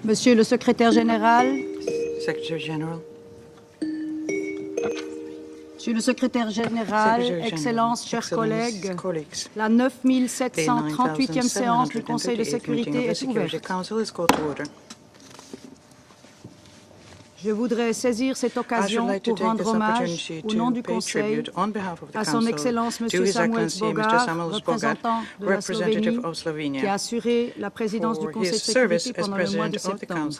Monsieur le secrétaire général, Secretary General, Monsieur le secrétaire général, Excellences, chers collègues, la 9738e séance du Conseil de sécurité est ouverte. Je voudrais saisir cette occasion pour rendre hommage, au nom du Conseil, à son Excellence M. Samuel Bogar, représentant de la Slovénie, qui a assuré la présidence du Conseil de sécurité pendant le mois de septembre.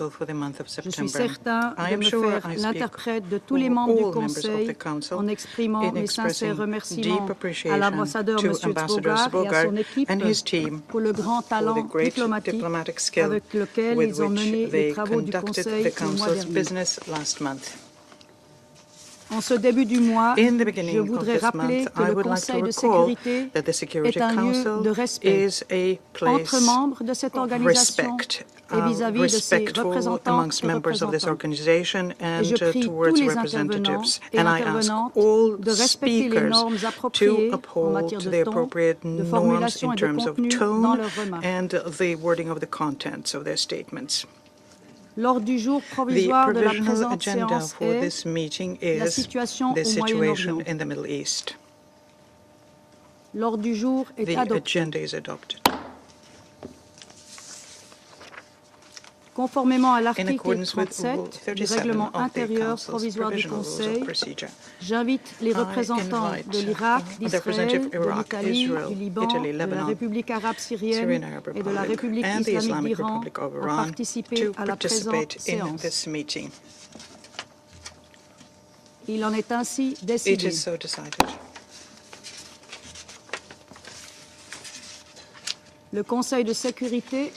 Je suis certain de me faire l'interprète de tous les membres du Conseil en exprimant mes sincères remerciements à l'ambassadeur M. Bogar et à son équipe pour le grand talent diplomatique avec lequel ils ont mené les travaux du Conseil le mois dernier. En ce début du mois, je voudrais rappeler que le Conseil de sécurité est un lieu de respect entre membres de cette organisation et vis-à-vis de ses représentants et représentants. Et je prie tous les intervenants et intervenantes de respecter les normes appropriées en matière de ton, de formulation et de contenu dans leurs remarques. L'ordre du jour provisoire de la présente séance est la situation au Moyen-Orient. L'ordre du jour est adopté. Conformément à l'article 37 du règlement intérieur provisoire du Conseil, j'invite les représentants de l'Irak, d'Israël, de l'Italie, du Liban, de la République arabe syrienne et de la République islamique d'Iran à participer à la présente séance. Il en est ainsi décidé. Le Conseil de sécurité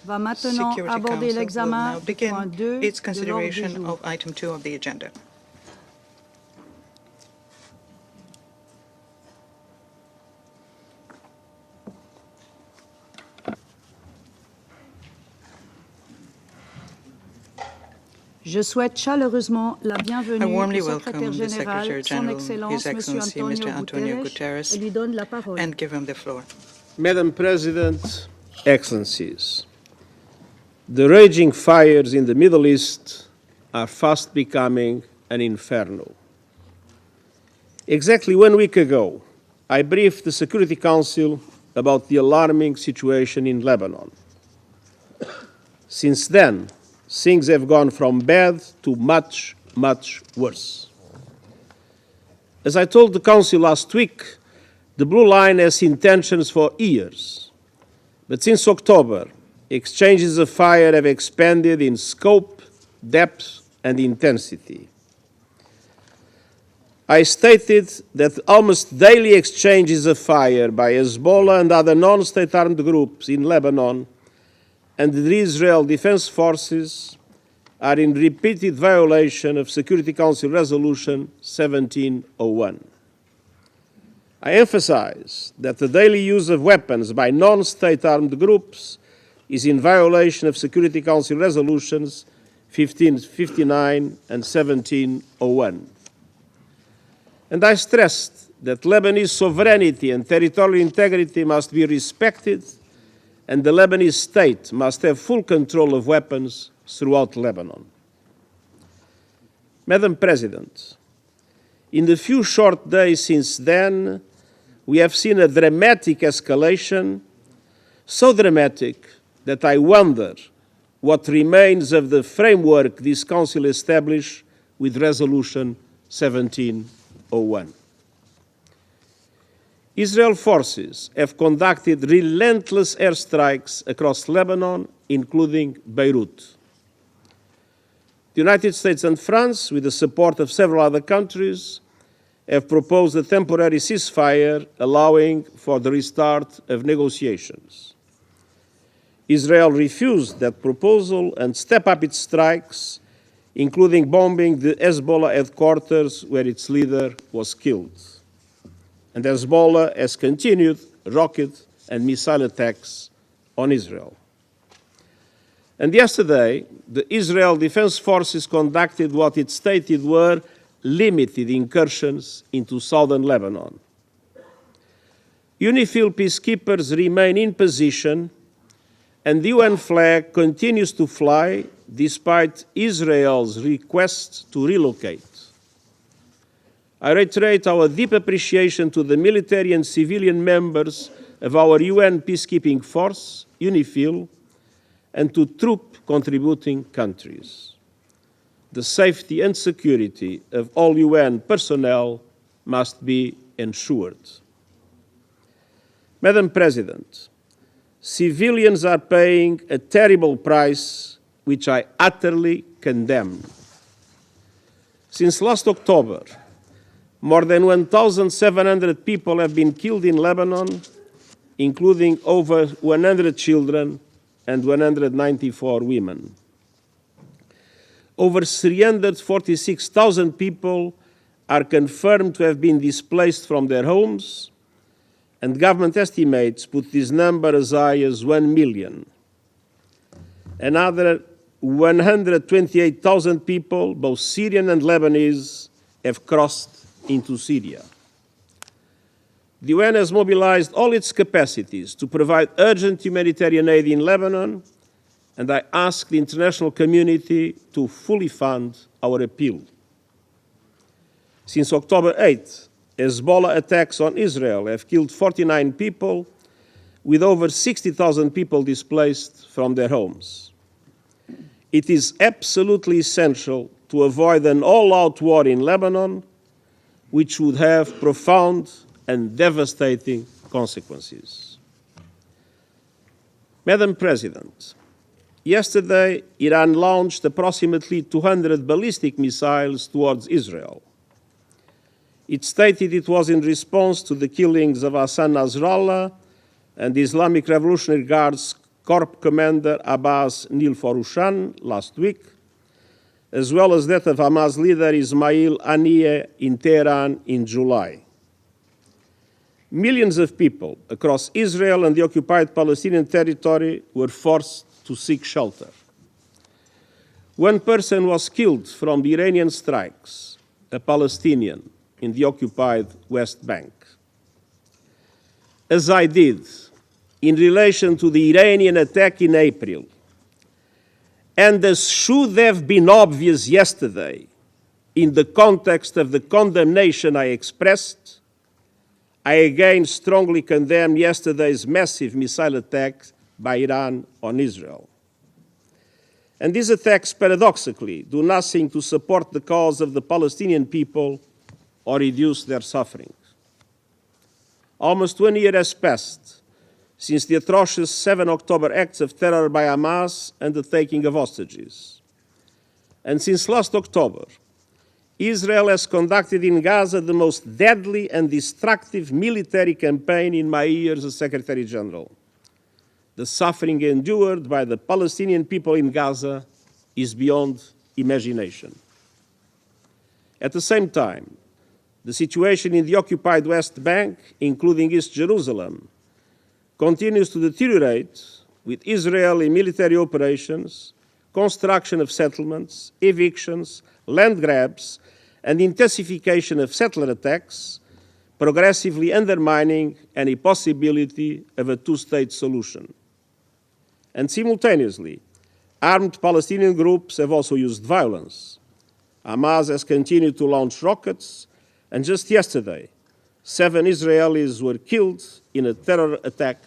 va maintenant aborder l'examen du point 2 de l'ordre du jour. Je souhaite chaleureusement la bienvenue au secrétaire général, son Excellence M. Antonio Guterres, et lui donne la parole. Madam President, Excellencies, the raging fires in the Middle East are fast becoming an inferno. Exactly 1 week ago, I briefed the Security Council about the alarming situation in Lebanon. Since then, things have gone from bad to much, much worse. As I told the Council last week, the Blue Line has seen tensions for years. But since October, exchanges of fire have expanded in scope, depth, and intensity. I stated that almost daily exchanges of fire by Hezbollah and other non-state armed groups in Lebanon and the Israel Defense Forces are in repeated violation of Security Council Resolution 1701. I emphasize that the daily use of weapons by non-state armed groups is in violation of Security Council Resolutions 1559 and 1701. And I stressed that Lebanese sovereignty and territorial integrity must be respected, and the Lebanese state must have full control of weapons throughout Lebanon. Madam President, in the few short days since then, we have seen a dramatic escalation, so dramatic that I wonder what remains of the framework this Council established with Resolution 1701. Israel forces have conducted relentless airstrikes across Lebanon, including Beirut. The United States and France, with the support of several other countries, have proposed a temporary ceasefire allowing for the restart of negotiations. Israel refused that proposal and stepped up its strikes, including bombing the Hezbollah headquarters where its leader was killed. And Hezbollah has continued rocket and missile attacks on Israel. And yesterday, the Israel Defense Forces conducted what it stated were limited incursions into southern Lebanon. UNIFIL peacekeepers remain in position and the UN flag continues to fly despite Israel's request to relocate. I reiterate our deep appreciation to the military and civilian members of our UN peacekeeping force, UNIFIL, and to troop-contributing countries. The safety and security of all UN personnel must be ensured. Madam President, civilians are paying a terrible price, which I utterly condemn. Since last October, more than 1,700 people have been killed in Lebanon, including over 100 children and 194 women. Over 346,000 people are confirmed to have been displaced from their homes, and government estimates put this number as high as 1 million. Another 128,000 people, both Syrian and Lebanese, have crossed into Syria. The UN has mobilized all its capacities to provide urgent humanitarian aid in Lebanon, and I ask the international community to fully fund our appeal. Since October 8th, Hezbollah attacks on Israel have killed 49 people, with over 60,000 people displaced from their homes. It is absolutely essential to avoid an all-out war in Lebanon, which would have profound and devastating consequences. Madam President, yesterday Iran launched approximately 200 ballistic missiles towards Israel. It stated it was in response to the killings of Hassan Nasrallah and the Islamic Revolutionary Guards Corps Commander Abbas Nilforushan last week, as well as that of Hamas leader Ismail Haniyeh in Tehran in July. Millions of people across Israel and the occupied Palestinian territory were forced to seek shelter. One person was killed from the Iranian strikes, a Palestinian in the occupied West Bank. As I did in relation to the Iranian attack in April, and as should have been obvious yesterday in the context of the condemnation I expressed, I again strongly condemn yesterday's massive missile attack by Iran on Israel. And these attacks, paradoxically, do nothing to support the cause of the Palestinian people or reduce their suffering. Almost 1 year has passed since the atrocious 7 October acts of terror by Hamas and the taking of hostages. And since last October, Israel has conducted in Gaza the most deadly and destructive military campaign in my years as Secretary General. The suffering endured by the Palestinian people in Gaza is beyond imagination. At the same time, the situation in the occupied West Bank, including East Jerusalem, continues to deteriorate with Israeli military operations, construction of settlements, evictions, land grabs, and intensification of settler attacks, progressively undermining any possibility of a two-state solution. And simultaneously, armed Palestinian groups have also used violence. Hamas has continued to launch rockets, and just yesterday, 7 Israelis were killed in a terror attack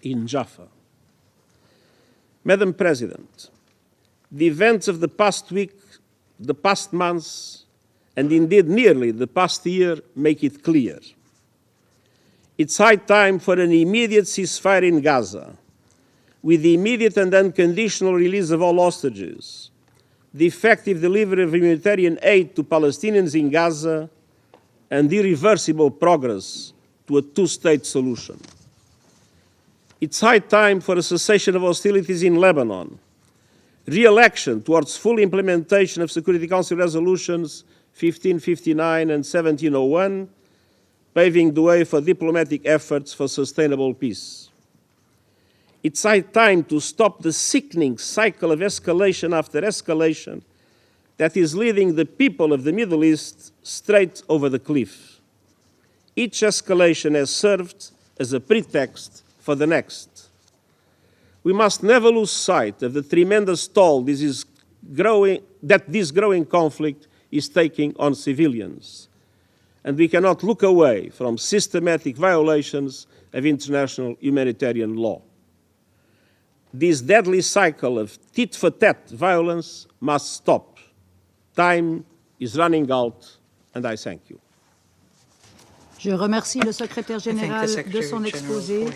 in Jaffa. Madam President, the events of the past week, the past months, and indeed nearly the past year make it clear. It's high time for an immediate ceasefire in Gaza, with the immediate and unconditional release of all hostages, the effective delivery of humanitarian aid to Palestinians in Gaza, and irreversible progress to a two-state solution. It's high time for a cessation of hostilities in Lebanon, re-election towards full implementation of Security Council resolutions 1559 and 1701, paving the way for diplomatic efforts for sustainable peace. It's high time to stop the sickening cycle of escalation after escalation that is leading the people of the Middle East straight over the cliff. Each escalation has served as a pretext for the next. we must never lose sight of the tremendous toll that this growing conflict is taking on civilians. And we cannot look away from systematic violations of international humanitarian law. This deadly cycle of tit-for-tat violence must stop. Time is running out, and I thank you. Je remercie le secrétaire général de son exposé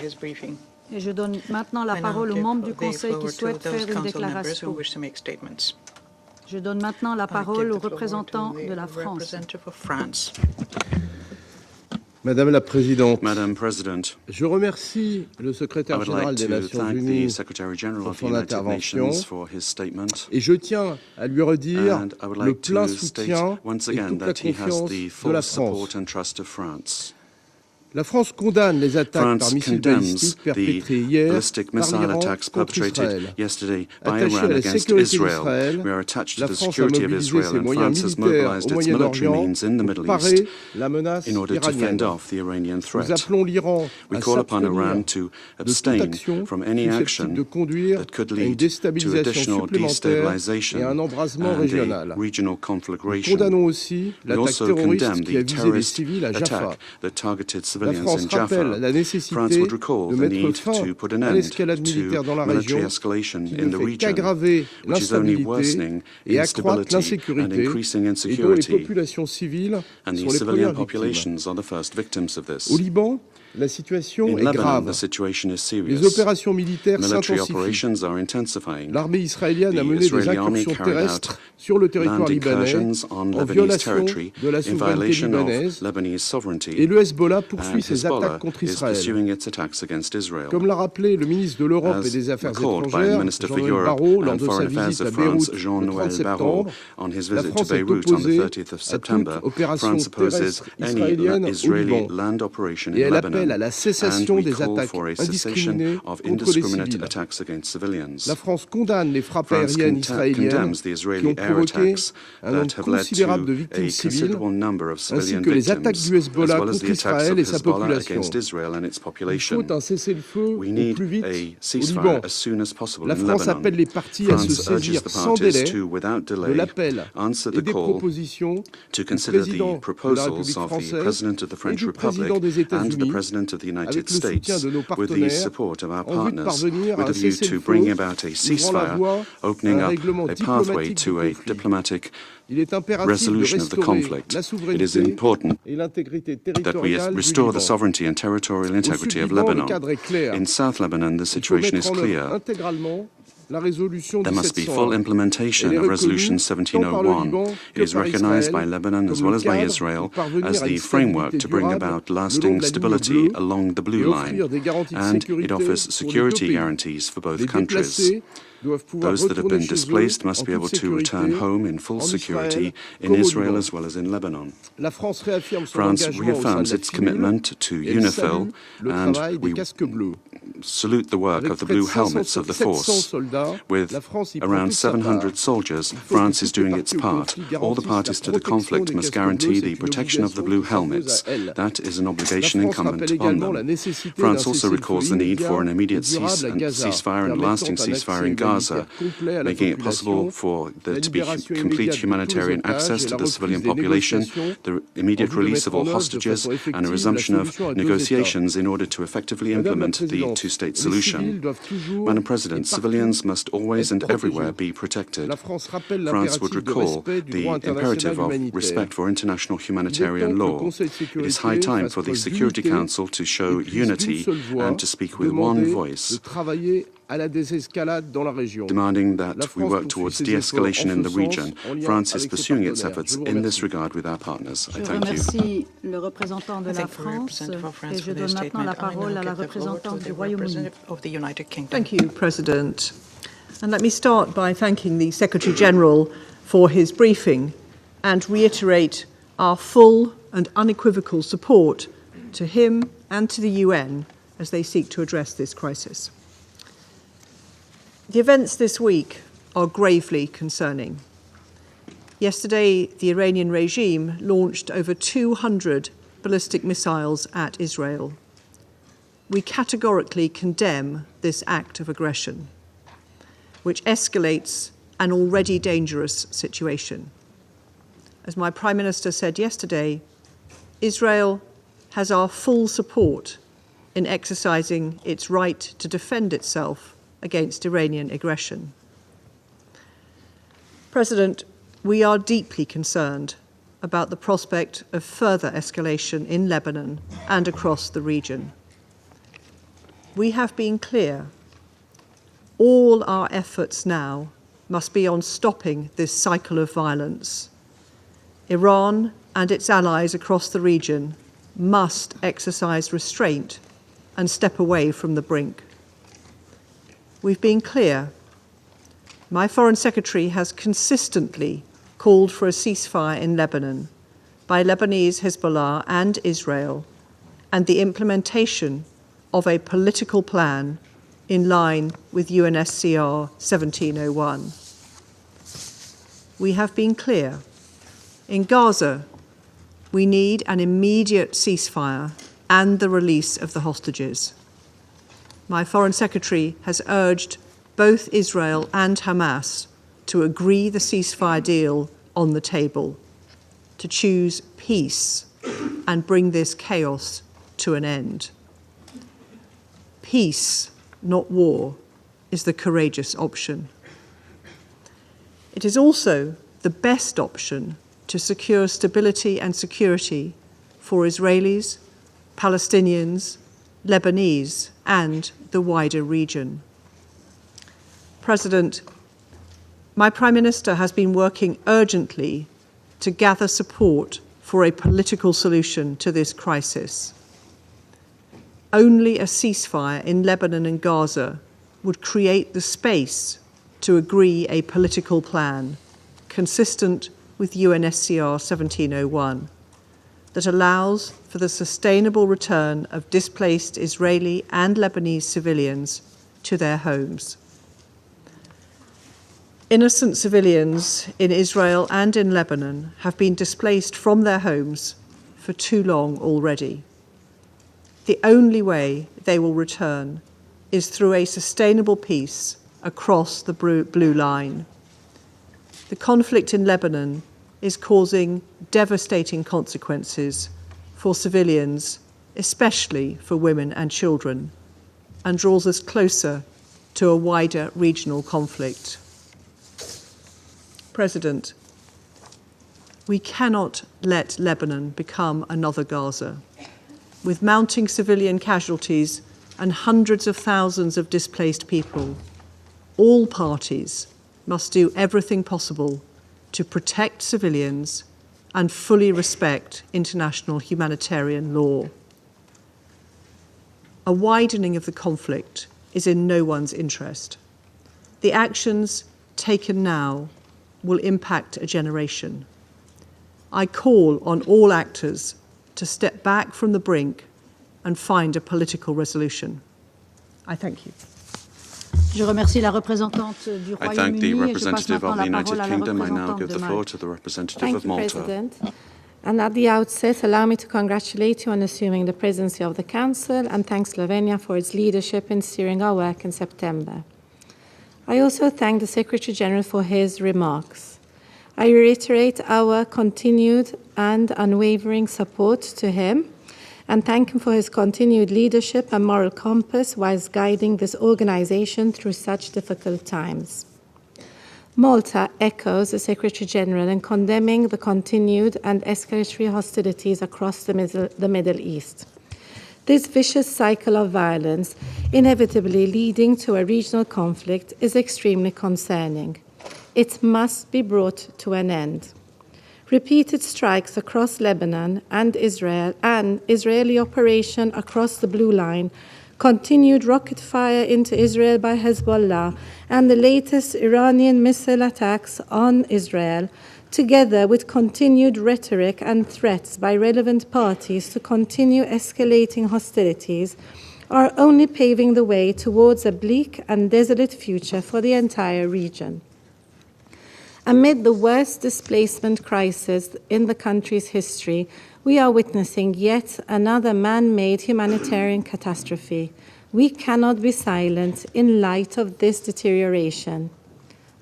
et je donne maintenant la parole aux membres du Conseil qui souhaitent faire une déclaration. Je donne maintenant la parole au représentant de la France. Madame la Présidente, Madam President, je remercie le secrétaire I would général like des to Nations thank the Unies Secretary General pour of the son United intervention Nations for his statement, et je tiens à lui redire and I would le like plein to state soutien once et again toute la that he has confiance the de full la support France. and trust of France. La France condamne les attaques par France missiles condemns balistiques the perpétrées hier ballistic par missile l'Iran attacks contre perpetrated Israël. yesterday by Attachée à Iran la against sécurité Israel. d'Israël, We are attached la to the France a security of mobilisé Israel, ses and moyens France has militaires mobilized au its military Moyen-Orient means in the pour Middle parer East la menace in order to iranienne. fend off the Iranian Nous threat. appelons l'Iran We à call upon s'abstenir Iran to de toute abstain action from any susceptible action de conduire that could à une lead to déstabilisation additional supplémentaire destabilization et à un embrasement and régional. a regional Nous conflagration. condamnons aussi We l'attaque also terroriste condemn qui a the visé les terrorist civils à Jaffa. attack that targeted La civilians France in Jaffa. rappelle la France nécessité would recall de the mettre need fin to put an à end l'escalade militaire dans la to military région escalation qui in ne the fait region, qu'aggraver which is only l'instabilité worsening et accroître instability and l'insécurité increasing et dont les insecurity. populations civiles And sont the les civilian premières victimes. populations are the first victims of this. Au Liban, la situation In est Lebanon, grave. the situation is Les serious. opérations militaires Military s'intensifient. operations are intensifying. L'armée israélienne a The mené des Israeli army incursions carried terrestres out sur le territoire land libanais incursions on en Lebanese violation territory de la in souveraineté violation libanaise of Lebanese sovereignty. et le Hezbollah poursuit And ses attaques Hezbollah contre is Israël. pursuing its attacks against Israel. Comme l'a rappelé le ministre de l'Europe et As des Affaires recalled by the étrangères, Minister for Jean-Noël Europe Barrot, lors and de sa Foreign Affairs visite à of France, Beyrouth le 30 Jean-Noël Barrot, septembre, on his la visit to France est Beirut on the opposée 30th of à September, toute opération France opposes terrestre any israélienne au Israeli Liban land operation et in elle appelle Lebanon, à la and cessation we des call attaques for a cessation indiscriminées of contre les indiscriminate civils. attacks against civilians. La France condamne les frappes France aériennes israéliennes condemns the qui Israeli ont air provoqué attacks un nombre that have led considérable de to victimes a civiles, considerable number of ainsi civilian que les attaques victims, du as Hezbollah well as contre the attacks Israël of et sa Hezbollah population. against Israel and its Il population. faut un cessez-le-feu We au need plus vite a au ceasefire Liban. as soon as possible La in France Lebanon. appelle les parties à se France urges saisir the sans parties délai to, without de delay, l'appel answer et the des call propositions to du consider président the de la proposals République of the française President of the et French du président Republic des and the États-Unis President of the United avec le soutien States de nos with the partenaires support of our en vue de partners parvenir à with un a view to cessez-le-feu bringing about a ouvrant la ceasefire, voie à opening un up règlement a pathway diplomatique du to a conflit. diplomatic Il est impératif de resolution of the restaurer conflict. la It is souveraineté important et l'intégrité that we territoriale du restore the Liban. sovereignty and territorial Au sud integrity of Liban, le Lebanon. cadre est clair. In South Lebanon, the Il faut situation mettre is en œuvre clear. intégralement la résolution There must be full 1701. implementation Elle est of Resolution reconnue tant par le 1701. Liban It que is par recognized Israël by Lebanon as comme well le as by cadre Israel pour parvenir as à une the framework stabilité to bring durable about le long lasting de la ligne stability bleue along the et blue line, offrir des garanties de and it sécurité offers pour les deux security pays. guarantees for both Les countries. déplacés doivent pouvoir Those that have retourner been chez eux displaced must en be able toute to return sécurité home in full en security Israël in comme au Israel Liban. as well as in Lebanon. La France réaffirme son France engagement au sein de reaffirms la its cellule commitment to et elle UNIFIL, salue le and travail des we casques bleus. salute the work Avec of the près de blue helmets of the 700 force. soldats, With la France y prend around toute sa 700 part. soldiers, Il faut France que is toutes les doing its parties au part. conflit All the garantissent parties la to the protection conflict des must casques guarantee bleus, the c'est une protection of the obligation blue qui s'impose helmets. à elles. That is an La obligation France incumbent rappelle upon également la them. nécessité France d'un also recalls the cessez-le-feu need for an immédiat et immediate durable à Gaza, ceasefire and lasting permettant un ceasefire accès in Gaza, humanitaire complet à la making it possible population, for la there to be libération complete immédiate de tous les humanitarian otages access et to la the reprise civilian des population, négociations the en immediate vue de release of mettre en all œuvre de hostages, façon and a effective la resumption of solution à deux États. negotiations in order to effectively Madame la implement the Présidente, two-state les civils solution. doivent toujours Madam et President, partout civilians must always être and protégés. everywhere be protected. La France rappelle France would l'impératif de recall respect du the droit international imperative of humanitaire. respect for international Il est humanitarian temps que le law. Conseil de It is high sécurité time fasse for the preuve Security d'unité Council to show et puisse d'une unity seule voix and to speak with one demander de voice, travailler à la désescalade dans la région. demanding La that we France work poursuit towards ses de-escalation efforts en in the ce region. sens, en lien France is avec ses pursuing its partenaires. efforts Je vous in this remercie. regard with our partners. I Je thank you. remercie le représentant de la France et je donne maintenant la parole à la représentante du Royaume-Uni. Thank you, President. And let me start by thanking the Secretary-General for his briefing and reiterate our full and unequivocal support to him and to the UN as they seek to address this crisis. The events this week are gravely concerning. Yesterday, the Iranian regime launched over 200 ballistic missiles at Israel. we categorically condemn this act of aggression, which escalates an already dangerous situation. As my Prime Minister said yesterday, Israel has our full support in exercising its right to defend itself against Iranian aggression. President, we are deeply concerned about the prospect of further escalation in Lebanon and across the region. We have been clear. All our efforts now must be on stopping this cycle of violence. Iran and its allies across the region must exercise restraint and step away from the brink. We've been clear. My Foreign Secretary has consistently called for a ceasefire in Lebanon by Lebanese Hezbollah and Israel, and the implementation of a political plan in line with UNSCR 1701. We have been clear. In Gaza, we need an immediate ceasefire and the release of the hostages. My Foreign Secretary has urged both Israel and Hamas to agree the ceasefire deal on the table, to choose peace and bring this chaos to an end. Peace, not war, is the courageous option. It is also the best option to secure stability and security for Israelis, Palestinians, Lebanese, and the wider region. President, my Prime Minister has been working urgently to gather support for a political solution to this crisis. Only a ceasefire in Lebanon and Gaza would create the space to agree a political plan consistent with UNSCR 1701 that allows for the sustainable return of displaced Israeli and Lebanese civilians to their homes. Innocent civilians in Israel and in Lebanon have been displaced from their homes for too long already. The only way they will return is through a sustainable peace across the blue line. The conflict in Lebanon is causing devastating consequences for civilians, especially for women and children, and draws us closer to a wider regional conflict. President, we cannot let Lebanon become another Gaza. With mounting civilian casualties and hundreds of thousands of displaced people, all parties must do everything possible to protect civilians and fully respect international humanitarian law. A widening of the conflict is in no one's interest. The actions taken now will impact a generation. I call on all actors to step back from the brink and find a political resolution. I thank you. Je remercie la représentante du I thank the Royaume-Uni et je passe representative of the maintenant la United parole à la Kingdom. I now représentante give de the floor Malte. to the representative Thank of you, Malta. President. And at the outset, allow me to congratulate you on assuming the presidency of the Council and thank Slovenia for its leadership in steering our work in September. I also thank the Secretary-General for his remarks. I reiterate our continued and unwavering support to him and thank him for his continued leadership and moral compass whilst guiding this organization through such difficult times. Malta echoes the Secretary-General in condemning the continued and escalatory hostilities across the Middle East. This vicious cycle of violence, inevitably leading to a regional conflict, is extremely concerning. It must be brought to an end. Repeated strikes across Lebanon and Israel and Israeli operation across the Blue Line, continued rocket fire into Israel by Hezbollah, and the latest Iranian missile attacks on Israel, together with continued rhetoric and threats by relevant parties to continue escalating hostilities, are only paving the way towards a bleak and desolate future for the entire region. Amid the worst displacement crisis in the country's history, we are witnessing yet another man-made humanitarian catastrophe. We cannot be silent in light of this deterioration.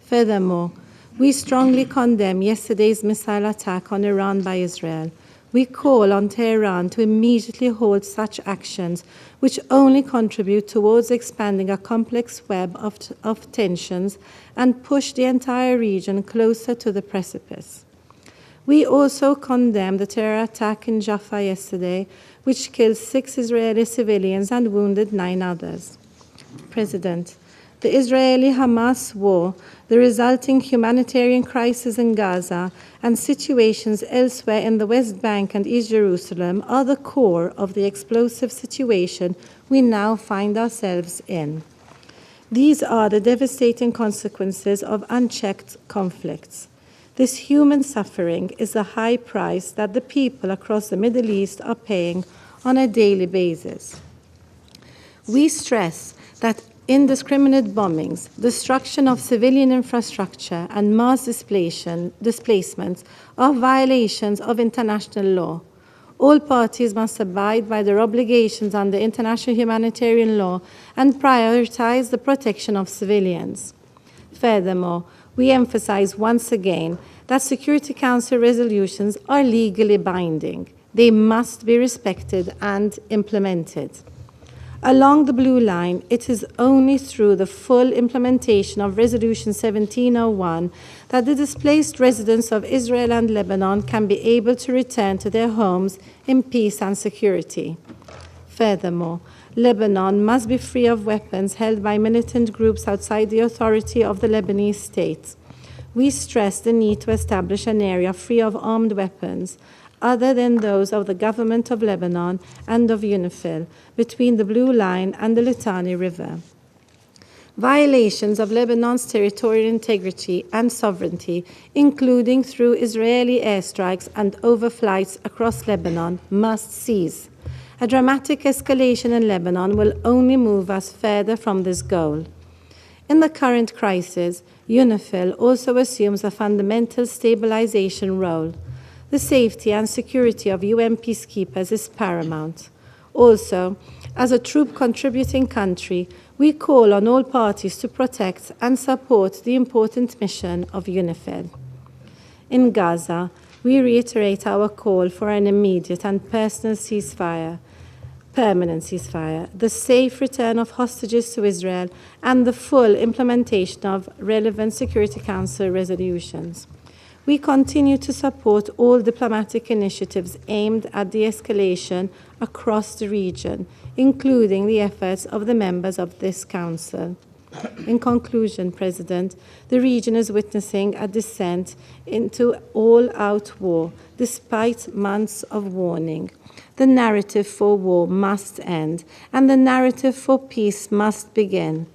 Furthermore, we strongly condemn yesterday's missile attack on Iran by Israel. We call on Tehran to immediately halt such actions, which only contribute towards expanding a complex web of tensions and push the entire region closer to the precipice. We also condemn the terror attack in Jaffa yesterday, which killed 6 Israeli civilians and wounded 9 others. President, the Israeli-Hamas war, the resulting humanitarian crisis in Gaza, and situations elsewhere in the West Bank and East Jerusalem are the core of the explosive situation we now find ourselves in. These are the devastating consequences of unchecked conflicts. This human suffering is a high price that the people across the Middle East are paying on a daily basis. We stress that indiscriminate bombings, destruction of civilian infrastructure, and mass displacements are violations of international law. All parties must abide by their obligations under international humanitarian law and prioritize the protection of civilians. Furthermore, we emphasize once again that Security Council resolutions are legally binding. They must be respected and implemented. Along the blue line, it is only through the full implementation of Resolution 1701 that the displaced residents of Israel and Lebanon can be able to return to their homes in peace and security. Furthermore, Lebanon must be free of weapons held by militant groups outside the authority of the Lebanese state. We stress the need to establish an area free of armed weapons, other than those of the government of Lebanon and of UNIFIL, between the Blue Line and the Litani River. Violations of Lebanon's territorial integrity and sovereignty, including through Israeli airstrikes and overflights across Lebanon, must cease. A dramatic escalation in Lebanon will only move us further from this goal. In the current crisis, UNIFIL also assumes a fundamental stabilization role. The safety and security of UN peacekeepers is paramount. Also, as a troop-contributing country, we call on all parties to protect and support the important mission of UNIFIL. In Gaza, we reiterate our call for an immediate and permanent ceasefire, the safe return of hostages to Israel, and the full implementation of relevant Security Council resolutions. We continue to support all diplomatic initiatives aimed at de-escalation across the region, including the efforts of the members of this Council. In conclusion, President, the region is witnessing a descent into all-out war, despite months of warning. The narrative for war must end, and the narrative for peace must begin.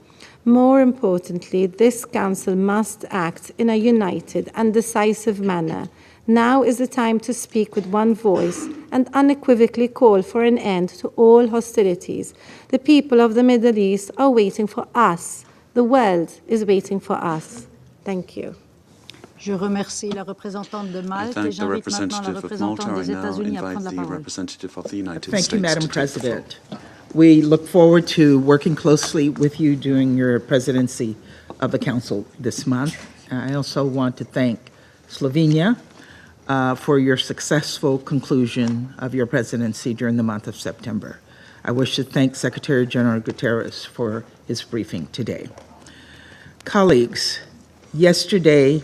More importantly, this Council must act in a united and decisive manner. Now is the time to speak with one voice and unequivocally call for an end to all hostilities. The people of the Middle East are waiting for us. The world is waiting for us. Thank you. Je remercie la représentante de Malte et j'invite maintenant la représentante des États-Unis à prendre la parole. Thank you, Madam President. We look forward to working closely with you during your presidency of the Council this month. I also want to thank Slovenia for your successful conclusion of your presidency during the month of September. I wish to thank Secretary General Guterres for his briefing today. Colleagues, yesterday,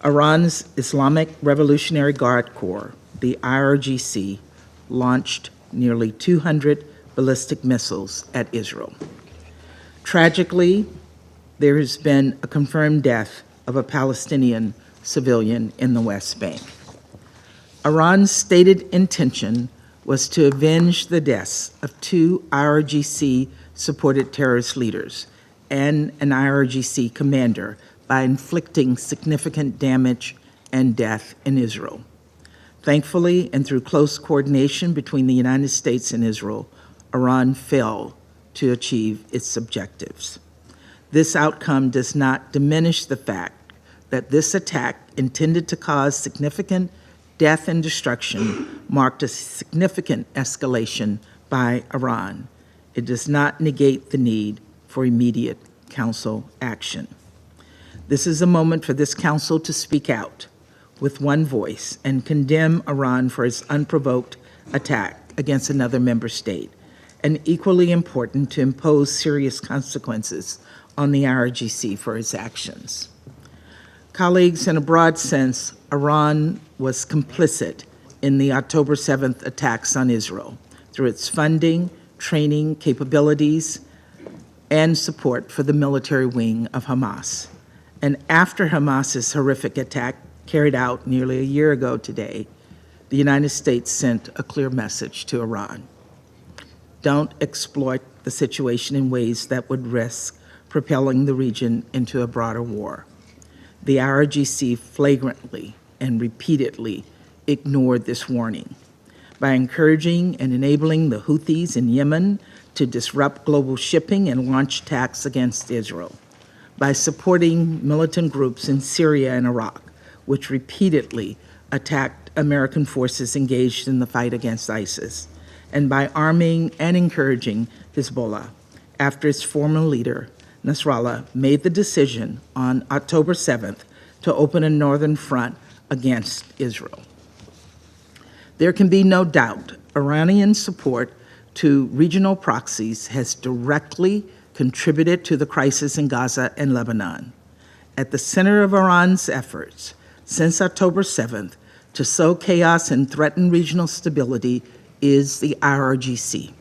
Iran's Islamic Revolutionary Guard Corps, the IRGC, launched nearly 200 ballistic missiles at Israel. Tragically, there has been a confirmed death of a Palestinian civilian in the West Bank. Iran's stated intention was to avenge the deaths of 2 IRGC-supported terrorist leaders and an IRGC commander by inflicting significant damage and death in Israel. Thankfully, and through close coordination between the United States and Israel, Iran failed to achieve its objectives. This outcome does not diminish the fact that this attack, intended to cause significant death and destruction marked a significant escalation by Iran. It does not negate the need for immediate Council action. This is a moment for this Council to speak out with one voice and condemn Iran for its unprovoked attack against another member state, and equally important to impose serious consequences on the IRGC for its actions. Colleagues, in a broad sense, Iran was complicit in the October 7th attacks on Israel through its funding, training, capabilities, and support for the military wing of Hamas. And after Hamas's horrific attack carried out nearly a year ago today, the United States sent a clear message to Iran. Don't exploit the situation in ways that would risk propelling the region into a broader war. The IRGC flagrantly and repeatedly ignored this warning by encouraging and enabling the Houthis in Yemen to disrupt global shipping and launch attacks against Israel, by supporting militant groups in Syria and Iraq, which repeatedly attacked American forces engaged in the fight against ISIS, and by arming and encouraging Hezbollah after its former leader, Nasrallah, made the decision on October 7th to open a northern front against Israel. There can be no doubt Iranian support to regional proxies has directly contributed to the crisis in Gaza and Lebanon. At the center of Iran's efforts since October 7th to sow chaos and threaten regional stability is the IRGC,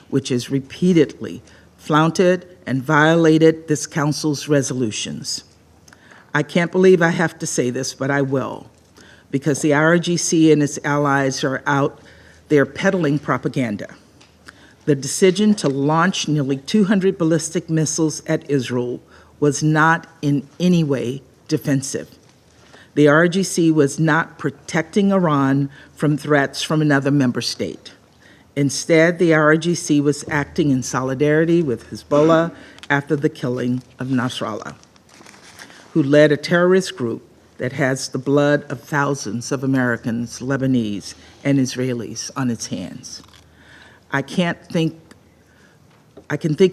which has repeatedly flouted and violated this Council's resolutions. I can't believe I have to say this, but I will, because the IRGC and its allies are out there peddling propaganda. The decision to launch nearly 200 ballistic missiles at Israel was not in any way defensive. The IRGC was not protecting Iran from threats from another member state. Instead, the IRGC was acting in solidarity with Hezbollah after the killing of Nasrallah, who led a terrorist group that has the blood of thousands of Americans, Lebanese, and Israelis on its hands. I can think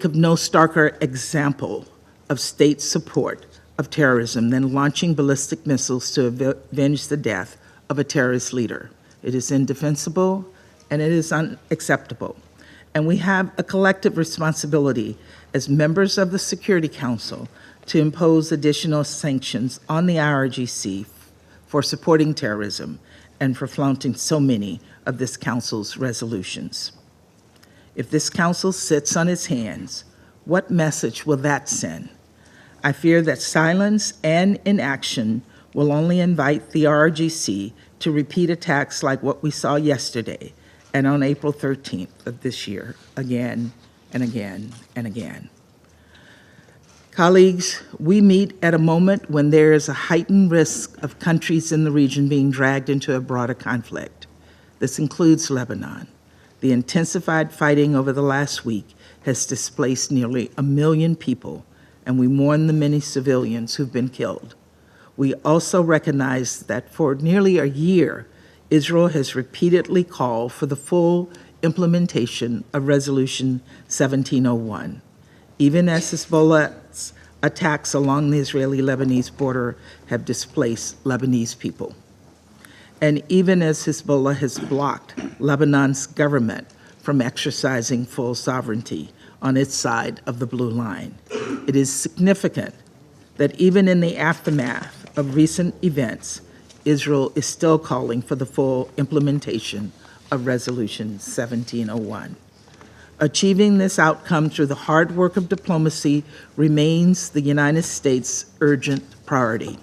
of no starker example of state support of terrorism than launching ballistic missiles to avenge the death of a terrorist leader. It is indefensible and it is unacceptable. And we have a collective responsibility as members of the Security Council to impose additional sanctions on the IRGC for supporting terrorism and for flaunting so many of this Council's resolutions. If this Council sits on its hands, what message will that send? I fear that silence and inaction will only invite the IRGC to repeat attacks like what we saw yesterday and on April 13th of this year, again and again and again. Colleagues, we meet at a moment when there is a heightened risk of countries in the region being dragged into a broader conflict. This includes Lebanon. The intensified fighting over the last week has displaced nearly 1 million people, and we mourn the many civilians who've been killed. We also recognize that for nearly a year, Israel has repeatedly called for the full implementation of Resolution 1701, even as Hezbollah's attacks along the Israeli-Lebanese border have displaced Lebanese people. And even as Hezbollah has blocked Lebanon's government from exercising full sovereignty on its side of the blue line. It is significant that even in the aftermath of recent events, Israel is still calling for the full implementation of Resolution 1701. Achieving this outcome through the hard work of diplomacy remains the United States' urgent priority.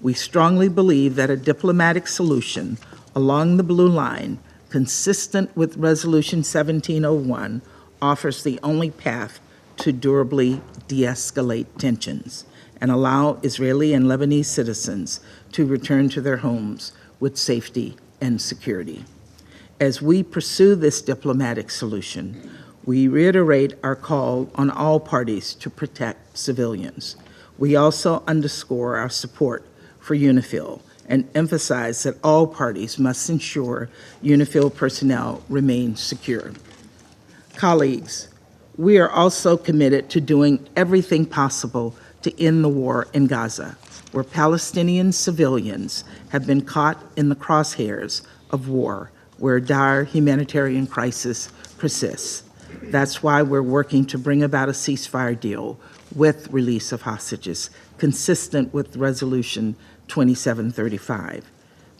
We strongly believe that a diplomatic solution along the blue line, consistent with Resolution 1701, offers the only path to durably de-escalate tensions and allow Israeli and Lebanese citizens to return to their homes with safety and security. As we pursue this diplomatic solution, we reiterate our call on all parties to protect civilians. We also underscore our support for UNIFIL and emphasized that all parties must ensure UNIFIL personnel remain secure. Colleagues, we are also committed to doing everything possible to end the war in Gaza, where Palestinian civilians have been caught in the crosshairs of war, where dire humanitarian crisis persists. That's why we're working to bring about a ceasefire deal with release of hostages, consistent with Resolution 2735.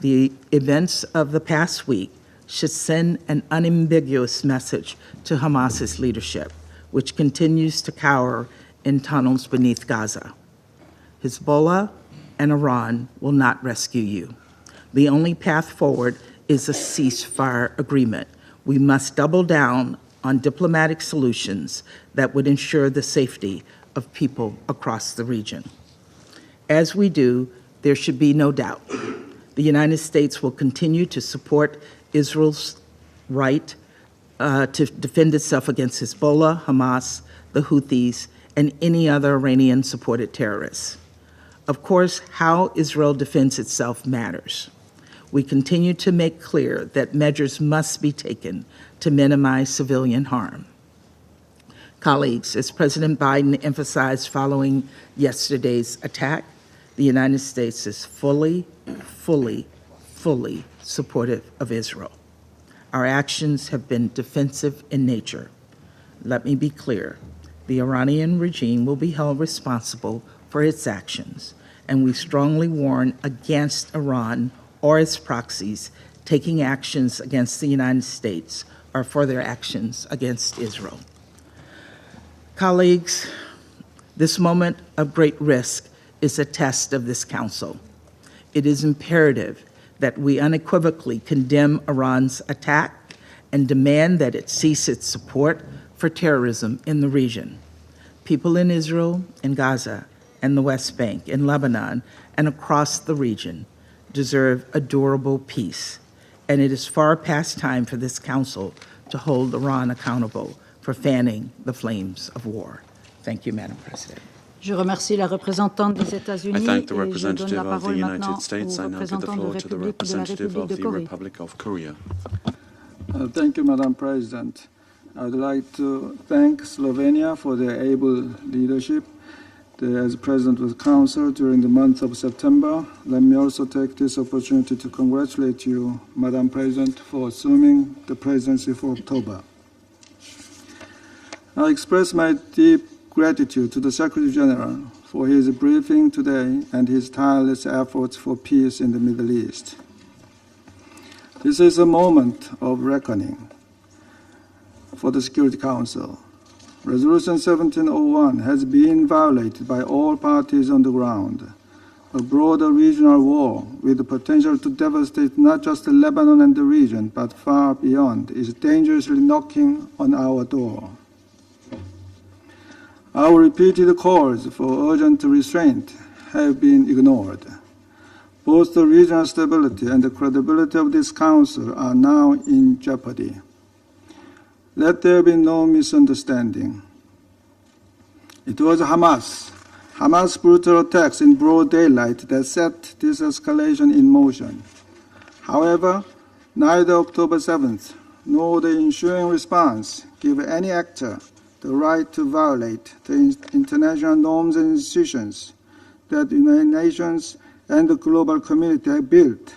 The events of the past week should send an unambiguous message to Hamas's leadership, which continues to cower in tunnels beneath Gaza. Hezbollah and Iran will not rescue you. The only path forward is a ceasefire agreement. We must double down on diplomatic solutions that would ensure the safety of people across the region. As we do, there should be no doubt. The United States will continue to support Israel's right to defend itself against Hezbollah, Hamas, the Houthis, and any other Iranian-supported terrorists. Of course, how Israel defends itself matters. We continue to make clear that measures must be taken to minimize civilian harm. Colleagues, as President Biden emphasized following yesterday's attack, the United States is fully supportive of Israel. Our actions have been defensive in nature. Let me be clear. The Iranian regime will be held responsible for its actions, and we strongly warn against Iran or its proxies taking actions against the United States or for their actions against Israel. Colleagues, this moment of great risk is a test of this Council. It is imperative that we unequivocally condemn Iran's attack and demand that it cease its support for terrorism in the region. People in Israel, in Gaza, and the West Bank, in Lebanon, and across the region deserve a durable peace, and it is far past time for this Council to hold Iran accountable for fanning the flames of war. Thank you, Madam President. Je remercie la représentante des I États-Unis thank the et je donne representative la of the parole maintenant United States. au I now give the représentant floor to the de la representative République of de the Corée. Republic of Korea. Thank you, Madam President. I would like to thank Slovenia for their able leadership as President of the Council during the month of September. Let me also take this opportunity to congratulate you, Madam President, for assuming the presidency for October. I express my deep gratitude to the Secretary General for his briefing today and his tireless efforts for peace in the Middle East. This is a moment of reckoning for the Security Council. Resolution 1701 has been violated by all parties on the ground. A broader regional war with the potential to devastate not just Lebanon and the region, but far beyond, is dangerously knocking on our door. Our repeated calls for urgent restraint have been ignored. Both the regional stability and the credibility of this Council are now in jeopardy. Let there be no misunderstanding. It was Hamas' brutal attacks in broad daylight that set this escalation in motion. However, neither October 7th nor the ensuing response give any actor the right to violate the international norms and institutions that the United Nations and the global community have built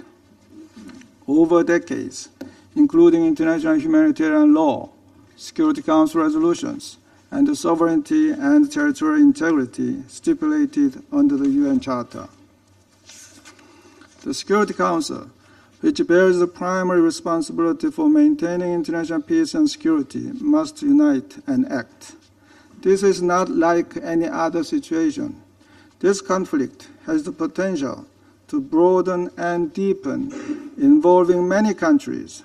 over decades, including international humanitarian law, Security Council resolutions, and the sovereignty and territorial integrity stipulated under the UN Charter. The Security Council, which bears the primary responsibility for maintaining international peace and security, must unite and act. This is not like any other situation. This conflict has the potential to broaden and deepen, involving many countries,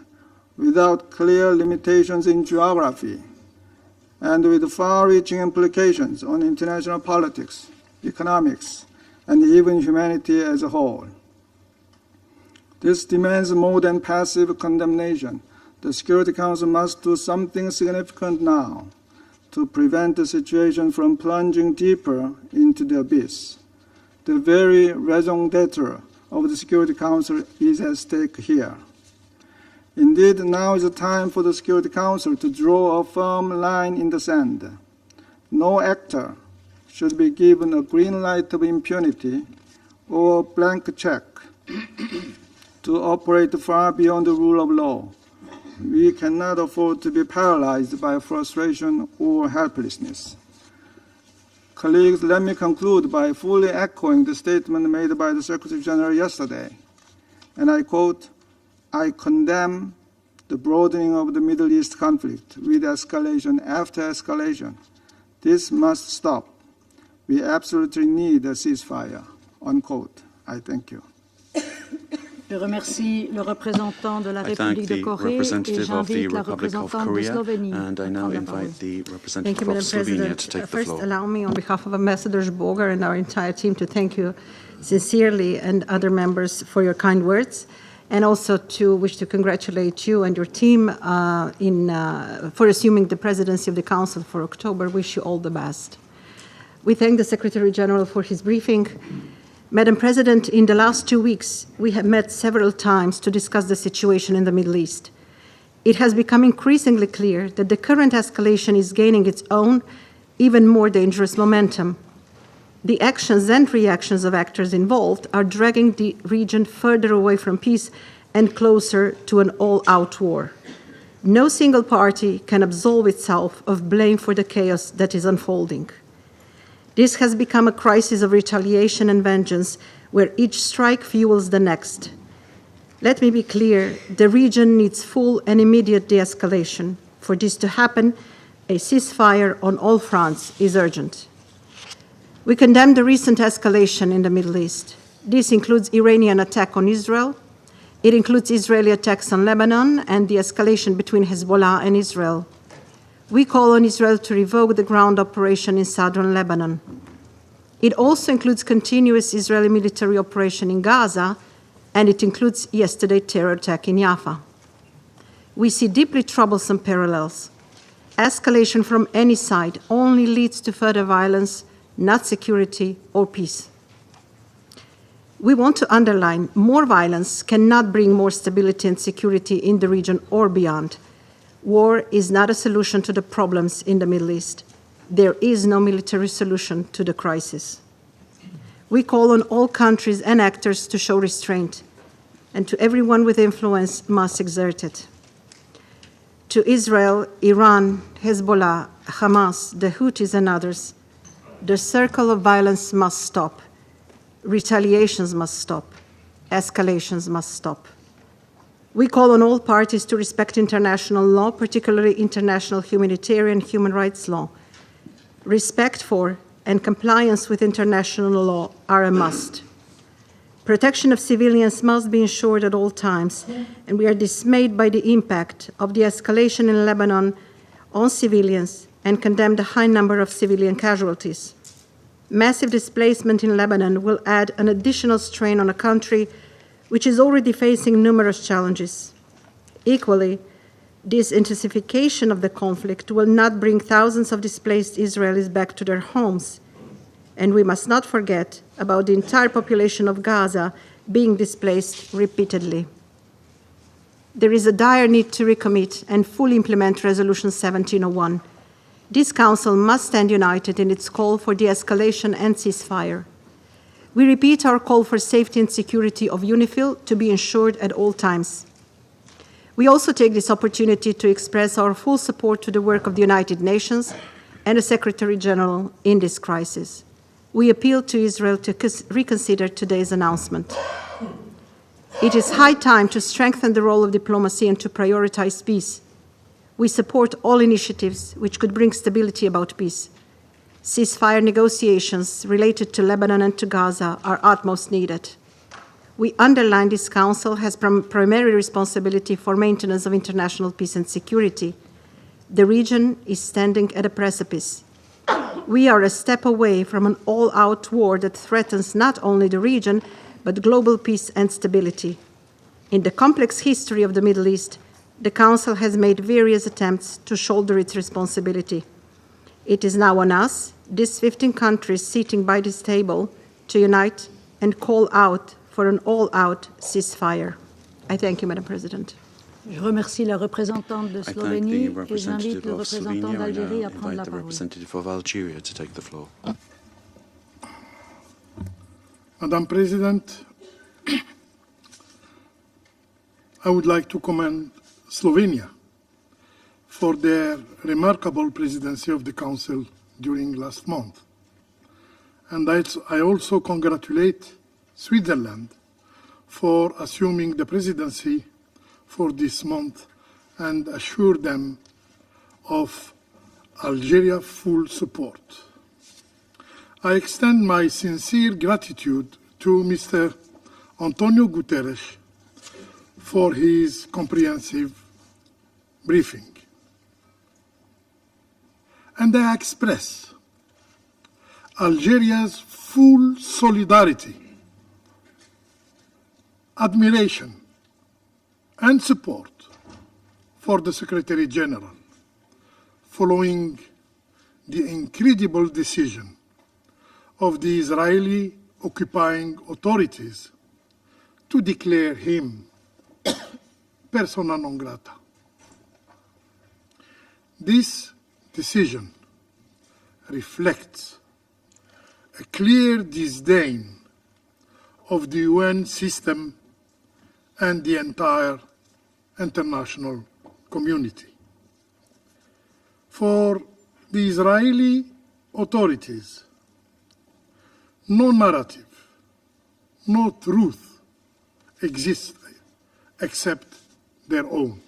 without clear limitations in geography, and with far-reaching implications on international politics, economics, and even humanity as a whole. This demands more than passive condemnation. The Security Council must do something significant now to prevent the situation from plunging deeper into the abyss. The very raison d'etre of the Security Council is at stake here. Indeed, now is the time for the Security Council to draw a firm line in the sand. No actor should be given a green light of impunity or a blank check to operate far beyond the rule of law. We cannot afford to be paralyzed by frustration or helplessness. Colleagues, let me conclude by fully echoing the statement made by the Secretary General yesterday. And I quote, "I condemn the broadening of the Middle East conflict with escalation after escalation. This must stop. We absolutely need a ceasefire," unquote. I thank you. Je remercie le représentant de la I thank République de the Corée et representative of the j'invite la Republic of représentante de Korea, Slovénie and I now invite the Thank representative you, Madam of Slovenia President. to take the First, floor. allow me, on behalf of Ambassador Boger and our entire team, to thank you sincerely and other members for your kind words, and also to wish to congratulate you and your team for assuming the presidency of the Council for October. Wish you all the best. We thank the Secretary General for his briefing. Madam President, in the last 2 weeks, we have met several times to discuss the situation in the Middle East. It has become increasingly clear that the current escalation is gaining its own, even more dangerous momentum. The actions and reactions of actors involved are dragging the region further away from peace and closer to an all-out war. No single party can absolve itself of blame for the chaos that is unfolding. This has become a crisis of retaliation and vengeance, where each strike fuels the next. Let me be clear, the region needs full and immediate de-escalation. For this to happen, a ceasefire on all fronts is urgent. We condemn the recent escalation in the Middle East. This includes Iranian attack on Israel. It includes Israeli attacks on Lebanon and the escalation between Hezbollah and Israel. We call on Israel to revoke the ground operation in southern Lebanon. It also includes continuous Israeli military operation in Gaza, and it includes yesterday's terror attack in Jaffa. We see deeply troublesome parallels. Escalation from any side only leads to further violence, not security or peace. We want to underline more violence cannot bring more stability and security in the region or beyond. War is not a solution to the problems in the Middle East. There is no military solution to the crisis. We call on all countries and actors to show restraint, and to everyone with influence must exert it. To Israel, Iran, Hezbollah, Hamas, the Houthis, and others, the circle of violence must stop. Retaliations must stop. Escalations must stop. We call on all parties to respect international law, particularly international humanitarian human rights law. Respect for and compliance with international law are a must. Protection of civilians must be ensured at all times, and we are dismayed by the impact of the escalation in Lebanon on civilians and condemn the high number of civilian casualties. Massive displacement in Lebanon will add an additional strain on a country which is already facing numerous challenges. Equally, this intensification of the conflict will not bring thousands of displaced Israelis back to their homes. And we must not forget about the entire population of Gaza being displaced repeatedly. There is a dire need to recommit and fully implement Resolution 1701. This Council must stand united in its call for de-escalation and ceasefire. We repeat our call for safety and security of UNIFIL to be ensured at all times. We also take this opportunity to express our full support to the work of the United Nations and the Secretary General in this crisis. We appeal to Israel to reconsider today's announcement. It is high time to strengthen the role of diplomacy and to prioritize peace. We support all initiatives which could bring stability about peace. Ceasefire negotiations related to Lebanon and to Gaza are utmost needed. We underline this Council has primary responsibility for maintenance of international peace and security. The region is standing at a precipice. We are a step away from an all-out war that threatens not only the region, but global peace and stability. In the complex history of the Middle East, the Council has made various attempts to shoulder its responsibility. It is now on us, these 15 countries sitting by this table, to unite and call out for an all-out ceasefire. I thank you, Madam President. Je remercie la représentante de I thank the Slovénie et representative j'invite le of représentant Slovenia. I d'Algérie à now prendre la invite the parole. representative of Algeria to take the floor. Madam President, I would like to commend Slovenia for their remarkable presidency of the Council during last month. And I also congratulate Switzerland for assuming the presidency for this month and assure them of Algeria's full support. I extend my sincere gratitude to Mr. Antonio Guterres for his comprehensive briefing. And I express Algeria's full solidarity, admiration, and support for the Secretary General following the incredible decision of the Israeli occupying authorities to declare him persona non grata. This decision reflects a clear disdain of the UN system and the entire international community. For the Israeli authorities, no narrative, no truth exists except their own.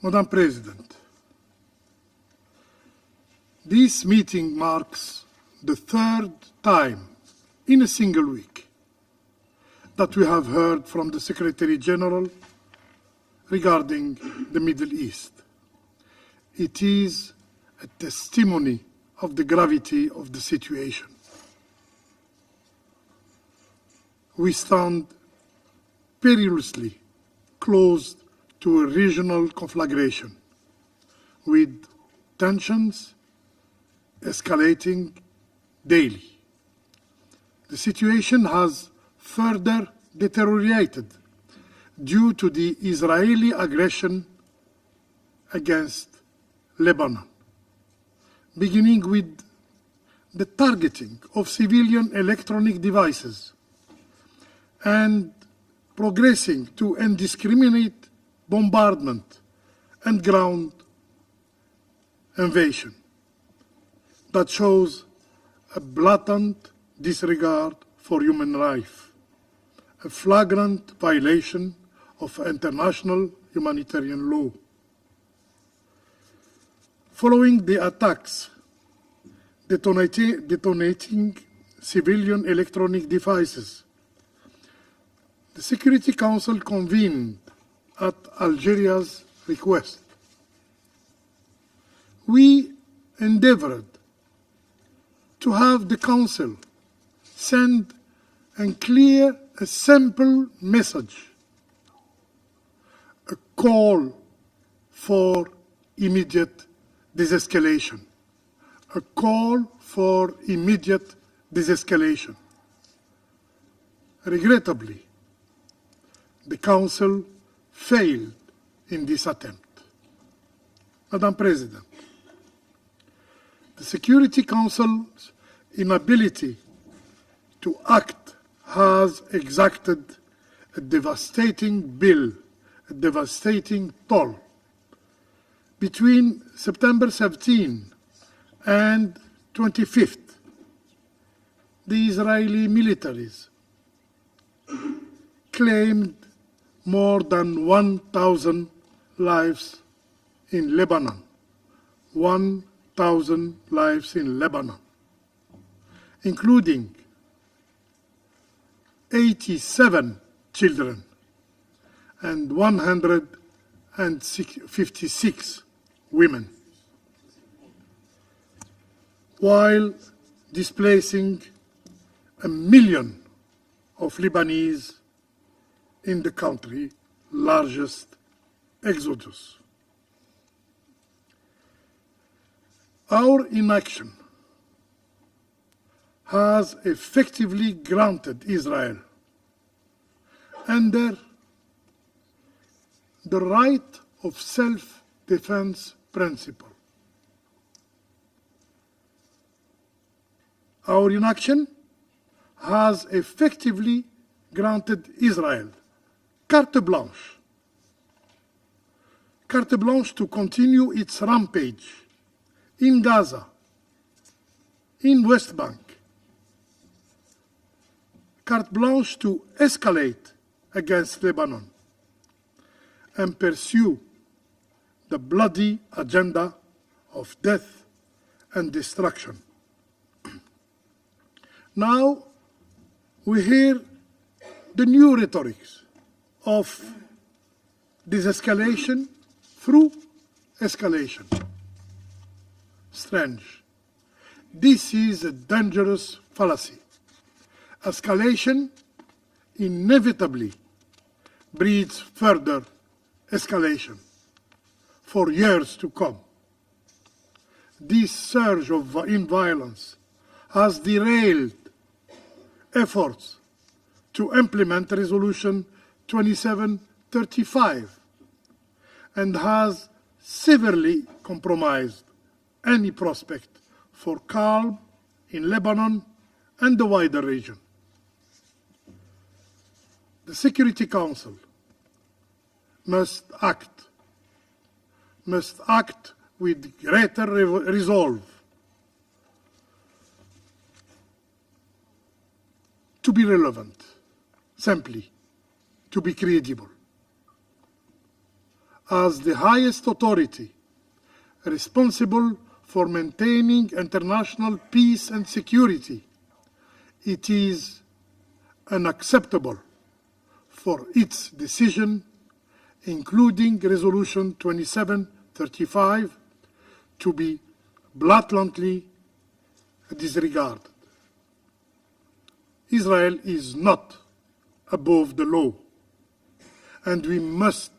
Madam President, this meeting marks the third time in a single week that we have heard from the Secretary General regarding the Middle East. It is a testimony of the gravity of the situation. We stand perilously close to a regional conflagration, with tensions escalating daily. The situation has further deteriorated due to the Israeli aggression against Lebanon, beginning with the targeting of civilian electronic devices and progressing to indiscriminate bombardment and ground invasion that shows a blatant disregard for human life, a flagrant violation of international humanitarian law. Following the attacks detonating civilian electronic devices, the Security Council convened at Algeria's request. We endeavored to have the Council send a simple message, a call for immediate desescalation, a call for immediate desescalation. Regrettably, the Council failed in this attempt. Madam President, the Security Council's inability to act has exacted a devastating bill, a devastating toll. Between September 17 and 25th, the Israeli militaries claimed more than 1,000 lives in Lebanon. 1,000 lives in Lebanon, including 87 children and 156 women, while displacing 1 million of Lebanese in the country's largest exodus. Our inaction has effectively granted Israel under the right of self-defense principle. Our inaction has effectively granted Israel carte blanche to continue its rampage in Gaza, in West Bank, carte blanche to escalate against Lebanon and pursue the bloody agenda of death and destruction. Now we hear the new rhetorics of desescalation through escalation. Strange. This is a dangerous fallacy. Escalation inevitably breeds further escalation for years to come. This surge in violence has derailed efforts to implement Resolution 2735 and has severely compromised any prospect for calm in Lebanon and the wider region. The Security Council must act with greater resolve to be relevant, simply to be credible. As the highest authority responsible for maintaining international peace and security, it is unacceptable for its decision, including Resolution 2735, to be blatantly disregarded. Israel is not above the law, and we must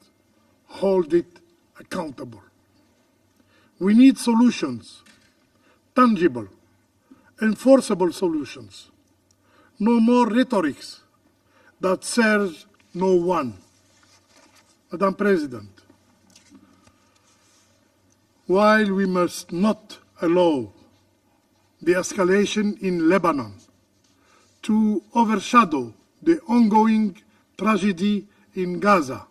hold it accountable. We need solutions, tangible, enforceable solutions. No more rhetorics that serves no one. Madam President, while we must not allow the escalation in Lebanon to overshadow the ongoing tragedy in Gaza,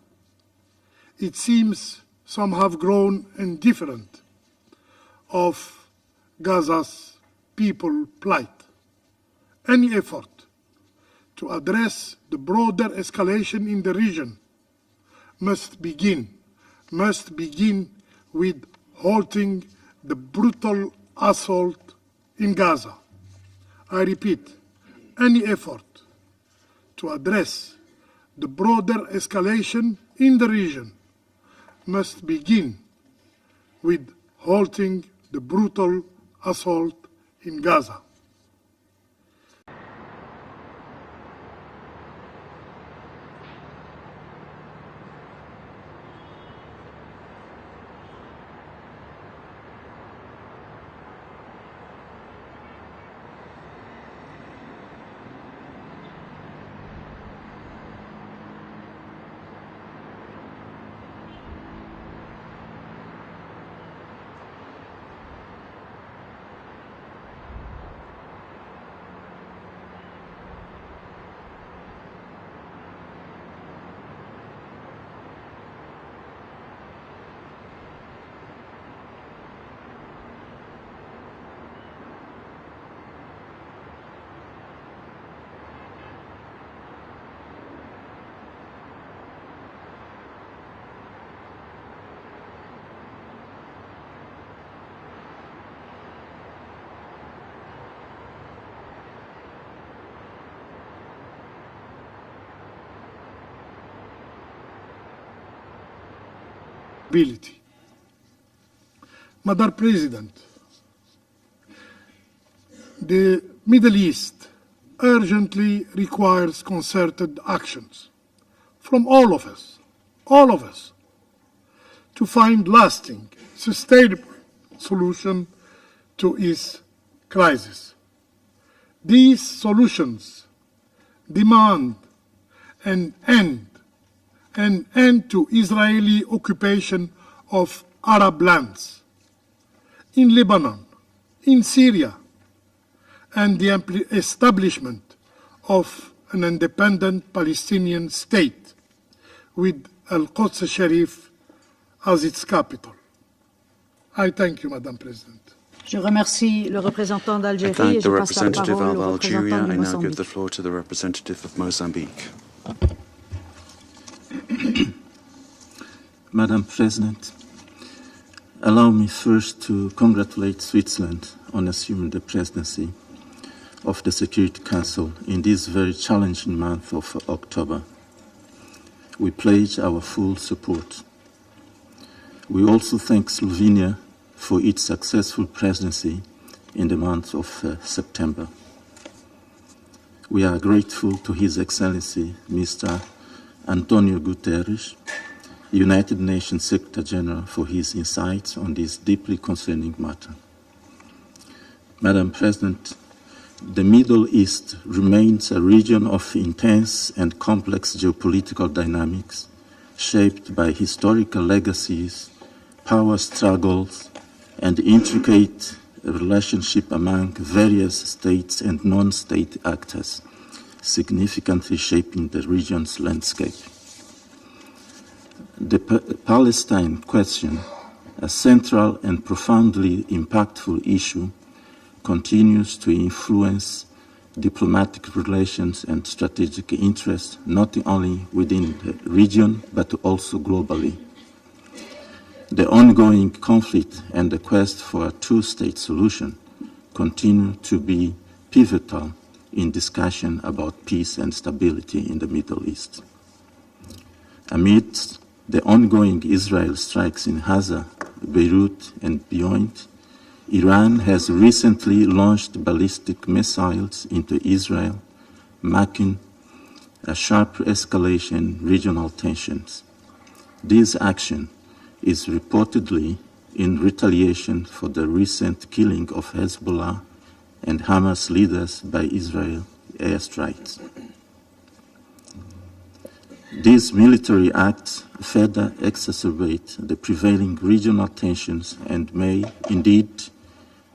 it seems some have grown indifferent of Gaza's people plight. Any effort to address the broader escalation in the region must begin with halting the brutal assault in Gaza. I repeat, any effort to address the broader escalation in the region must begin with halting the brutal assault in Gaza. Madam President, the Middle East urgently requires concerted actions from all of us, to find lasting, sustainable solution to its crisis. These solutions demand an end to Israeli occupation of Arab lands in Lebanon, in Syria, and the establishment of an independent Palestinian state with Al-Quds Sharif as its capital. I thank you, Madam President. Je remercie le représentant I d'Algérie et thank je the passe la representative parole of au Algeria. représentant du I now give the Mozambique. floor to the representative of Mozambique. Madam President, allow me first to congratulate Switzerland on assuming the presidency of the Security Council in this very challenging month of October. We pledge our full support. We also thank Slovenia for its successful presidency in the month of September. We are grateful to His Excellency Mr. Antonio Guterres, United Nations Secretary General, for his insights on this deeply concerning matter. Madam President, the Middle East remains a region of intense and complex geopolitical dynamics, shaped by historical legacies, power struggles, and intricate relationship among various states and non-state actors, significantly shaping the region's landscape. The Palestine question, a central and profoundly impactful issue, continues to influence diplomatic relations and strategic interests not only within the region but also globally. The ongoing conflict and the quest for a two-state solution continue to be pivotal in discussion about peace and stability in the Middle East. Amidst the ongoing Israel strikes in Gaza, Beirut, and beyond, Iran has recently launched ballistic missiles into Israel, marking a sharp escalation in regional tensions. This action is reportedly in retaliation for the recent killing of Hezbollah and Hamas leaders by Israel airstrikes. These military acts further exacerbate the prevailing regional tensions and may indeed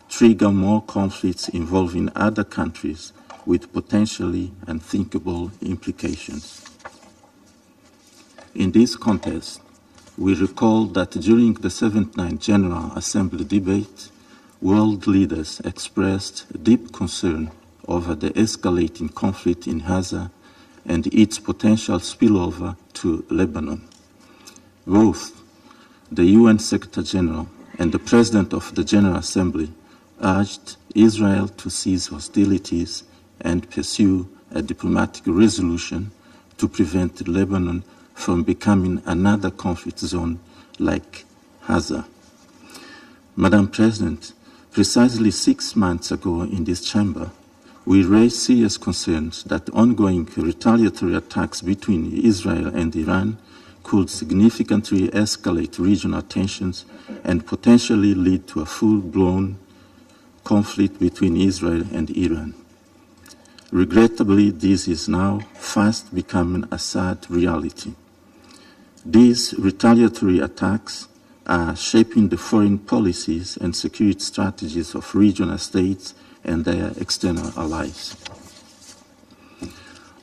trigger more conflicts involving other countries with potentially unthinkable implications. In this context, we recall that during the 79th General Assembly debate, world leaders expressed deep concern over the escalating conflict in Gaza and its potential spillover to Lebanon. Both the UN Secretary General and the President of the General Assembly urged Israel to cease hostilities and pursue a diplomatic resolution to prevent Lebanon from becoming another conflict zone like Gaza. Madam President, precisely 6 months ago in this chamber, we raised serious concerns that ongoing retaliatory attacks between Israel and Iran could significantly escalate regional tensions and potentially lead to a full-blown conflict between Israel and Iran. Regrettably, this is now fast becoming a sad reality. These retaliatory attacks are shaping the foreign policies and security strategies of regional states and their external allies.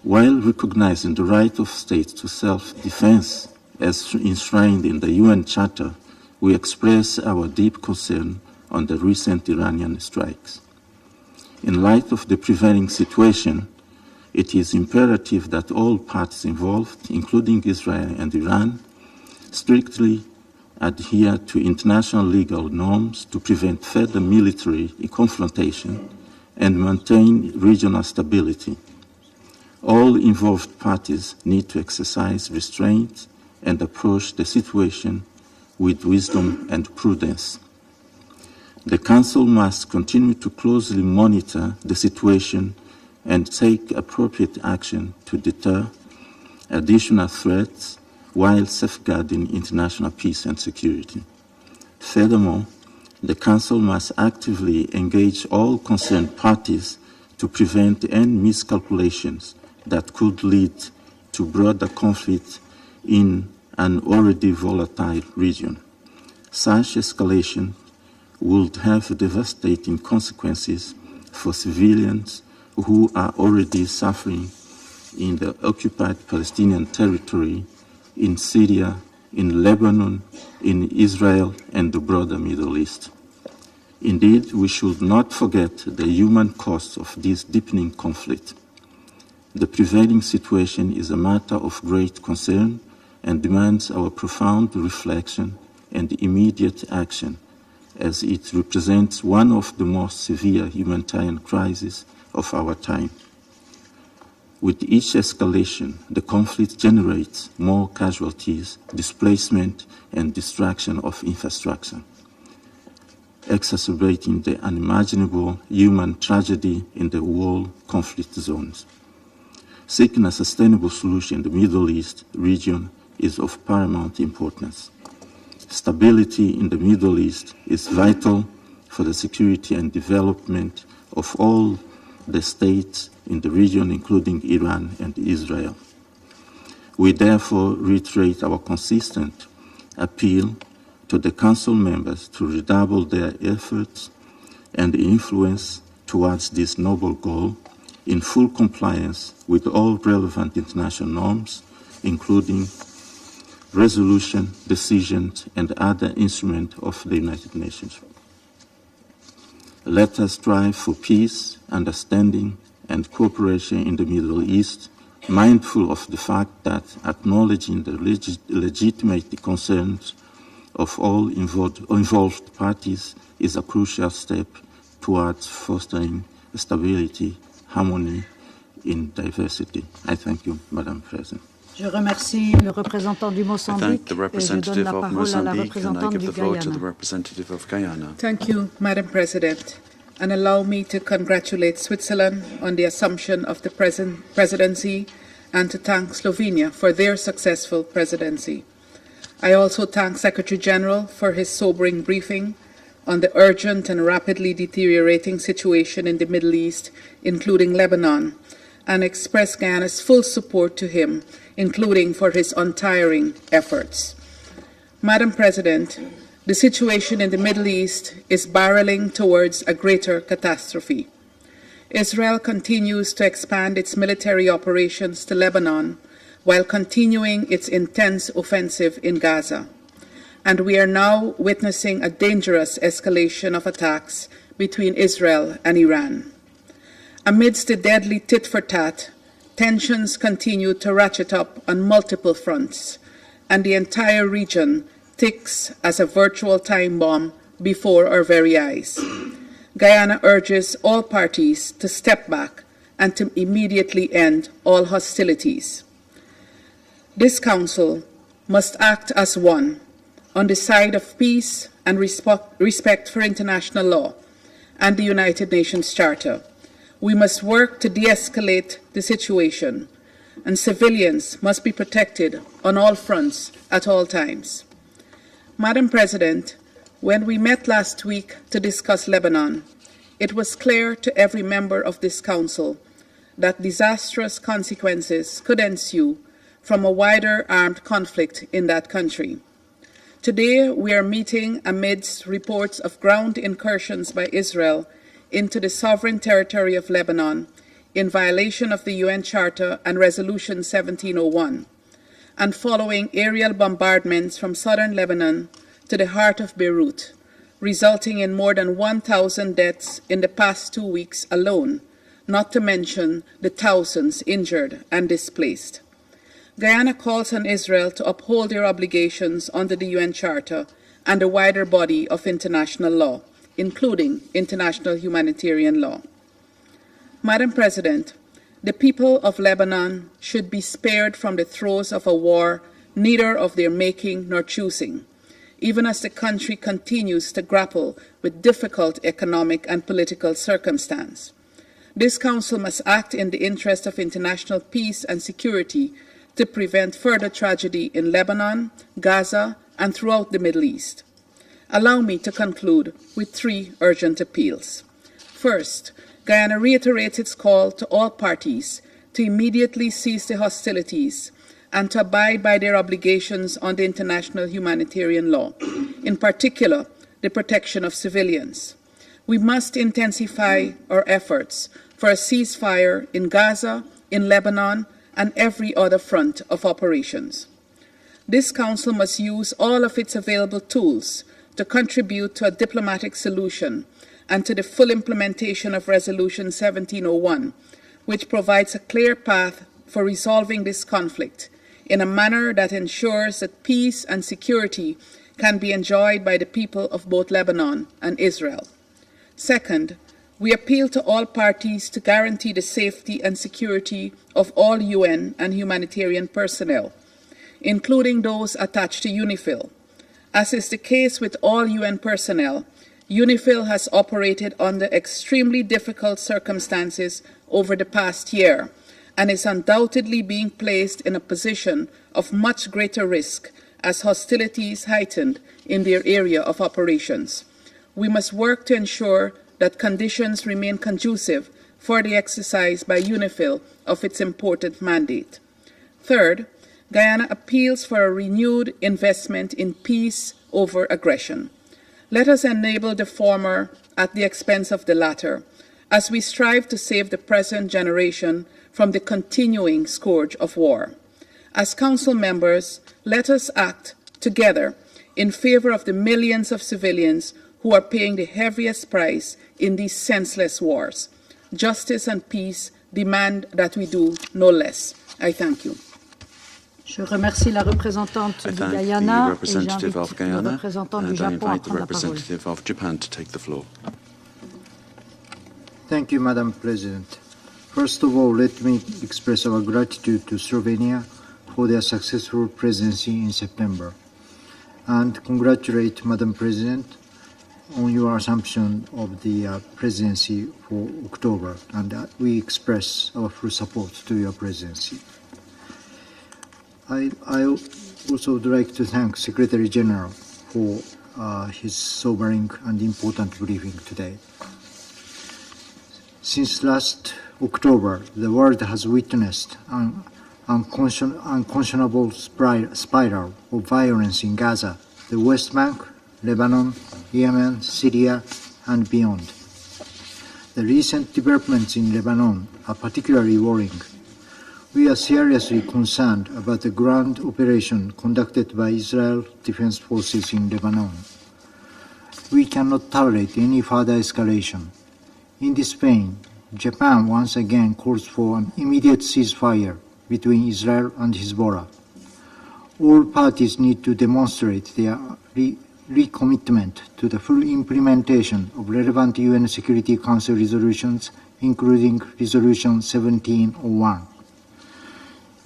While recognizing the right of states to self-defense as enshrined in the UN Charter, we express our deep concern on the recent Iranian strikes. In light of the prevailing situation, it is imperative that all parties involved, including Israel and Iran, strictly adhere to international legal norms to prevent further military confrontation and maintain regional stability. All involved parties need to exercise restraint and approach the situation with wisdom and prudence. The Council must continue to closely monitor the situation and take appropriate action to deter additional threats while safeguarding international peace and security. Furthermore, the Council must actively engage all concerned parties to prevent any miscalculations that could lead to broader conflict in an already volatile region. Such escalation would have devastating consequences for civilians who are already suffering in the occupied Palestinian territory, in Syria, in Lebanon, in Israel, and the broader Middle East. Indeed, we should not forget the human cost of this deepening conflict. The prevailing situation is a matter of great concern and demands our profound reflection and immediate action, as it represents one of the most severe humanitarian crises of our time. With each escalation, the conflict generates more casualties, displacement, and destruction of infrastructure, exacerbating the unimaginable human tragedy in the war conflict zones. Seeking a sustainable solution in the Middle East region is of paramount importance. Stability in the Middle East is vital for the security and development of all the states in the region, including Iran and Israel. We therefore reiterate our consistent appeal to the Council members to redouble their efforts and influence towards this noble goal in full compliance with all relevant international norms, including resolution, decisions, and other instruments of the United Nations. Let us strive for peace, understanding, and cooperation in the Middle East, mindful of the fact that acknowledging the legitimate concerns of all involved parties is a crucial step towards fostering stability, harmony in diversity. I thank you, Madam President. Je remercie le représentant du Mozambique et je donne la parole à la représentante du Guyana. Thank you, Madam President, and allow me to congratulate Switzerland on the assumption of the presidency and to thank Slovenia for their successful presidency. I also thank Secretary General for his sobering briefing on the urgent and rapidly deteriorating situation in the Middle East, including Lebanon, and express Guyana's full support to him, including for his untiring efforts. Madam President, the situation in the Middle East is barreling towards a greater catastrophe. Israel continues to expand its military operations to Lebanon while continuing its intense offensive in Gaza. And we are now witnessing a dangerous escalation of attacks between Israel and Iran. Amidst the deadly tit-for-tat, tensions continue to ratchet up on multiple fronts, and the entire region ticks as a virtual time bomb before our very eyes. Guyana urges all parties to step back and to immediately end all hostilities. This Council must act as one, on the side of peace and respect for international law and the United Nations Charter. We must work to de-escalate the situation, and civilians must be protected on all fronts at all times. Madam President, when we met last week to discuss Lebanon, it was clear to every member of this Council that disastrous consequences could ensue from a wider armed conflict in that country. Today, we are meeting amidst reports of ground incursions by Israel into the sovereign territory of Lebanon in violation of the UN Charter and Resolution 1701, and following aerial bombardments from southern Lebanon to the heart of Beirut, resulting in more than 1,000 deaths in the past 2 weeks alone, not to mention the thousands injured and displaced. Guyana calls on Israel to uphold their obligations under the UN Charter and the wider body of international law, including international humanitarian law. Madam President, the people of Lebanon should be spared from the throes of a war neither of their making nor choosing, even as the country continues to grapple with difficult economic and political circumstances. This Council must act in the interest of international peace and security to prevent further tragedy in Lebanon, Gaza, and throughout the Middle East. Allow me to conclude with 3 urgent appeals. First, Guyana reiterates its call to all parties to immediately cease the hostilities and to abide by their obligations under international humanitarian law, in particular, the protection of civilians. We must intensify our efforts for a ceasefire in Gaza, in Lebanon, and every other front of operations. This Council must use all of its available tools to contribute to a diplomatic solution and to the full implementation of Resolution 1701, which provides a clear path for resolving this conflict in a manner that ensures that peace and security can be enjoyed by the people of both Lebanon and Israel. Second, we appeal to all parties to guarantee the safety and security of all UN and humanitarian personnel, including those attached to UNIFIL. As is the case with all UN personnel, UNIFIL has operated under extremely difficult circumstances over the past year and is undoubtedly being placed in a position of much greater risk as hostilities heightened in their area of operations. We must work to ensure that conditions remain conducive for the exercise by UNIFIL of its important mandate. Third, Guyana appeals for a renewed investment in peace over aggression. Let us enable the former at the expense of the latter, as we strive to save the present generation from the continuing scourge of war. As Council members, let us act together in favor of the millions of civilians who are paying the heaviest price in these senseless wars. Justice and peace demand that we do no less. I thank you. Je remercie la représentante du Guyana et j'invite le représentant du Japon à prendre la parole. Of Japan to take the floor. Thank you, Madam President. First of all, let me express our gratitude to Slovenia for their successful presidency in September, and congratulate Madam President on your assumption of the presidency for October, and we express our full support to your presidency. I also would like to thank Secretary General for his sobering and important briefing today. Since last October, the world has witnessed an unconscionable spiral of violence in Gaza, the West Bank, Lebanon, Yemen, Syria, and beyond. The recent developments in Lebanon are particularly worrying. We are seriously concerned about the ground operation conducted by Israel Defense Forces in Lebanon. We cannot tolerate any further escalation. In this vein, Japan once again calls for an immediate ceasefire between Israel and Hezbollah. All parties need to demonstrate their recommitment to the full implementation of relevant UN Security Council resolutions, including Resolution 1701.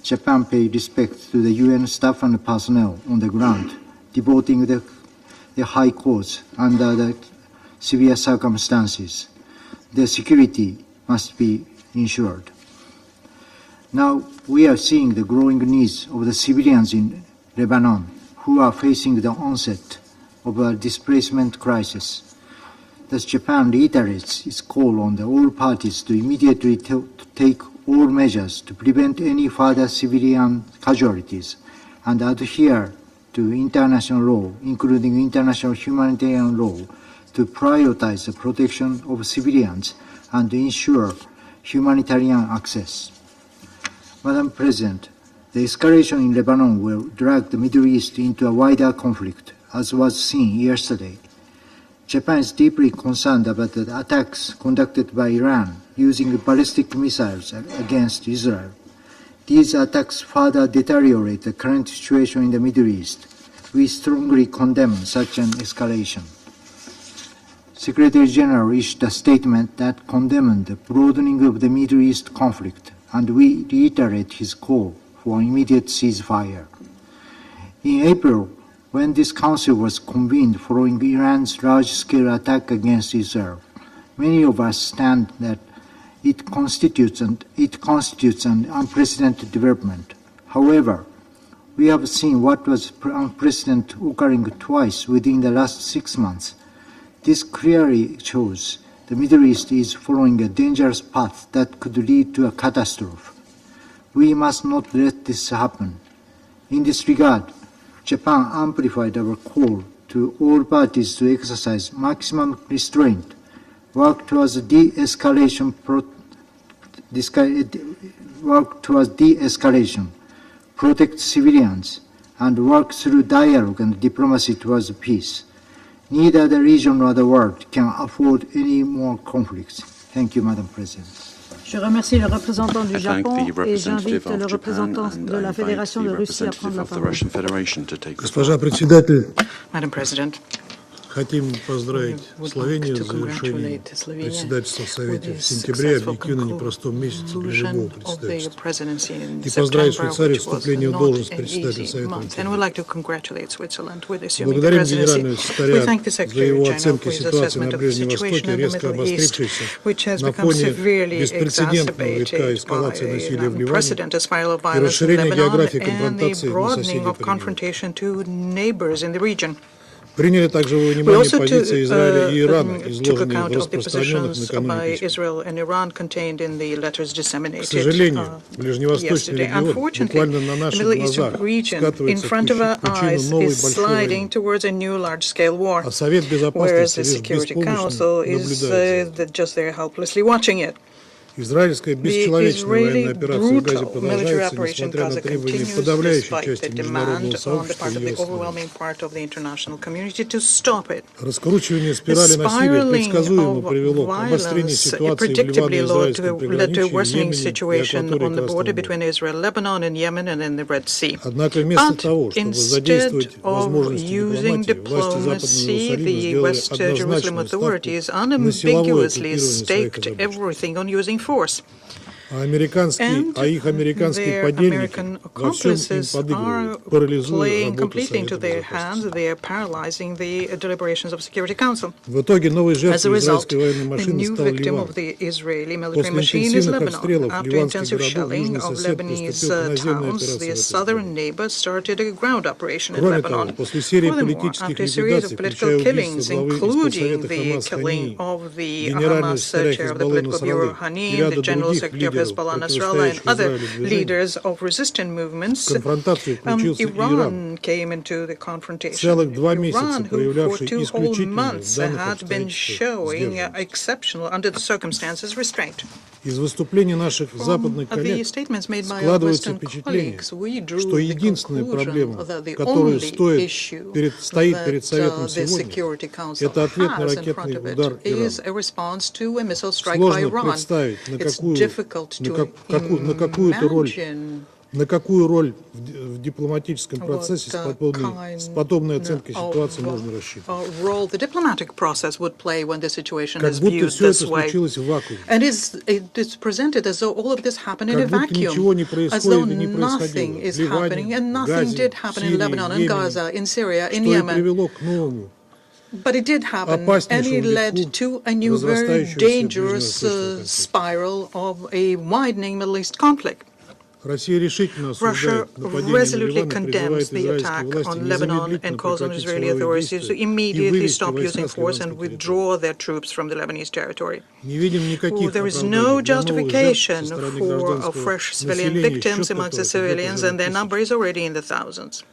Japan pays respect to the UN staff and personnel on the ground, devoting the high cause under the severe circumstances. Their security must be ensured. Now we are seeing the growing needs of the civilians in Lebanon who are facing the onset of a displacement crisis. Thus, Japan reiterates its call on all parties to immediately take all measures to prevent any further civilian casualties and adhere to international law, including international humanitarian law, to prioritize the protection of civilians and ensure humanitarian access. Madam President, the escalation in Lebanon will drag the Middle East into a wider conflict, as was seen yesterday. Japan is deeply concerned about the attacks conducted by Iran using ballistic missiles against Israel. These attacks further deteriorate the current situation in the Middle East. We strongly condemn such an escalation. Secretary General issued a statement that condemned the broadening of the Middle East conflict, and we reiterate his call for an immediate ceasefire. In April, when this council was convened following Iran's large-scale attack against Israel, many of us stand that it constitutes an unprecedented development. However, we have seen what was unprecedented occurring twice within the last 6 months. This clearly shows the Middle East is following a dangerous path that could lead to a catastrophe. We must not let this happen. In this regard, Japan amplified our call to all parties to exercise maximum restraint, work towards de-escalation, protect civilians, and work through dialogue and diplomacy towards peace. Neither the region nor the world can afford any more conflicts. Thank you, Madam President. Je remercie le représentant du Japon et j'invite le représentant de la Fédération de Russie à prendre la parole. Госпожа председатель, Madam President, хотим поздравить Словению с завершением председательства в Совете в сентябре, объективно непростом месяце для любого председательства. И поздравить Швейцарию с вступлением в должность председателя Совета. Благодарим генерального секретаря за его оценки ситуации на Ближнем Востоке, резко обострившейся на фоне беспрецедентного витка эскалации насилия в Ливане и расширения географии конфронтации на соседей по региону. Приняли также во внимание позиции Израиля и Ирана, изложенные в распространенных накануне письмах. К сожалению, ближневосточный регион буквально на наших глазах скатывается к пучину новой большой войны, а Совет Безопасности лишь беспомощно наблюдает за этим. Израильская бесчеловечная военная операция в Газе продолжается, несмотря на требования подавляющей части международного сообщества ее остановить. Раскручивание спирали насилия предсказуемо привело к обострению ситуации в ливано-израильском приграничье, Йемене и акватории. Однако вместо того, чтобы задействовать возможности дипломатии, власти Западного Иерусалима сделали однозначную ставку на силовое оккупирование своих границ. А их американские подельники во всем им подыгрывают, парализуя работу Совета Безопасности. В итоге новой жертвой израильской военной машины стал Ливан. После интенсивных обстрелов ливанских городов южный сосед приступил к наземной операции в этой стране. Кроме того, после серии политических ликвидаций, включая убийство главы спецсовета Хамас Ханини, генерального секретаря Хизбаллы Насраллы и ряда других лидеров Hezbollah, Nasrallah, and other leaders of resistant movements, Iran came into the confrontation. Iran, who for 2 whole months had been showing exceptional, under the circumstances, restraint. Из выступлений наших западных коллег складывается впечатление, что единственная проблема, которая стоит перед Советом сегодня, это ответ на ракетный удар Ирана. Сложно представить, на какую роль в дипломатическом процессе с подобной оценкой ситуации можно рассчитывать. Как будто все это случилось в вакууме. Как будто ничего не происходит и не происходило в Ливане, Газе, Сирии, Йемене, что и привело к новому, But it did happen, and it led to a new, very dangerous spiral of a widening Middle East conflict. Russia resolutely condemns the attack on Lebanon and calls on Israeli authorities to immediately stop using force and withdraw their troops from the Lebanese territory. There is no justification for fresh civilian victims amongst the civilians, and their number is already in the thousands.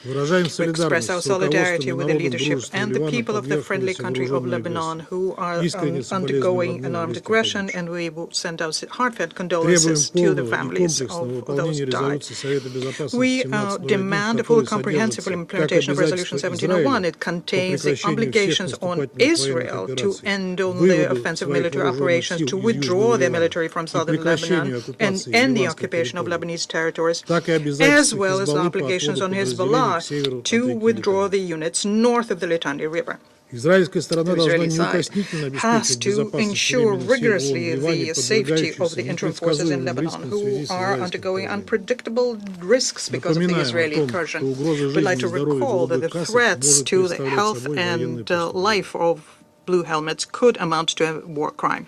We express our solidarity with the leadership and the people of the friendly country of Lebanon who are undergoing an armed aggression, and we will send out heartfelt condolences to the families of those who died. We demand a full comprehensive implementation of Resolution 1701. It contains the obligations on Israel to end on their offensive military operations, to withdraw their military from southern Lebanon and end the occupation of Lebanese territories, as well as the obligations on Hezbollah to withdraw the units north of the Litani River. The Israeli side has to ensure rigorously the safety of the interim forces in Lebanon, who are undergoing unpredictable risks because of the Israeli incursion. We'd like to recall that the threats to the health and life of blue helmets could amount to a war crime.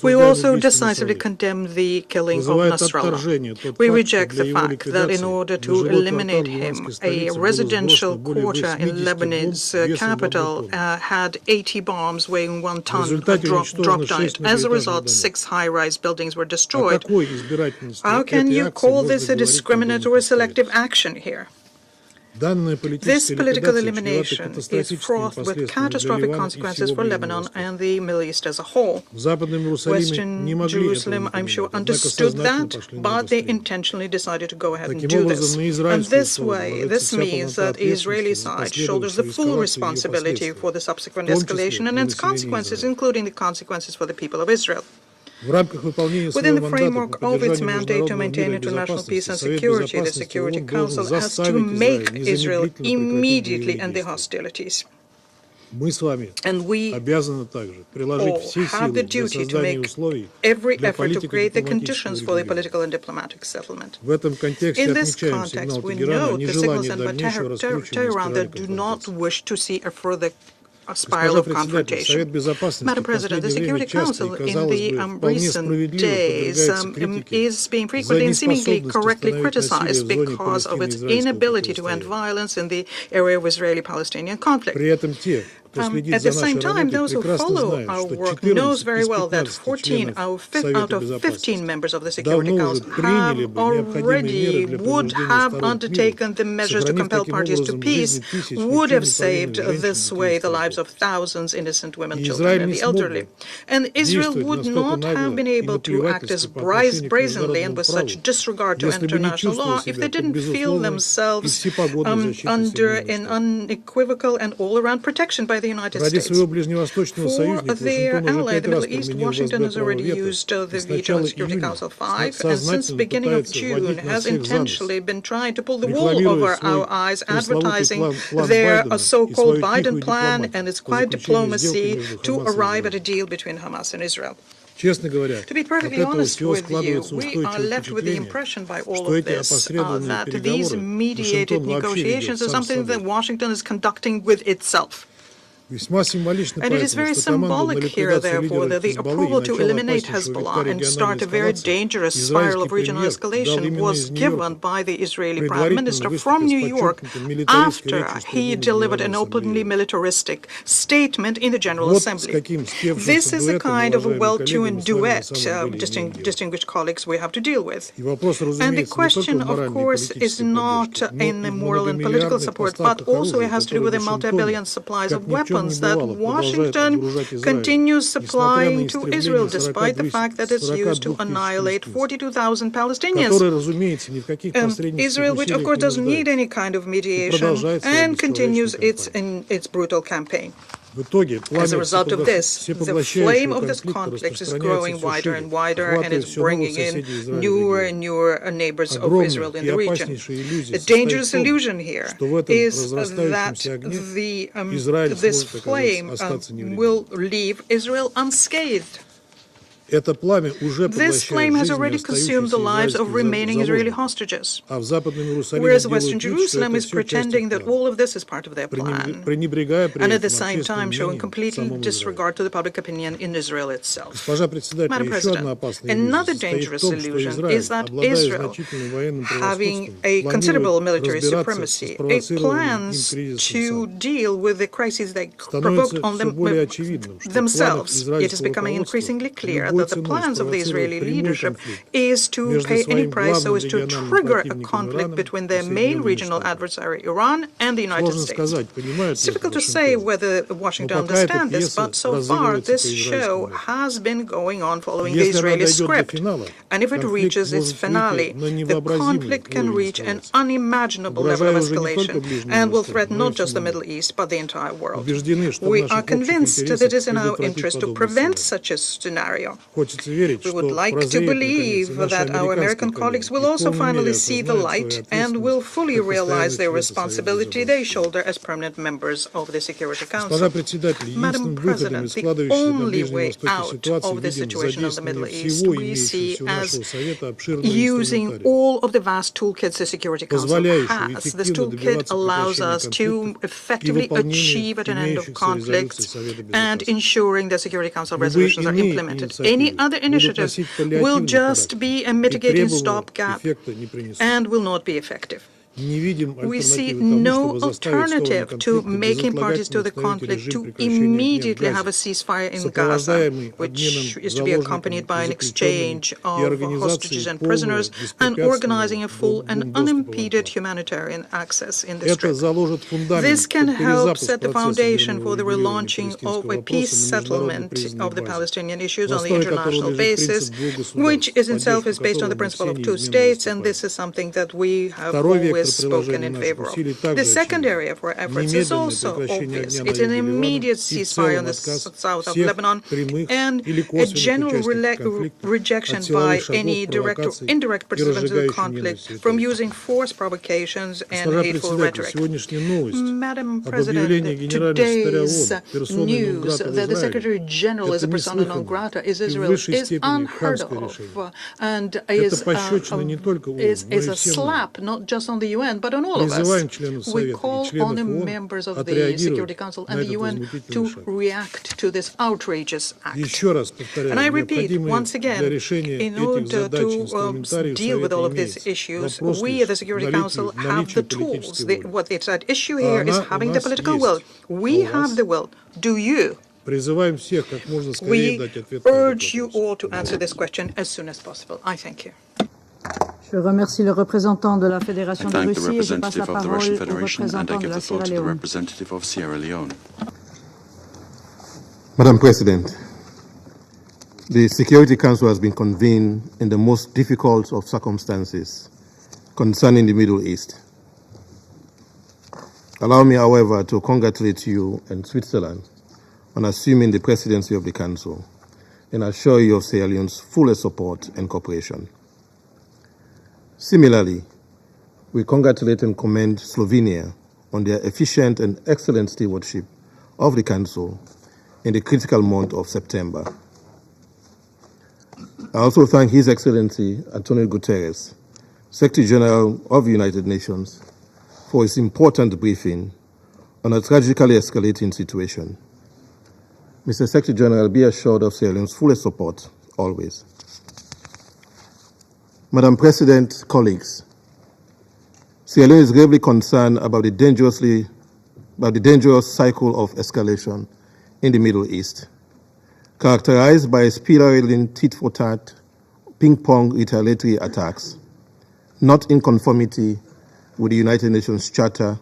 We also decisively condemn the killing of Nasrallah. We reject the fact that in order to eliminate him, a residential quarter in Lebanon's capital had 80 bombs weighing 1 ton dropped on it. As a result, 6 high-rise buildings were destroyed. How can you call this a discriminatory selective action here? This political elimination is fraught with catastrophic consequences for Lebanon and the Middle East as a whole. Western Jerusalem, I'm sure, understood that, but they intentionally decided to go ahead and do this. And this means that the Israeli side shoulders the full responsibility for the subsequent escalation and its consequences, including the consequences for the people of Israel. Within the framework of its mandate to maintain international peace and security, the Security Council has to make Israel immediately end the hostilities. And we all have the duty to make every effort to create the conditions for the political and diplomatic settlement. In this context, we note the signals sent by Tehran that do not wish to see a further spiral of confrontation. Madam President, the Security Council in the recent days is being frequently and seemingly correctly criticized because of its inability to end violence in the area of Israeli-Palestinian conflict. At the same time, those who follow our work knows very well that 14 out of 15 members of the Security Council would have undertaken the measures to compel parties to peace, would have saved this way the lives of thousands innocent women, children, and the elderly. And Israel would not have been able to act as brazenly and with such disregard to international law if they didn't feel themselves under an unequivocal and all-around protection by the United States. For their ally, the Middle East, Washington has already used the veto on the Security Council 5, and since the beginning of June has intentionally been trying to pull the wool over our eyes, advertising their so-called Biden plan and its quiet diplomacy to arrive at a deal between Hamas and Israel. To be perfectly honest with you, we are left with the impression by all of this that these mediated negotiations are something that Washington is conducting with itself. And it is very symbolic here, therefore, that the approval to eliminate Hezbollah and start a very dangerous spiral of regional escalation was given by the Israeli Prime Minister from New York after he delivered an openly militaristic statement in the General Assembly. This is the kind of a well-tuned duet, distinguished colleagues, we have to deal with. And the question, of course, is not in the moral and political support, but also it has to do with the multi-billion supplies of weapons that Washington continues supplying to Israel, despite the fact that it's used to annihilate 42,000 Palestinians. Israel, which of course doesn't need any kind of mediation, and continues its brutal campaign. As a result of this, the flame of this conflict is growing wider and wider, and it's bringing in newer and newer neighbors of Israel in the region. The dangerous illusion here is that this flame will leave Israel unscathed. This flame has already consumed the lives of remaining Israeli hostages, whereas Western Jerusalem is pretending that all of this is part of their plan, and at the same time showing complete disregard to the public opinion in Israel itself. Madam President, another dangerous illusion is that Israel, having a considerable military supremacy, plans to deal with the crises they provoked on themselves. It is becoming increasingly clear that the plans of the Israeli leadership is to pay any price so as to trigger a conflict between their main regional adversary, Iran, and the United States. It's difficult to say whether Washington understands this, but so far this show has been going on following the Israeli script. And if it reaches its finale, the conflict can reach an unimaginable level of escalation and will threaten not just the Middle East, but the entire world. We are convinced that it is in our interest to prevent such a scenario. We would like to believe that our American colleagues will also finally see the light and will fully realize their responsibility they shoulder as permanent members of the Security Council. Madam President, the only way out of the situation in the Middle East we see as using all of the vast toolkits the Security Council has. This toolkit allows us to effectively achieve an end of conflict and ensuring that Security Council resolutions are implemented. Any other initiative will just be a mitigating stopgap and will not be effective. We see no alternative to making parties to the conflict to immediately have a ceasefire in Gaza, which is to be accompanied by an exchange of hostages and prisoners, and organizing a full and unimpeded humanitarian access in the Strip. This can help set the foundation for the relaunching of a peace settlement of the Palestinian issues on the international basis, which is itself based on the principle of two states, and this is something that we have always spoken in favor of. The second area for efforts is also obvious. It's an immediate ceasefire in the south of Lebanon and a general rejection by any direct or indirect participants in the conflict from using force, provocations, and hateful rhetoric. Madam President, today's news that the Secretary General is a persona non grata in Israel is unheard of and is a slap not just on the UN but on all of us. We call on the members of the Security Council and the UN to react to this outrageous act. And I repeat once again, in order to deal with all of these issues, we at the Security Council have the tools. What it's at issue here is having the political will. We have the will. Do you? We urge you all to answer this question as soon as possible. I thank you. Je remercie le représentant de la Fédération de Russie et je passe la parole au représentant de la Sierra Leone. Madam President, the Security Council has been convened in the most difficult of circumstances concerning the Middle East. Allow me, however, to congratulate you and Switzerland on assuming the presidency of the Council and assure you of Sierra Leone's fullest support and cooperation. Similarly, we congratulate and commend Slovenia on their efficient and excellent stewardship of the Council in the critical month of September. I also thank His Excellency Antonio Guterres, Secretary General of the United Nations, for his important briefing on a tragically escalating situation. Mr. Secretary General, be assured of Sierra Leone's fullest support, always. Madam President, colleagues, Sierra Leone is gravely concerned about the dangerous cycle of escalation in the Middle East, characterized by spiraling tit-for-tat, ping-pong retaliatory attacks, not in conformity with the United Nations Charter,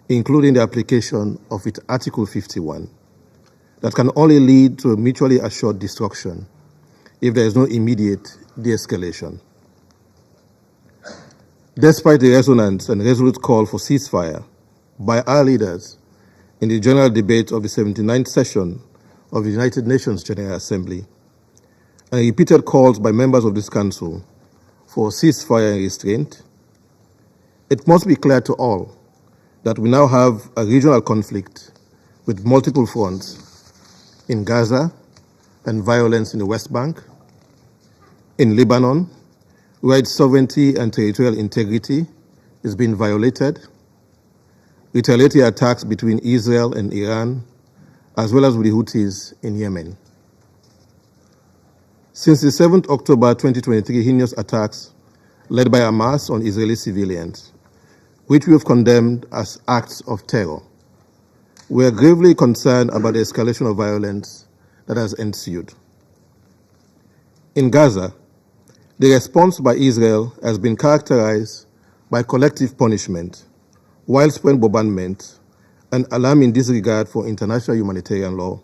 including the application of its Article 51, that can only lead to a mutually assured destruction if there is no immediate de-escalation. Despite the resonance and resolute call for ceasefire by our leaders in the general debate of the 79th session of the United Nations General Assembly, and repeated calls by members of this Council for ceasefire and restraint, it must be clear to all that we now have a regional conflict with multiple fronts in Gaza and violence in the West Bank, in Lebanon, where its sovereignty and territorial integrity is being violated, retaliatory attacks between Israel and Iran, as well as with the Houthis in Yemen. Since the 7th October 2023 heinous attacks led by Hamas on Israeli civilians, which we have condemned as acts of terror, we are gravely concerned about the escalation of violence that has ensued. In Gaza, the response by Israel has been characterized by collective punishment, widespread bombardment, and alarming disregard for international humanitarian law,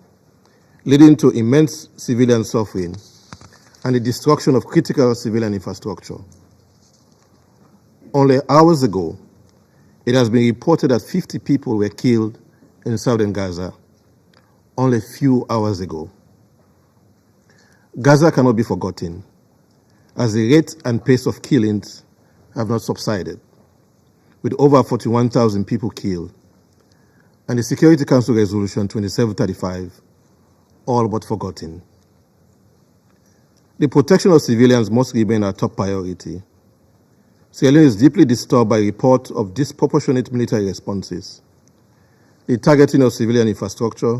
leading to immense civilian suffering and the destruction of critical civilian infrastructure. Only hours ago, it has been reported that 50 people were killed in southern Gaza, only a few hours ago. Gaza cannot be forgotten, as the rate and pace of killings have not subsided, with over 41,000 people killed, and the Security Council Resolution 2735 all but forgotten. The protection of civilians must remain our top priority. Sierra Leone is deeply disturbed by reports of disproportionate military responses, the targeting of civilian infrastructure,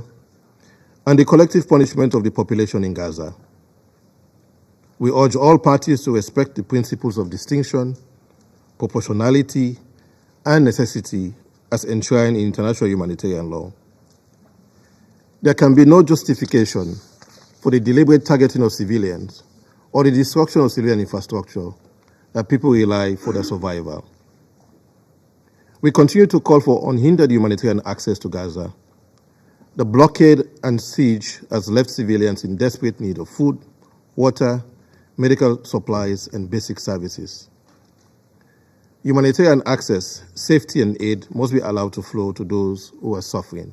and the collective punishment of the population in Gaza. We urge all parties to respect the principles of distinction, proportionality, and necessity as enshrined in international humanitarian law. There can be no justification for the deliberate targeting of civilians or the destruction of civilian infrastructure that people rely for their survival. We continue to call for unhindered humanitarian access to Gaza. The blockade and siege has left civilians in desperate need of food, water, medical supplies, and basic services. Humanitarian access, safety, and aid must be allowed to flow to those who are suffering.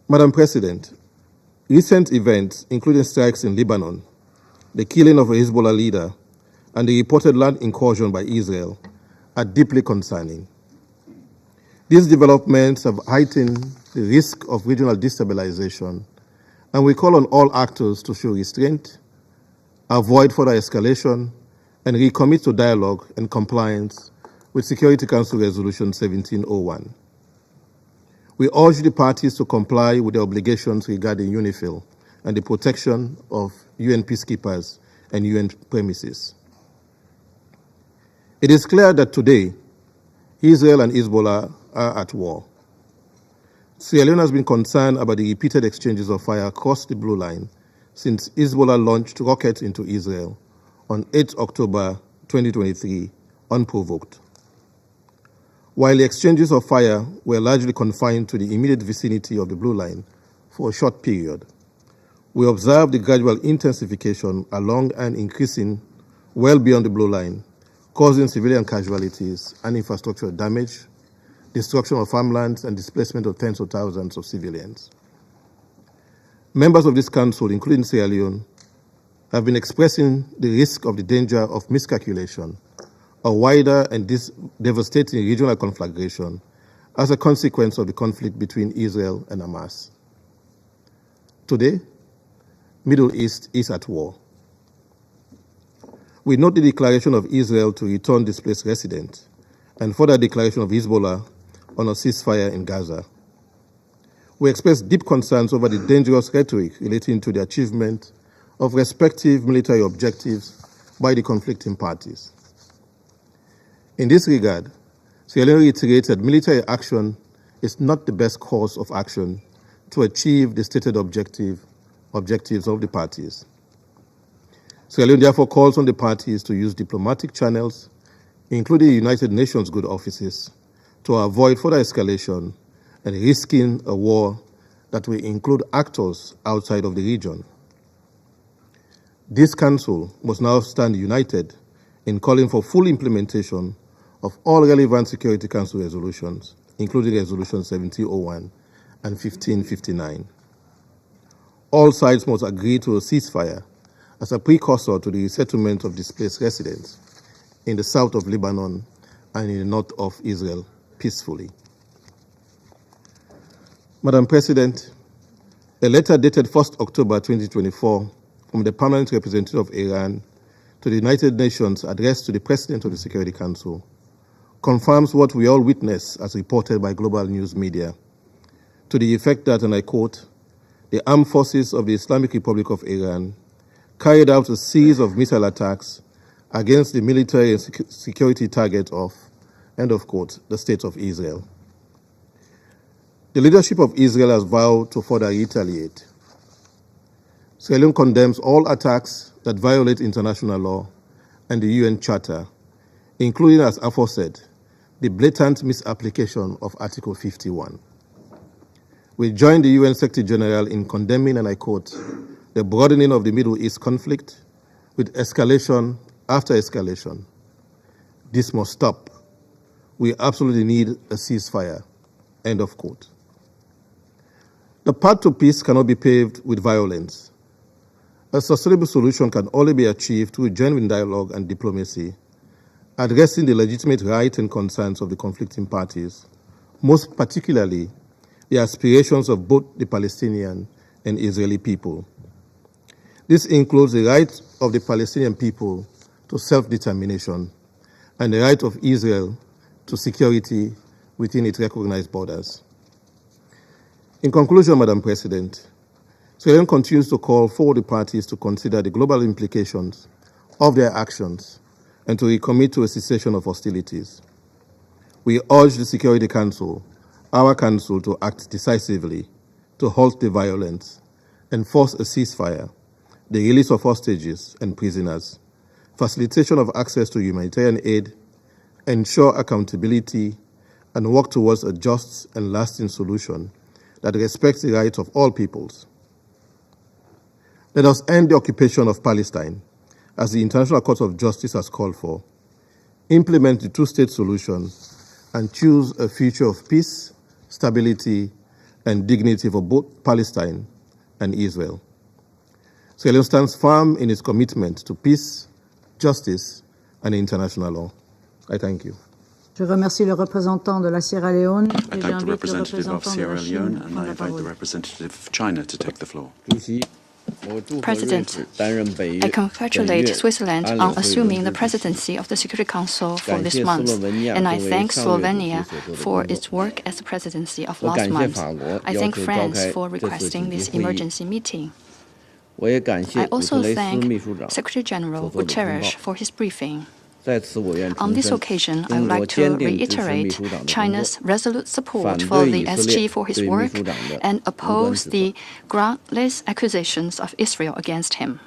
Madam President, recent events, including strikes in Lebanon, the killing of a Hezbollah leader, and the reported land incursion by Israel, are deeply concerning. These developments have heightened the risk of regional destabilization, and we call on all actors to show restraint, avoid further escalation, and recommit to dialogue and compliance with Security Council Resolution 1701. We urge the parties to comply with their obligations regarding UNIFIL and the protection of UN peacekeepers and UN premises. It is clear that today, Israel and Hezbollah are at war. Sierra Leone has been concerned about the repeated exchanges of fire across the Blue Line since Hezbollah launched rockets into Israel on 8 October 2023, unprovoked. While the exchanges of fire were largely confined to the immediate vicinity of the Blue Line for a short period, we observed the gradual intensification along and increasing well beyond the Blue Line, causing civilian casualties and infrastructure damage, destruction of farmlands, and displacement of tens of thousands of civilians. Members of this council, including Sierra Leone, have been expressing the risk of the danger of miscalculation, a wider and devastating regional conflagration as a consequence of the conflict between Israel and Hamas. Today, Middle East is at war. We note the declaration of Israel to return displaced residents and further declaration of Hezbollah on a ceasefire in Gaza. We express deep concerns over the dangerous rhetoric relating to the achievement of respective military objectives by the conflicting parties. In this regard, Sierra Leone reiterates that military action is not the best course of action to achieve the stated objectives of the parties. Sierra Leone therefore calls on the parties to use diplomatic channels, including the United Nations good offices, to avoid further escalation and risking a war that will include actors outside of the region. This Council must now stand united in calling for full implementation of all relevant Security Council resolutions, including Resolution 1701 and 1559. All sides must agree to a ceasefire as a precursor to the resettlement of displaced residents in the south of Lebanon and in the north of Israel peacefully. Madam President, a letter dated 1st October 2024 from the Permanent Representative of Iran to the United Nations addressed to the President of the Security Council confirms what we all witness as reported by global news media, to the effect that, and I quote, the armed forces of the Islamic Republic of Iran carried out a series of missile attacks against the military and security target of, end of quote, the State of Israel. The leadership of Israel has vowed to further retaliate. Sierra Leone condemns all attacks that violate international law and the UN Charter, including, as aforesaid, the blatant misapplication of Article 51. We join the UN Secretary General in condemning, and I quote, the broadening of the Middle East conflict with escalation after escalation. This must stop. We absolutely need a ceasefire, end of quote. The path to peace cannot be paved with violence, A sustainable solution can only be achieved through genuine dialogue and diplomacy, addressing the legitimate rights and concerns of the conflicting parties, most particularly the aspirations of both the Palestinian and Israeli people. This includes the right of the Palestinian people to self-determination and the right of Israel to security within its recognized borders. In conclusion, Madam President, Sierra Leone continues to call for the parties to consider the global implications of their actions and to recommit to a cessation of hostilities. We urge the Security Council, our council, to act decisively to halt the violence, enforce a ceasefire, the release of hostages and prisoners, facilitation of access to humanitarian aid, ensure accountability, and work towards a just and lasting solution that respects the rights of all peoples. Let us end the occupation of Palestine, as the International Court of Justice has called for, implement the two-state solution, and choose a future of peace, stability, and dignity for both Palestine and Israel. Sierra Leone stands firm in its commitment to peace, justice, and international law. I thank you. Je remercie le représentant de la Sierra Leone I et thank the j'invite le representative of représentant de Sierra la Leone Chine à and prendre I la invite the parole. representative of China to take the floor. President, I congratulate Switzerland on assuming the presidency of the Security Council for this month, and I thank Slovenia for its work as the presidency of last month. I thank France for requesting this emergency meeting. I also thank Secretary General Guterres for his briefing. On this occasion, I would like to reiterate China's resolute support for the SG for his work and oppose the groundless accusations of Israel against him.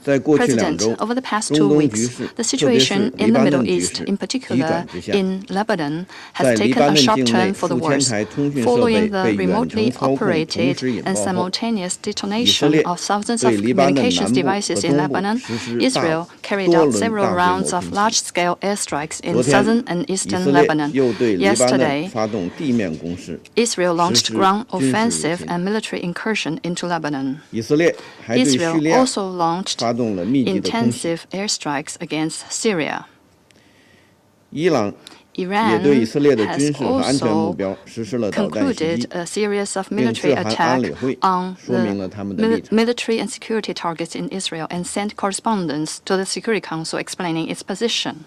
President, over the past 2 weeks, the situation in the Middle East, in particular in Lebanon, has taken a sharp turn for the worse. Following the remotely operated and simultaneous detonation of thousands of communications devices in Lebanon, Israel carried out several rounds of large-scale airstrikes in southern and eastern Lebanon. Yesterday, Israel launched ground offensive and military incursion into Lebanon. Israel also launched intensive airstrikes against Syria. Iran has also concluded a series of military attacks on the military and security targets in Israel and sent correspondence to the Security Council explaining its position.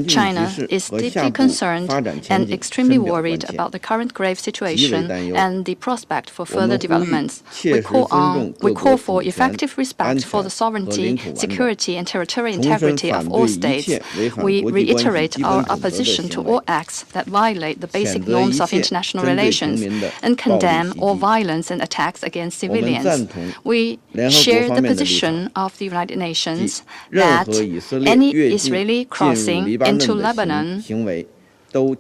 China is deeply concerned and extremely worried about the current grave situation and the prospect for further developments. We call for effective respect for the sovereignty, security, and territorial integrity of all states. We reiterate our opposition to all acts that violate the basic norms of international relations and condemn all violence and attacks against civilians. We share the position of the United Nations that any Israeli crossing into Lebanon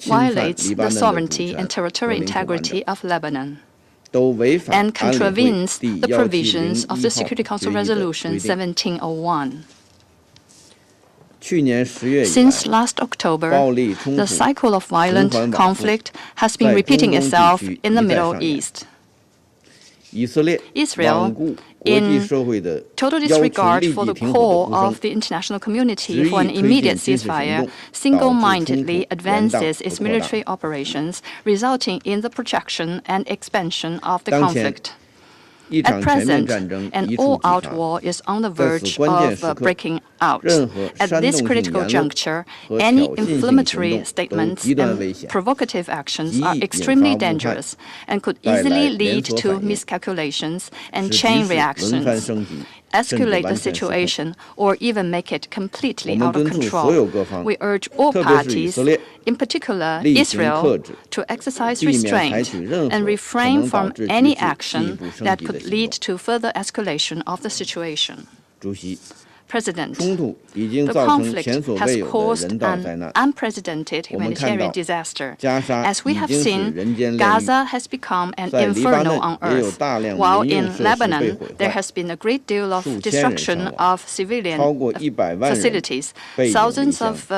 violates the sovereignty and territorial integrity of Lebanon and contravenes the provisions of the Security Council Resolution 1701. Since last October, the cycle of violent conflict has been repeating itself in the Middle East. Israel, in total disregard for the call of the international community for an immediate ceasefire, single-mindedly advances its military operations, resulting in the projection and expansion of the conflict. At present, an all-out war is on the verge of breaking out. At this critical juncture, any inflammatory statements and provocative actions are extremely dangerous and could easily lead to miscalculations and chain reactions, escalate the situation, or even make it completely out of control. We urge all parties, in particular Israel, to exercise restraint and refrain from any action that could lead to further escalation of the situation. President, the conflict has caused an unprecedented humanitarian disaster. As we have seen, Gaza has become an inferno on earth, while in Lebanon there has been a great deal of destruction of civilian facilities. Thousands of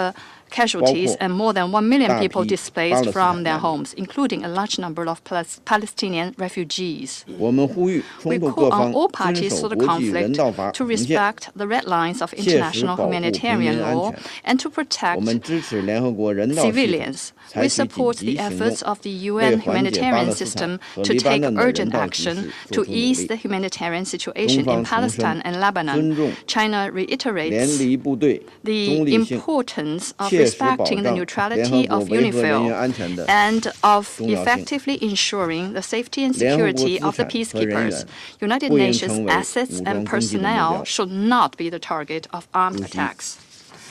casualties and more than 1 million people displaced from their homes, including a large number of Palestinian refugees. We call on all parties to the conflict to respect the red lines of international humanitarian law and to protect civilians. We support the efforts of the UN humanitarian system to take urgent action to ease the humanitarian situation in Palestine and Lebanon. China reiterates the importance of respecting the neutrality of UNIFIL and of effectively ensuring the safety and security of the peacekeepers. United Nations assets and personnel should not be the target of armed attacks.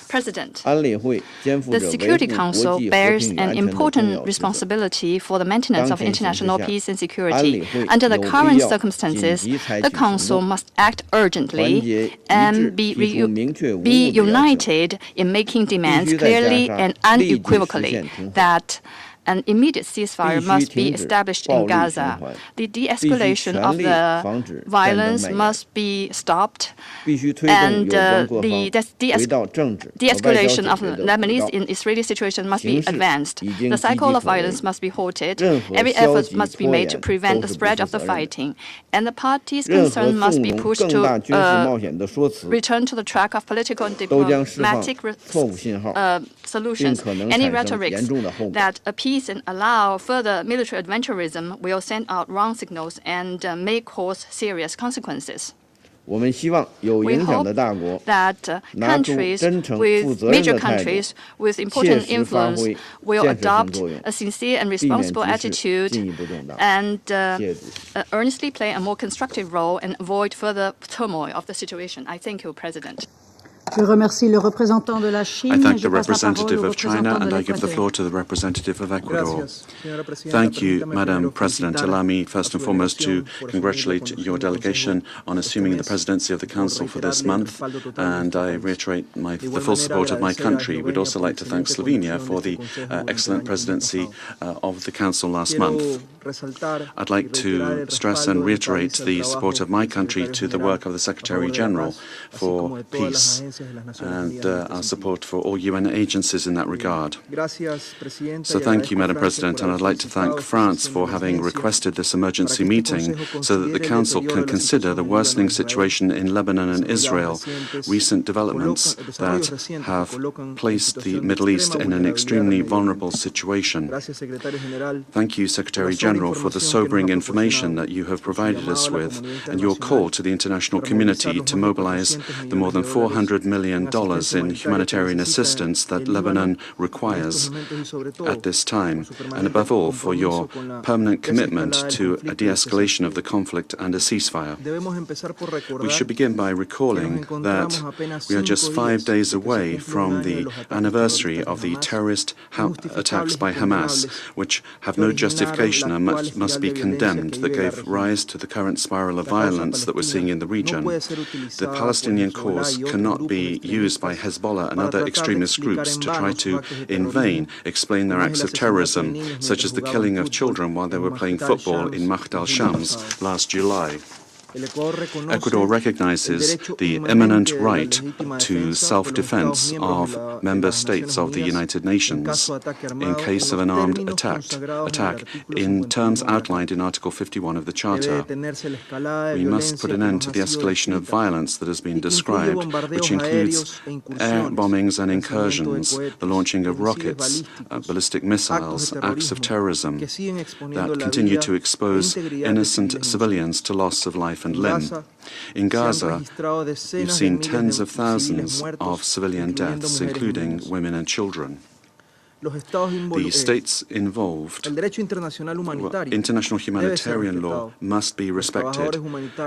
President, the Security Council bears an important responsibility for the maintenance of international peace and security. Under the current circumstances, the Council must act urgently and be united in making demands clearly and unequivocally that an immediate ceasefire must be established in Gaza. The de-escalation of the violence must be stopped, and the de-escalation of the Lebanese and Israeli situation must be advanced. The cycle of violence must be halted. Every effort must be made to prevent the spread of the fighting, and the parties concerned must be pushed to return to the track of political and diplomatic solutions. Any rhetorics that appease and allow further military adventurism will send out wrong signals and may cause serious consequences. We hope that major countries with important influence will adopt a sincere and responsible attitude and earnestly play a more constructive role and avoid further turmoil of the situation. I thank you, President. Je remercie le représentant de la Chine. I thank the representative of China and I give the floor to the representative of Ecuador. Thank you, Madam President. Allow me first and foremost to congratulate your delegation on assuming the presidency of the Council for this month, and I reiterate the full support of my country. We'd also like to thank Slovenia for the excellent presidency of the Council last month. I'd like to stress and reiterate the support of my country to the work of the Secretary General for peace and our support for all UN agencies in that regard. So thank you, Madam President, and I'd like to thank France for having requested this emergency meeting so that the Council can consider the worsening situation in Lebanon and Israel, recent developments that have placed the Middle East in an extremely vulnerable situation. Thank you, Secretary General, for the sobering information that you have provided us with and your call to the international community to mobilize the more than $400 million in humanitarian assistance that Lebanon requires at this time, and above all for your permanent commitment to a de-escalation of the conflict and a ceasefire. We should begin by recalling that we are just 5 days away from the anniversary of the terrorist attacks by Hamas, which have no justification and must be condemned, that gave rise to the current spiral of violence that we're seeing in the region. The Palestinian cause cannot be used by Hezbollah and other extremist groups to try to, in vain, explain their acts of terrorism, such as the killing of children while they were playing football in Mahd al-Shams last July. Ecuador recognizes the imminent right to self-defense of member states of the United Nations in case of an armed attack in terms outlined in Article 51 of the Charter. We must put an end to the escalation of violence that has been described, which includes air bombings and incursions, the launching of rockets, ballistic missiles, acts of terrorism that continue to expose innocent civilians to loss of life and limb. In Gaza, we've seen tens of thousands of civilian deaths, including women and children. The states involved, international humanitarian law must be respected.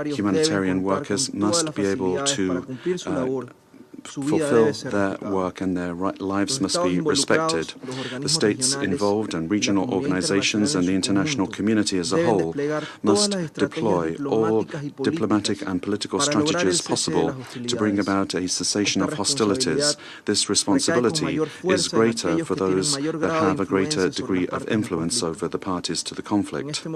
Humanitarian workers must be able to fulfill their work and their lives must be respected. The states involved and regional organizations and the international community as a whole must deploy all diplomatic and political strategies possible to bring about a cessation of hostilities. This responsibility is greater for those that have a greater degree of influence over the parties to the conflict.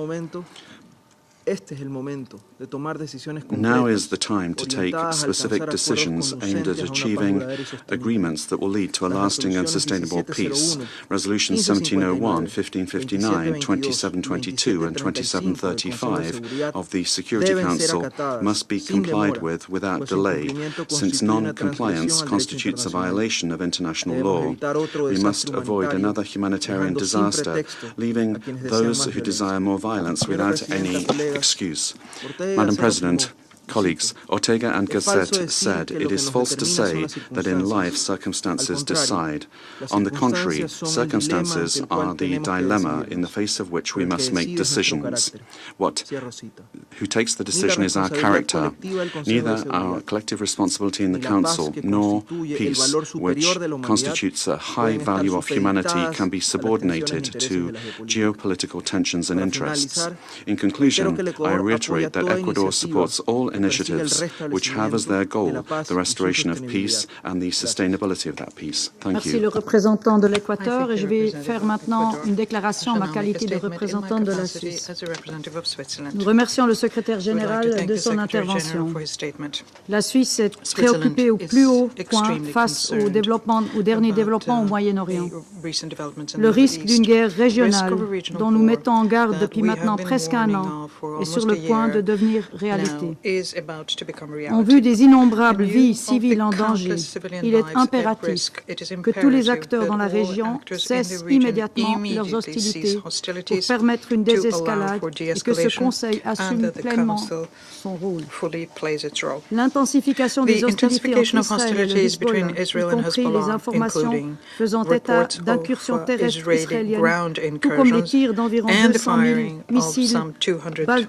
Now is the time to take specific decisions aimed at achieving agreements that will lead to a lasting and sustainable peace. Resolutions 1701, 1559, 2722 and 2735 of the Security Council must be complied with without delay, since non-compliance constitutes a violation of international law. We must avoid another humanitarian disaster, leaving those who desire more violence without any excuse. Madam President, colleagues, Ortega and Gasset said it is false to say that in life circumstances decide. On the contrary, circumstances are the dilemma in the face of which we must make decisions. Who takes the decision is our character. Neither our collective responsibility in the Council nor peace, which constitutes a high value of humanity, can be subordinated to geopolitical tensions and interests. In conclusion, I reiterate that Ecuador supports all initiatives which have as their goal the restoration of peace and the sustainability of that peace. Thank Merci le you. représentant de l'Équateur et je vais faire maintenant une déclaration en ma qualité de représentant de la Suisse. Nous remercions le secrétaire général de son intervention. La Suisse est préoccupée au plus haut point face au dernier développement au Moyen-Orient. Le risque d'une guerre régionale dont nous mettons en garde depuis maintenant presque un an est sur le point de devenir réalité. En vue des innombrables vies civiles en danger, il est impératif que tous les acteurs dans la région cessent immédiatement leurs hostilités pour permettre une désescalade et que ce Conseil assume pleinement son rôle. L'intensification des hostilités entre Israël et le Hezbollah, y compris les informations faisant état d'incursions terrestres israéliennes, tout comme les tirs d'environ 200 000 missiles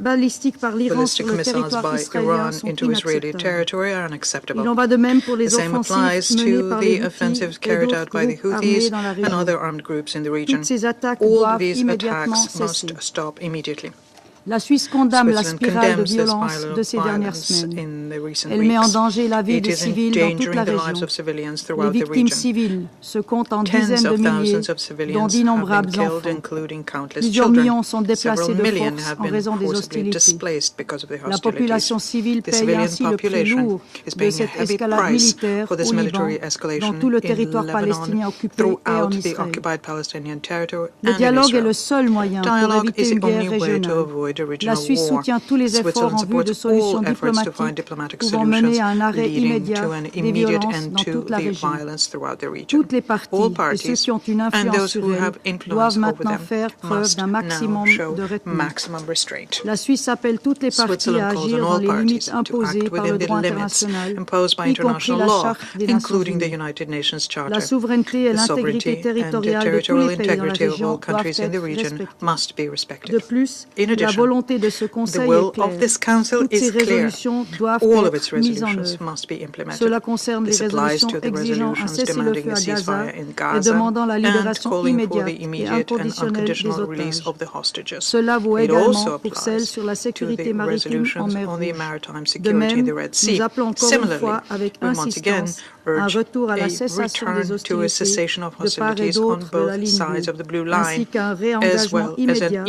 balistiques par l'Iran sur le territoire israélien, sont inacceptables. Il en va de même pour les offensives menées par les Houthis et d'autres groupes armés dans la région. Toutes ces attaques doivent immédiatement cesser. La Suisse condamne la spirale de violence de ces dernières semaines. Elle met en danger la vie des civils dans toute la région. Les victimes civiles se comptent en dizaines de milliers, dont d'innombrables enfants. Plusieurs millions sont déplacés de force en raison des hostilités. La population civile paye ainsi le prix lourd de cette escalade militaire au Liban, dans tout le territoire palestinien occupé et en Israël. Le dialogue est le seul moyen pour éviter une guerre régionale. La Suisse soutient tous les efforts en vue de solutions diplomatiques pouvant mener à un arrêt immédiat des violences dans toute la région. Toutes les parties et ceux qui ont une influence sur elles doivent maintenant faire preuve d'un maximum de retenue. La Suisse appelle toutes les parties à agir dans les limites imposées par le droit international, y compris la Charte des Nations Unies. La souveraineté et l'intégrité territoriale de tous les pays dans la région doivent être respectées. De plus, la volonté de ce Conseil est claire. Toutes ces résolutions doivent être mises en œuvre. Cela concerne les résolutions exigeant un cessez-le-feu à Gaza et demandant la libération immédiate et inconditionnelle des otages. Cela vaut également pour celles sur la sécurité maritime en mer Rouge. De même, nous appelons encore une fois avec insistance un retour à la cessation des hostilités de part et d'autre de la ligne bleue, ainsi qu'un réengagement immédiat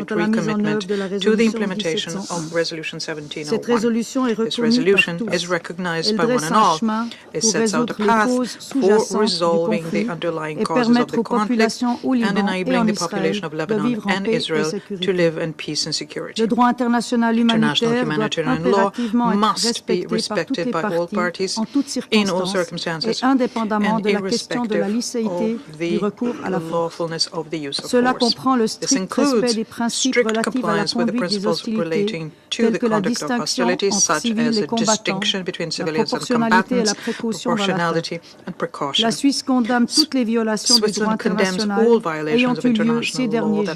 quant à la mise en œuvre de la résolution 1701. Cette résolution est reconnue par tous. Elle dresse un chemin pour résoudre les causes sous-jacentes du conflit et permettre aux populations au Liban et en Israël de vivre en paix et sécurité. Le droit international humanitaire doit impérativement être respecté par toutes les parties en toutes circonstances et indépendamment de la question de la licéité du recours à la force. Cela comprend le strict respect des principes relatifs à la conduite des hostilités, tels que la distinction entre civils et combattants, la proportionnalité et la précaution dans l'attaque. La Suisse condamne toutes les violations du droit international ayant eu lieu ces derniers jours,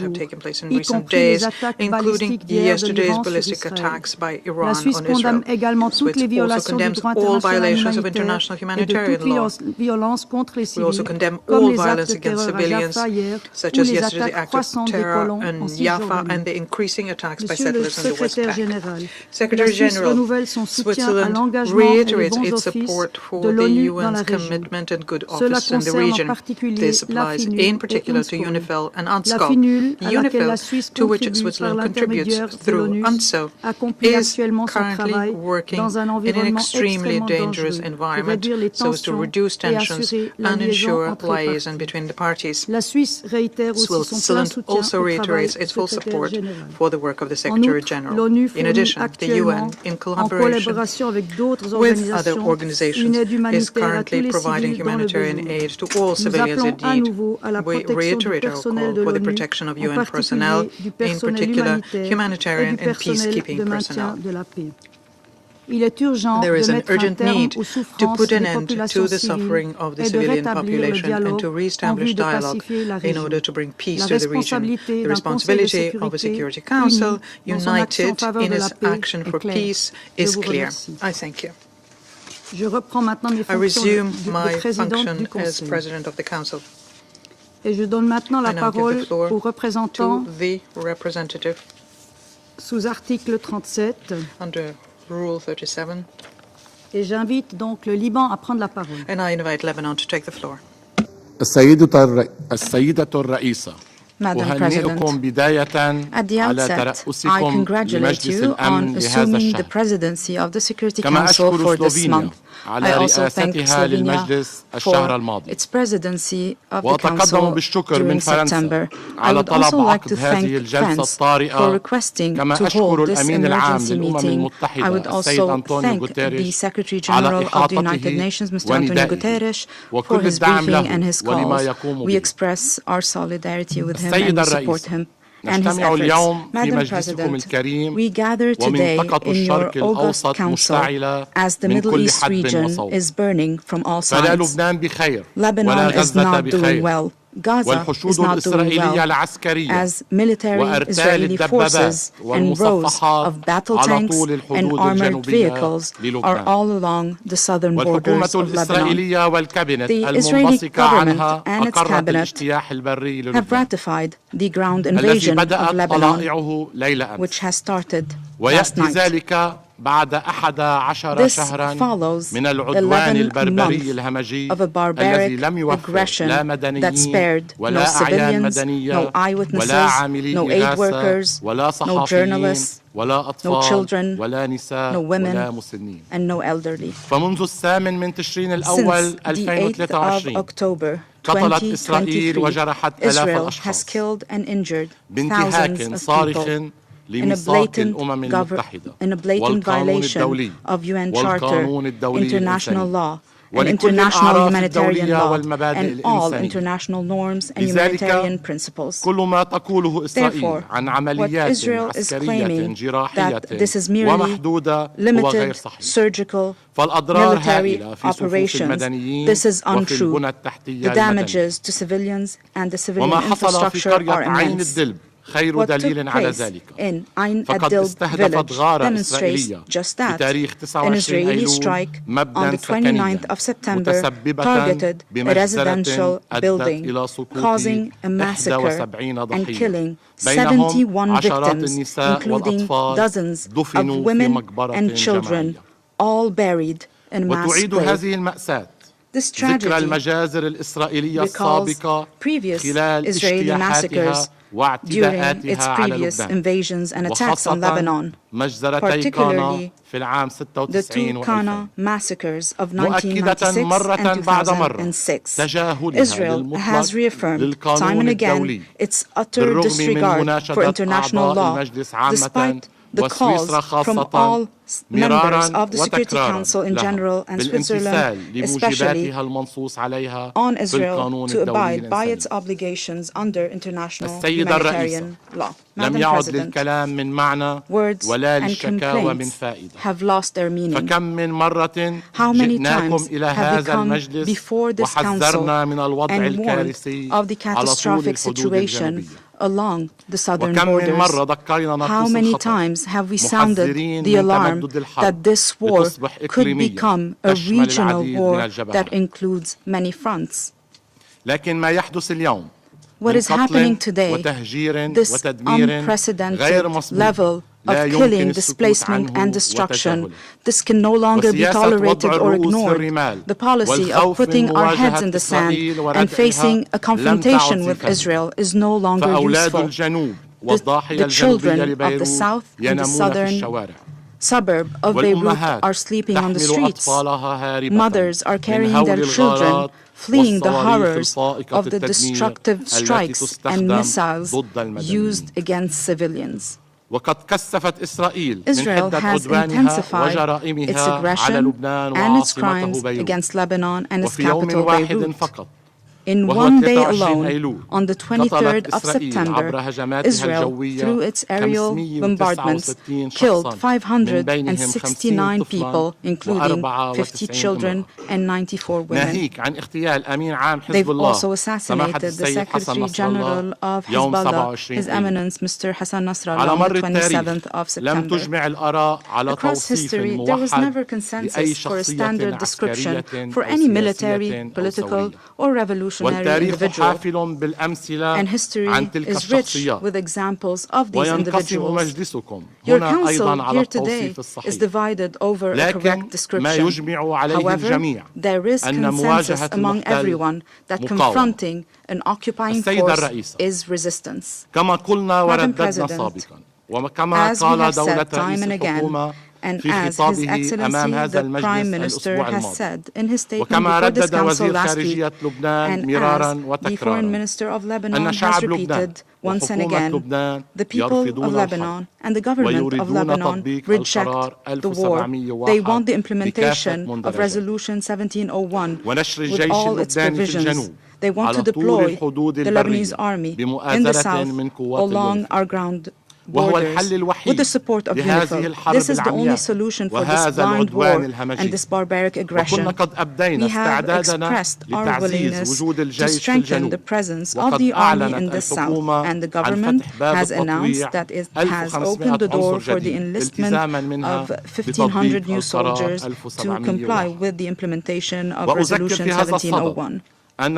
y compris les attaques balistiques d'hier de l'Iran sur Israël. La Suisse condamne également toutes les violations du droit international humanitaire humanitarian law. We also condemn all violence against civilians, such as yesterday's act of terror in Jaffa and the increasing attacks by settlers in the West Bank. Secretary General, Switzerland reiterates its support for the UN's commitment and good office in the region. This applies in particular to UNIFIL and UNSCOP. UNIFIL, to which Switzerland contributes through UNSO, is currently working in an extremely dangerous environment so as to reduce tensions and ensure liaison between the parties. Switzerland also reiterates its full support for the work of the Secretary General. In addition, the UN, in collaboration with other organizations, is currently providing humanitarian aid to all civilians in need. We reiterate our call for the protection of UN personnel, in particular humanitarian and peacekeeping personnel. There is an urgent need to put an end to the suffering of the civilian population and to re-establish dialogue in order to bring peace to the region. The responsibility of a Security Council united in its action for peace is clear. I thank you. I resume my function as President of the Council. Et je donne maintenant la parole au représentant the representative sous article 37. Under Rule 37. Et j'invite donc le Liban à prendre la parole. And I invite Lebanon to take the floor. السيدة الرئيسة أهنئكم بداية على ترأسكم لمجلس الأمن لهذا الشهر كما أشكر سلوفينيا على رئاستها للمجلس الشهر الماضي وأتقدم بالشكر من فرنسا على طلب عقد هذه الجلسة الطارئة كما أشكر الأمين العام للأمم المتحدة السيد أنطونيو غوتيريش على إحاطته وندائه وكل الدعم له ولما يقوم به. السيد الرئيس نجتمع اليوم في مجلسكم الكريم ومنطقة الشرق الأوسط مشتعلة من كل حدب وصوب فلا لبنان بخير ولا غزة بخير والحشود الإسرائيلية العسكرية وأرتال الدبابات والمصفحات على طول الحدود الجنوبية للبنان والحكومة الإسرائيلية والكابينت المنبثقة عنها أقرت الاجتياح البري للبنان الذي بدأت طلائعه ليلة أمس ويأتي ذلك بعد 11 شهرا من العدوان البربري الهمجي الذي لم يوفر لا مدنيين ولا أعيان مدنية ولا عاملي إغاثة ولا صحفيين ولا أطفال ولا نساء ولا مسنين. فمنذ الثامن من تشرين الأول 2023 قتلت إسرائيل وجرحت آلاف الأشخاص بانتهاك صارخ لميثاق الأمم المتحدة والقانون الدولي والقانون الدولي الإنساني ولكل الأعراف الدولية والمبادئ الإنسانية. لذلك كل ما تقوله إسرائيل عن عمليات عسكرية جراحية ومحدودة هو غير صحيح. فالأضرار هائلة في صفوف المدنيين وفي البنى التحتية المدنية. وما حصل في قرية عين الدلب خير دليل على ذلك. فقد استهدفت غارة إسرائيلية بتاريخ 29 أيلول مبنى سكنيا متسببة بمجزرة أدت إلى سقوط 71 ضحية بينهم عشرات النساء والأطفال دفنوا في مقبرة جماعية. وتعيد هذه المأساة ذكرى المجازر الإسرائيلية السابقة خلال اجتياحاتها واعتداءاتها على لبنان وخاصة مجزرتي قانا في العام 96 مؤكدة مرة بعد مرة تجاهلها للمطلق للقانون الدولي بالرغم من مناشدة أعضاء المجلس عامة وسويسرا خاصة مرارا وتكرارا لها بالامتثال لموجباتها المنصوص عليها في القانون الدولي الإنساني. السيدة الرئيسة لم يعد للكلام من معنى ولا للشكاوى من فائدة. فكم من مرة جئناكم إلى هذا المجلس وحذرنا من الوضع الكارثي على طول الحدود الجنوبية along the southern borders. How many times have we sounded the alarm that this war could become a regional war that includes many fronts? What is happening today, this unprecedented level of killing, displacement, and destruction, this can no longer be tolerated or ignored. The policy of putting our heads in the sand and facing a confrontation with Israel is no longer useful. The children of the south and the southern suburb of Beirut are sleeping on the streets. Mothers are carrying their children, fleeing the horrors of the destructive strikes and missiles used against civilians. Israel has intensified its aggression and its crimes against Lebanon and its capital, Beirut. In one day alone, on the 23rd of September, Israel, through its aerial bombardments, killed 569 people, including 50 children and 94 women. They've also assassinated the Secretary General of Hezbollah, His Eminence Mr. Hassan Nasrallah, on the 27th of September. Across history, there was never consensus for a standard description for any military, political, or revolutionary individual, and history is rich with examples of these individuals. Your council here today is divided over a correct description. However, there is consensus among everyone that confronting an occupying force is resistance. Madam President, as we have said time and again, and as His Excellency the Prime Minister has said in his statement before this Council last week, and as the Foreign Minister of Lebanon has repeated once and again, the people of Lebanon and the government of Lebanon reject the war. They want the implementation of Resolution 1701 with all its provisions. They want to deploy the Lebanese army in the south along our ground borders with the support of UNIFIL. This is the only solution for this blind war and this barbaric aggression. We have expressed our willingness to strengthen the presence of the army in the south, and the government has announced that it has opened the door for the enlistment of 1,500 new soldiers to comply with the implementation of Resolution 1701. In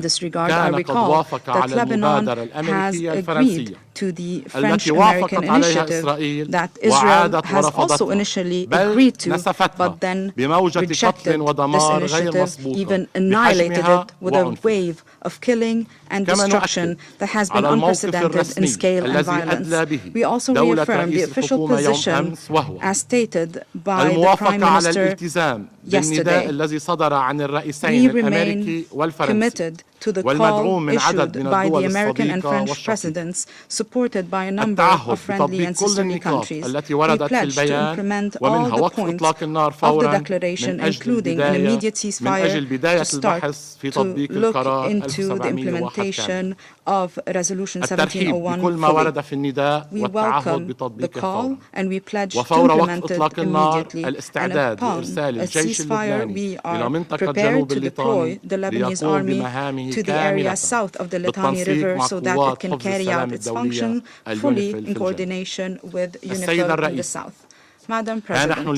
this regard, I recall that Lebanon has agreed to the French-American initiative that Israel has also initially agreed to, but then rejected this initiative, even annihilated it with a wave of killing and destruction that has been unprecedented in scale and violence. We also reaffirm the official position as stated by the Prime Minister yesterday. We remain committed to the call issued by the American and French presidents, supported by a number of friendly and sisterly countries. We pledge to implement all the points of the declaration, including an immediate ceasefire, to start to look into the implementation of Resolution 1701 fully. We welcome the call and we pledge to implement it immediately. And upon a ceasefire, we are prepared to deploy the Lebanese army to the area south of the Litani River so that it can carry out its function fully in coordination with UNIFIL in the south. Madam President,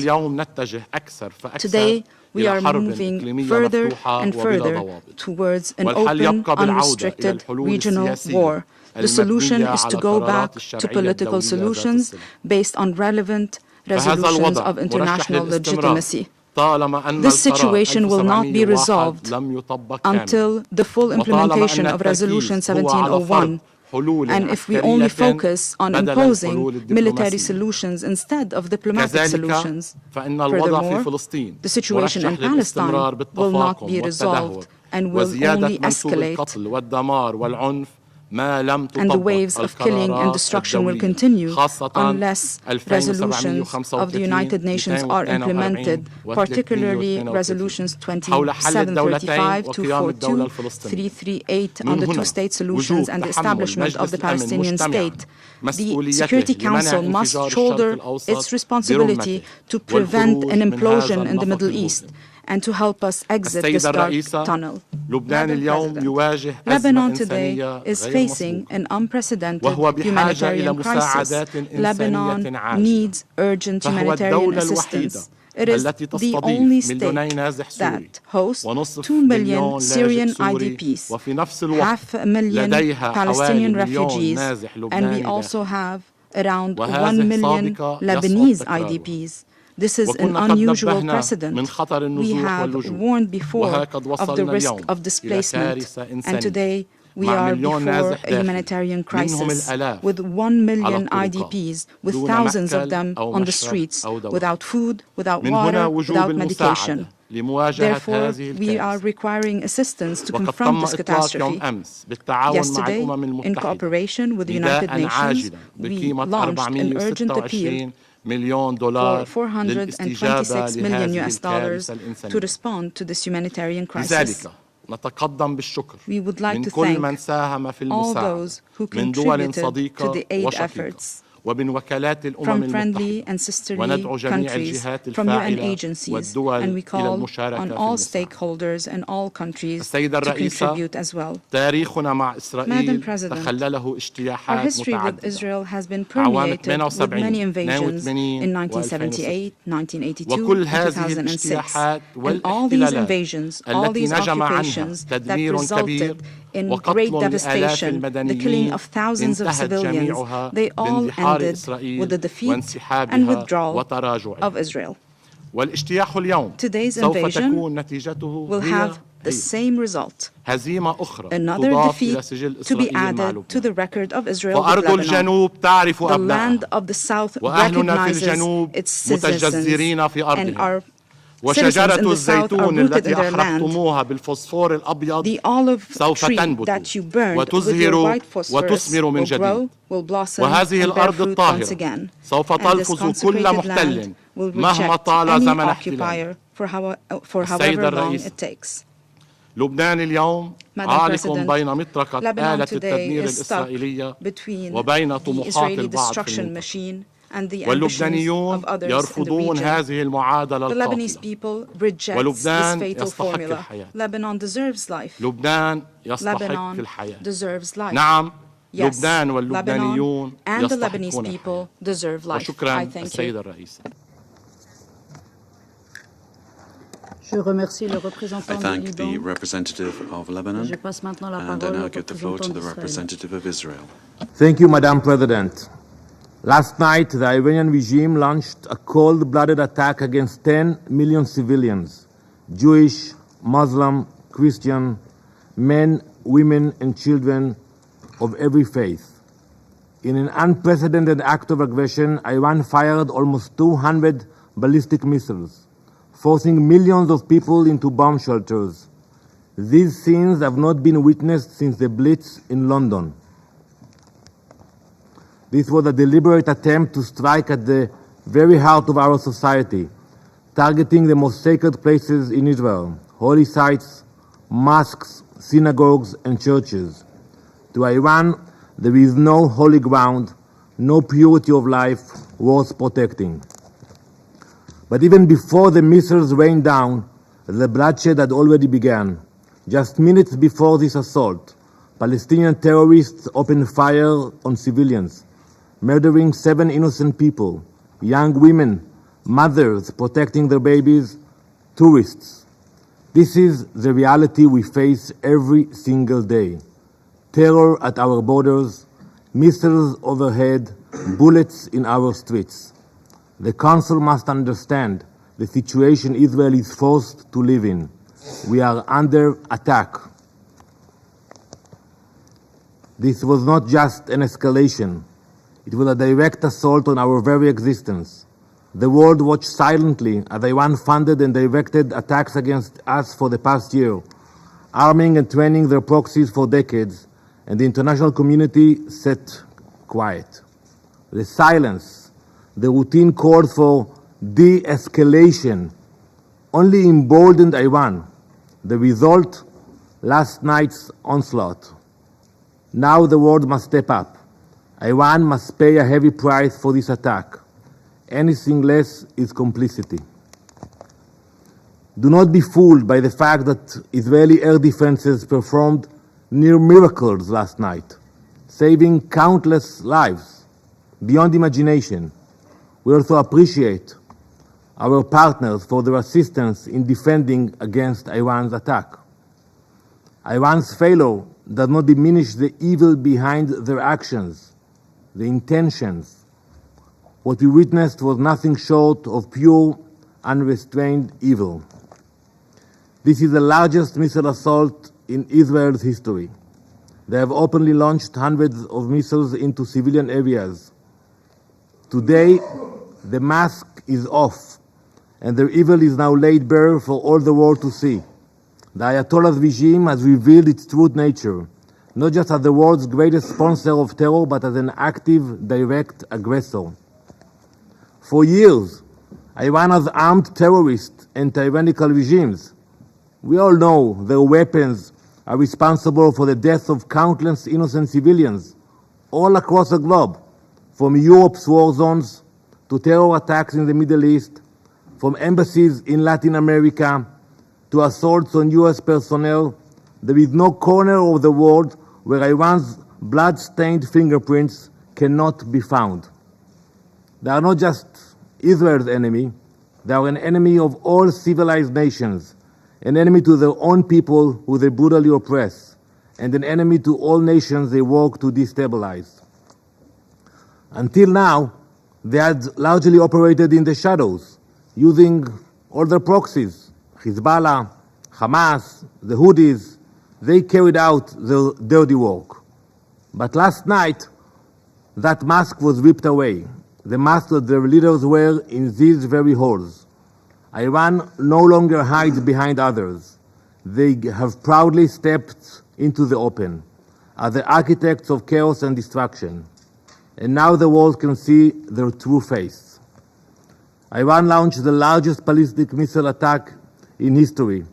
today we are moving further and further towards an open, unrestricted regional war. The solution is to go back to political solutions based on relevant resolutions of international legitimacy. This situation will not be resolved until the full implementation of Resolution 1701. And if we only focus on imposing military solutions instead of diplomatic solutions, furthermore, the situation in Palestine will not be resolved and will only escalate. And the waves of killing and destruction will continue unless resolutions of the United Nations are implemented, particularly resolutions 2735, 242, 338 on the two-state solutions and the establishment of the Palestinian state. The Security Council must shoulder its responsibility to prevent an implosion in the Middle East. and to help us exit this dark tunnel. Lebanon today is facing an unprecedented humanitarian crisis. Lebanon needs urgent humanitarian assistance. It is the only state that hosts 2 million Syrian IDPs, 500,000 Palestinian refugees, and we also have around 1 million Lebanese IDPs. This is an unusual precedent. We have warned before of the risk of displacement, and today we are before a humanitarian crisis with 1 million IDPs, with thousands of them on the streets, without food, without water, without medication. Therefore, we are requiring assistance to confront this catastrophe. Yesterday, in cooperation with the United Nations, we launched an urgent appeal for $426 million to respond to this humanitarian crisis. We would like to thank all those who contributed to the aid efforts, from friendly and sisterly countries, from UN agencies, and we call on all stakeholders and all countries to contribute as well. Madam President, our history with Israel has been permeated with many invasions in 1978, 1982, and 2006. And all these invasions, all these occupations that resulted in great devastation, the killing of thousands of civilians, they all ended with the defeat and withdrawal of Israel. Today's invasion will have the same result, another defeat to be added to the record of Israel with Lebanon. The land of the South recognizes its citizens, and our citizens in the South are rooted in their land. The olive tree that you burned with your white phosphorus will grow, will blossom, and bear fruit once again. And this consecrated land will reject any occupier for however long it takes. Madam President, Lebanon today is stuck between the Israeli destruction machine and the ambitions of others in the region. The Lebanese people reject this fatal formula. Lebanon deserves life. Lebanon deserves life. Yes, Lebanon and the Lebanese people deserve life. I thank you. I thank the representative of Lebanon, and I now give the floor to the representative of Israel. Thank you, Madam President. Last night, the Iranian regime launched a cold-blooded attack against 10 million civilians, Jewish, Muslim, Christian, men, women, and children of every faith. In an unprecedented act of aggression, Iran fired almost 200 ballistic missiles, forcing millions of people into bomb shelters. These scenes have not been witnessed since the Blitz in London. This was a deliberate attempt to strike at the very heart of our society, targeting the most sacred places in Israel, holy sites, mosques, synagogues, and churches. To Iran, there is no holy ground, no purity of life worth protecting. But even before the missiles rained down, the bloodshed had already begun. Just minutes before this assault, Palestinian terrorists opened fire on civilians, murdering 7 innocent people, young women, mothers protecting their babies, tourists. This is the reality we face every single day. Terror at our borders, missiles overhead, bullets in our streets. The Council must understand the situation Israel is forced to live in. We are under attack. This was not just an escalation. It was a direct assault on our very existence. The world watched silently as Iran funded and directed attacks against us for the past year, arming and training their proxies for decades, and the international community sat quiet. The silence, the routine call for de-escalation, only emboldened Iran. The result, last night's onslaught. Now the world must step up. Iran must pay a heavy price for this attack. Anything less is complicity. Do not be fooled by the fact that Israeli air defenses performed near miracles last night, saving countless lives beyond imagination. We also appreciate our partners for their assistance in defending against Iran's attack. Iran's failure does not diminish the evil behind their actions, the intentions. What we witnessed was nothing short of pure, unrestrained evil. This is the largest missile assault in Israel's history. They have openly launched hundreds of missiles into civilian areas. Today, the mask is off, and their evil is now laid bare for all the world to see. The Ayatollah's regime has revealed its true nature, not just as the world's greatest sponsor of terror, but as an active, direct aggressor. For years, Iran has armed terrorists and tyrannical regimes. We all know their weapons are responsible for the deaths of countless innocent civilians all across the globe, from Europe's war zones to terror attacks in the Middle East, from embassies in Latin America to assaults on U.S. personnel. There is no corner of the world where Iran's blood-stained fingerprints cannot be found. They are not just Israel's enemy, they are an enemy of all civilized nations, an enemy to their own people who they brutally oppress, and an enemy to all nations they work to destabilize. Until now, they had largely operated in the shadows, using all their proxies, Hezbollah, Hamas, the Houthis. They carried out their dirty work. But last night, that mask was ripped away, the mask that their leaders wear in these very halls. Iran no longer hides behind others. They have proudly stepped into the open as the architects of chaos and destruction. And now the world can see their true face. Iran launched the largest ballistic missile attack in history,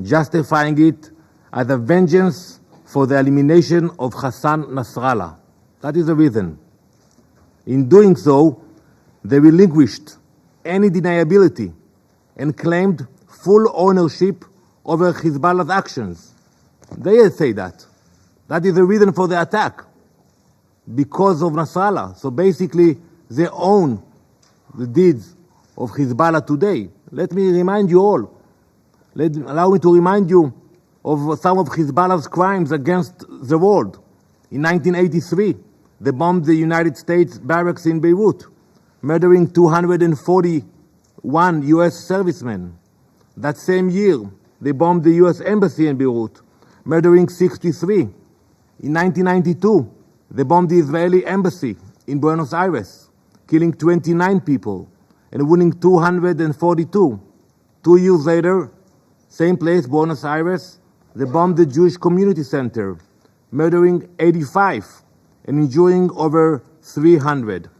justifying it as a vengeance for the elimination of Hassan Nasrallah. That is the reason. In doing so, they relinquished any deniability and claimed full ownership over Hezbollah's actions. They say that. That is the reason for the attack, because of Nasrallah. So basically, they own the deeds of Hezbollah today. Let me remind you all. Allow me to remind you of some of Hezbollah's crimes against the world. In 1983, they bombed the United States barracks in Beirut, murdering 241 U.S. servicemen. That same year, they bombed the U.S. Embassy in Beirut, murdering 63. In 1992, they bombed the Israeli Embassy in Buenos Aires, killing 29 people and wounding 242. 2 years later, same place, Buenos Aires, they bombed the Jewish Community Center, murdering 85 and injuring over 300.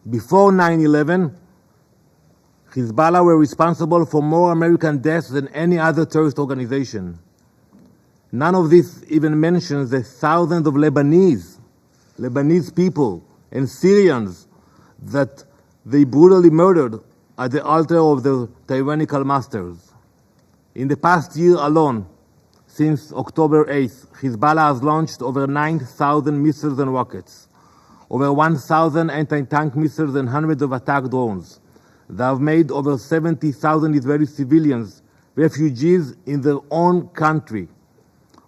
Before 9/11, Hezbollah were responsible for more American deaths than any other terrorist organization. None of this even mentions the thousands of Lebanese people and Syrians that they brutally murdered at the altar of their tyrannical masters. In the past year alone, since October 8th, Hezbollah has launched over 9,000 missiles and rockets, over 1,000 anti-tank missiles and hundreds of attack drones. They have made over 70,000 Israeli civilians refugees in their own country.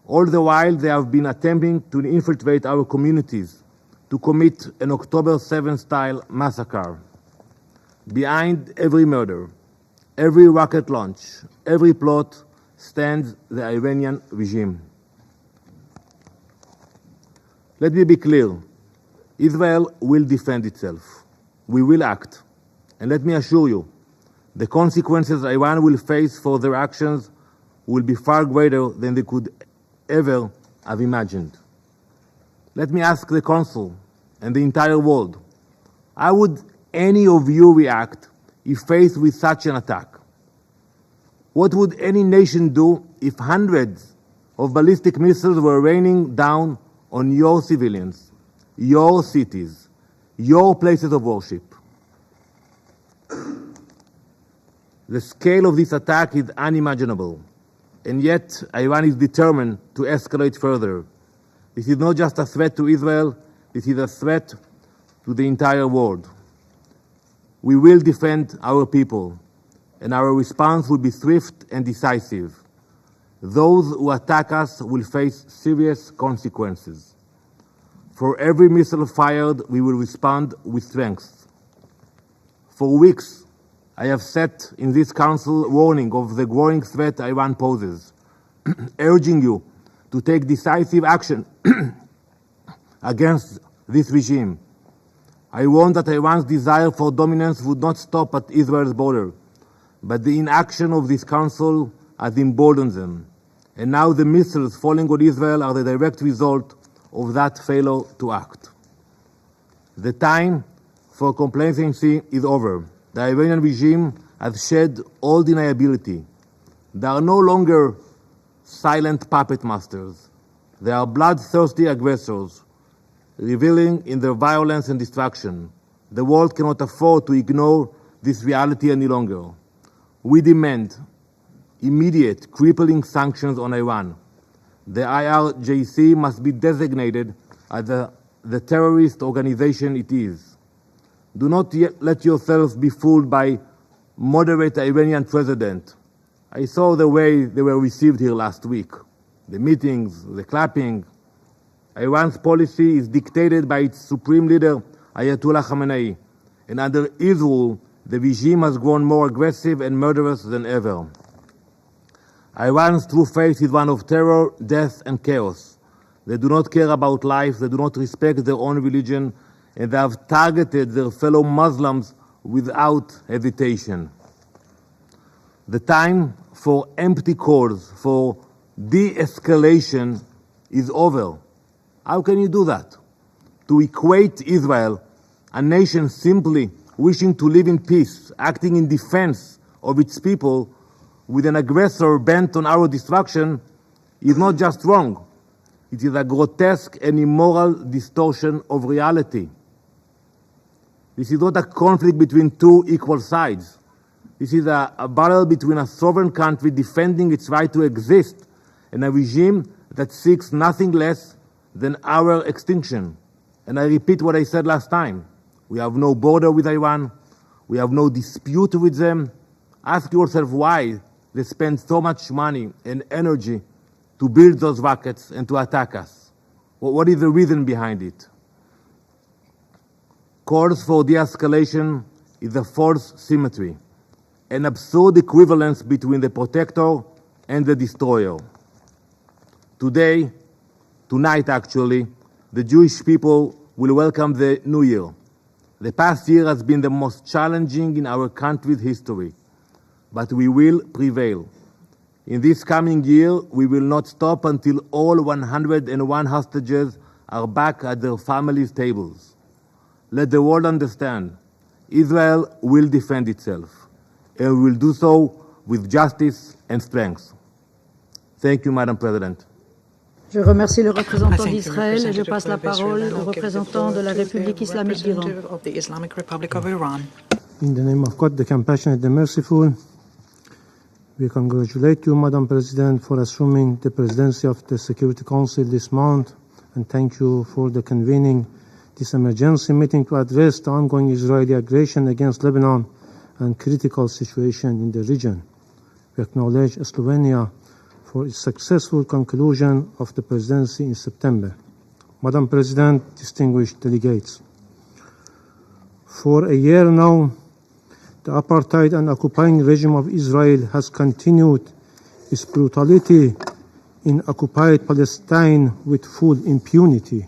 All the while, they have been attempting to infiltrate our communities to commit an October 7th-style massacre. Behind every murder, every rocket launch, every plot stands the Iranian regime. Let me be clear. Israel will defend itself. We will act. And let me assure you, the consequences Iran will face for their actions will be far greater than they could ever have imagined. Let me ask the Council and the entire world, how would any of you react if faced with such an attack? What would any nation do if hundreds of ballistic missiles were raining down on your civilians, your cities, your places of worship? The scale of this attack is unimaginable, and yet Iran is determined to escalate further. This is not just a threat to Israel, this is a threat to the entire world. We will defend our people, and our response will be swift and decisive. Those who attack us will face serious consequences. For every missile fired, we will respond with strength. For weeks, I have sat in this council warning of the growing threat Iran poses, urging you to take decisive action against this regime. I warned that Iran's desire for dominance would not stop at Israel's border, but the inaction of this council has emboldened them. And now the missiles falling on Israel are the direct result of that failure to act. The time for complacency is over. The Iranian regime has shed all deniability. They are no longer silent puppet masters. They are bloodthirsty aggressors, reveling in their violence and destruction. The world cannot afford to ignore this reality any longer. We demand immediate, crippling sanctions on Iran. The IRGC must be designated as the terrorist organization it is. Do not let yourselves be fooled by moderate Iranian president. I saw the way they were received here last week. The meetings, the clapping. Iran's policy is dictated by its supreme leader, Ayatollah Khamenei, and under his rule, the regime has grown more aggressive and murderous than ever. Iran's true face is one of terror, death, and chaos. They do not care about life, they do not respect their own religion, and they have targeted their fellow Muslims without hesitation. The time for empty calls for de-escalation is over. How can you do that? To equate Israel, a nation simply wishing to live in peace, acting in defense of its people, with an aggressor bent on our destruction, is not just wrong. It is a grotesque and immoral distortion of reality. This is not a conflict between two equal sides. This is a battle between a sovereign country defending its right to exist and a regime that seeks nothing less than our extinction. And I repeat what I said last time. We have no border with Iran. We have no dispute with them. Ask yourself why they spend so much money and energy to build those rockets and to attack us. What is the reason behind it? Calls for de-escalation is a false symmetry, an absurd equivalence between the protector and the destroyer. Tonight actually, the Jewish people will welcome the new year. The past year has been the most challenging in our country's history, but we will prevail. In this coming year, we will not stop until all 101 hostages are back at their families' tables. Let the world understand, Israel will defend itself, and will do so with justice and strength. Thank you, Madam President. Je remercie le représentant d'Israël et je passe la parole au représentant de la République islamique d'Iran. In the name of God, the compassionate, the merciful, we congratulate you, Madam President, for assuming the presidency of the Security Council this month, and thank you for the convening this emergency meeting to address the ongoing Israeli aggression against Lebanon and critical situation in the region. We acknowledge Slovenia for its successful conclusion of the presidency in September. Madam President, distinguished delegates, for a year now, the apartheid and occupying regime of Israel has continued its brutality in occupied Palestine with full impunity.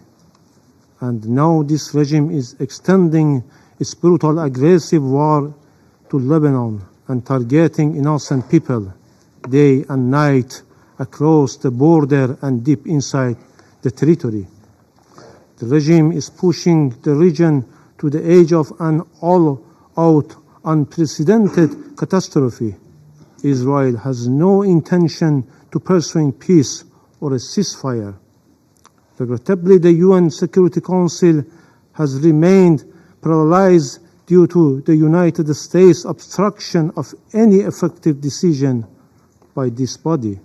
And now this regime is extending its brutal aggressive war to Lebanon and targeting innocent people day and night across the border and deep inside the territory. The regime is pushing the region to the edge of an all-out, unprecedented catastrophe. Israel has no intention to pursue peace or a ceasefire. Regrettably, the UN Security Council has remained paralyzed due to the United States' obstruction of any effective decision by this body.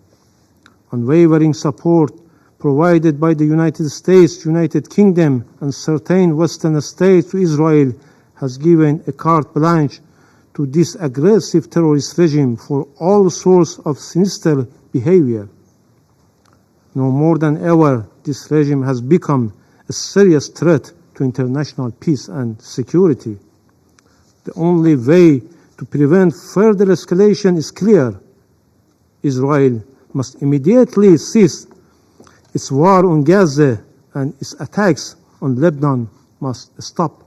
Unwavering support provided by the United States, United Kingdom, and certain Western states to Israel has given a carte blanche to this aggressive terrorist regime for all sorts of sinister behavior. No more than ever, this regime has become a serious threat to international peace and security. The only way to prevent further escalation is clear. Israel must immediately cease its war on Gaza, and its attacks on Lebanon must stop.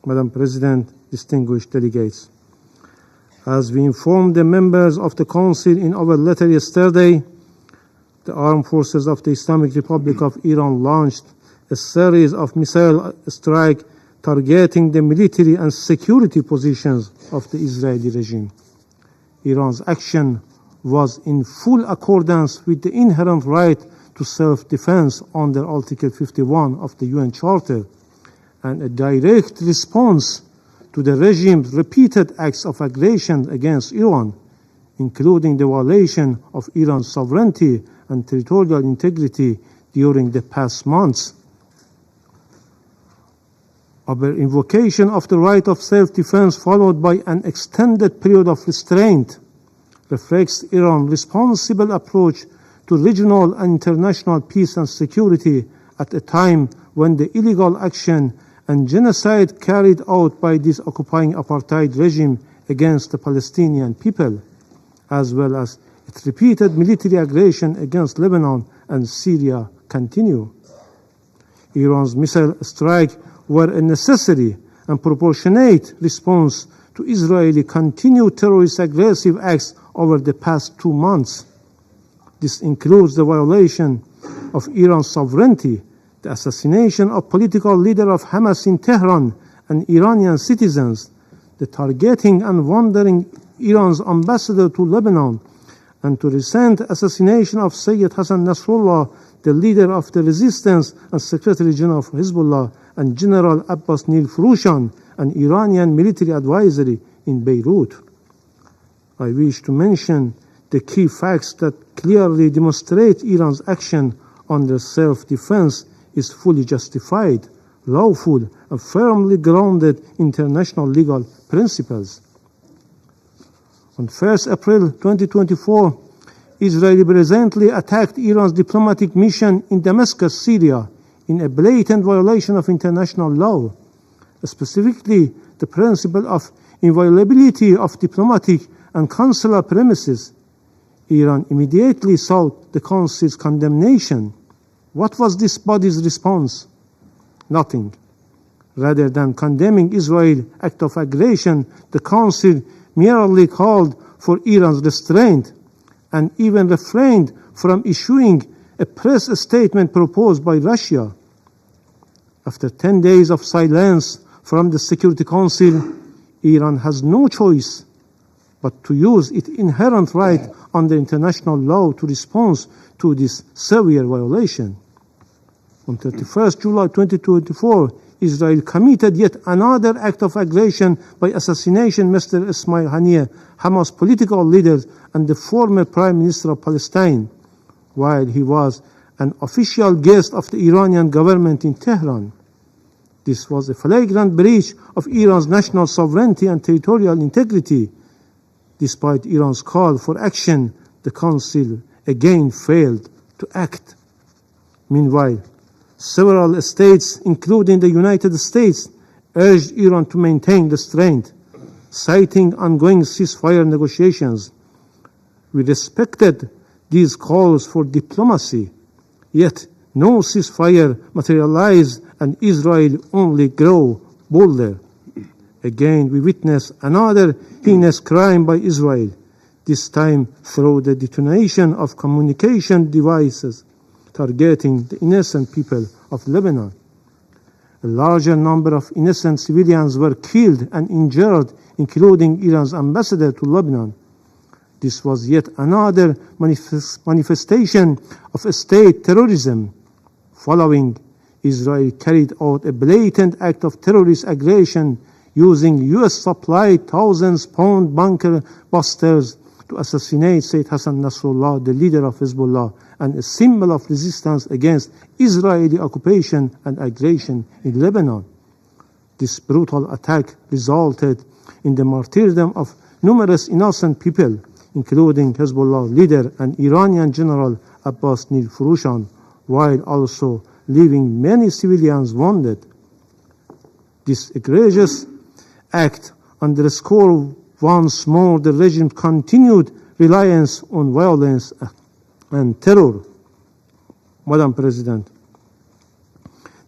Madam President, distinguished delegates, as we informed the members of the Council in our letter yesterday, the armed forces of the Islamic Republic of Iran launched a series of missile strikes targeting the military and security positions of the Israeli regime. Iran's action was in full accordance with the inherent right to self-defense under Article 51 of the UN Charter, and a direct response to the regime's repeated acts of aggression against Iran, including the violation of Iran's sovereignty and territorial integrity during the past months. Our invocation of the right of self-defense, followed by an extended period of restraint, reflects Iran's responsible approach to regional and international peace and security at a time when the illegal action and genocide carried out by this occupying apartheid regime against the Palestinian people, as well as its repeated military aggression against Lebanon and Syria, continue. Iran's missile strikes were a necessary and proportionate response to Israeli continued terrorist aggressive acts over the past 2 months. This includes the violation of Iran's sovereignty, the assassination of political leader of Hamas in Tehran and Iranian citizens, the targeting and wounding Iran's ambassador to Lebanon, and the recent assassination of Sayyid Hassan Nasrallah, the leader of the resistance and Secretary General of Hezbollah, and General Abbas Nilfroushan, an Iranian military advisor in Beirut. I wish to mention the key facts that clearly demonstrate Iran's action under self-defense is fully justified, lawful, and firmly grounded in international legal principles. On 1st April 2024, Israel presently attacked Iran's diplomatic mission in Damascus, Syria, in a blatant violation of international law, specifically the principle of inviolability of diplomatic and consular premises. Iran immediately sought the Council's condemnation. What was this body's response? Nothing. Rather than condemning Israel's act of aggression, the Council merely called for Iran's restraint and even refrained from issuing a press statement proposed by Russia. After 10 days of silence from the Security Council, Iran has no choice but to use its inherent right under international law to respond to this severe violation. On 31st July 2024, Israel committed yet another act of aggression by assassination Mr. Ismail Haniyeh, Hamas political leader and the former Prime Minister of Palestine, while he was an official guest of the Iranian government in Tehran. This was a flagrant breach of Iran's national sovereignty and territorial integrity. Despite Iran's call for action, the Council again failed to act. Meanwhile, several states, including the United States, urged Iran to maintain restraint, citing ongoing ceasefire negotiations. We respected these calls for diplomacy, yet no ceasefire materialized and Israel only grew bolder. Again, we witnessed another heinous crime by Israel, this time through the detonation of communication devices targeting the innocent people of Lebanon. A larger number of innocent civilians were killed and injured, including Iran's ambassador to Lebanon. This was yet another manifestation of state terrorism. Following, Israel carried out a blatant act of terrorist aggression using US-supplied thousands-pound bunker busters to assassinate Sayyid Hassan Nasrallah, the leader of Hezbollah, and a symbol of resistance against Israeli occupation and aggression in Lebanon. This brutal attack resulted in the martyrdom of numerous innocent people, including Hezbollah leader and Iranian General Abbas Nilfurushan, while also leaving many civilians wounded. This egregious act underscored once more the regime's continued reliance on violence and terror. Madam President,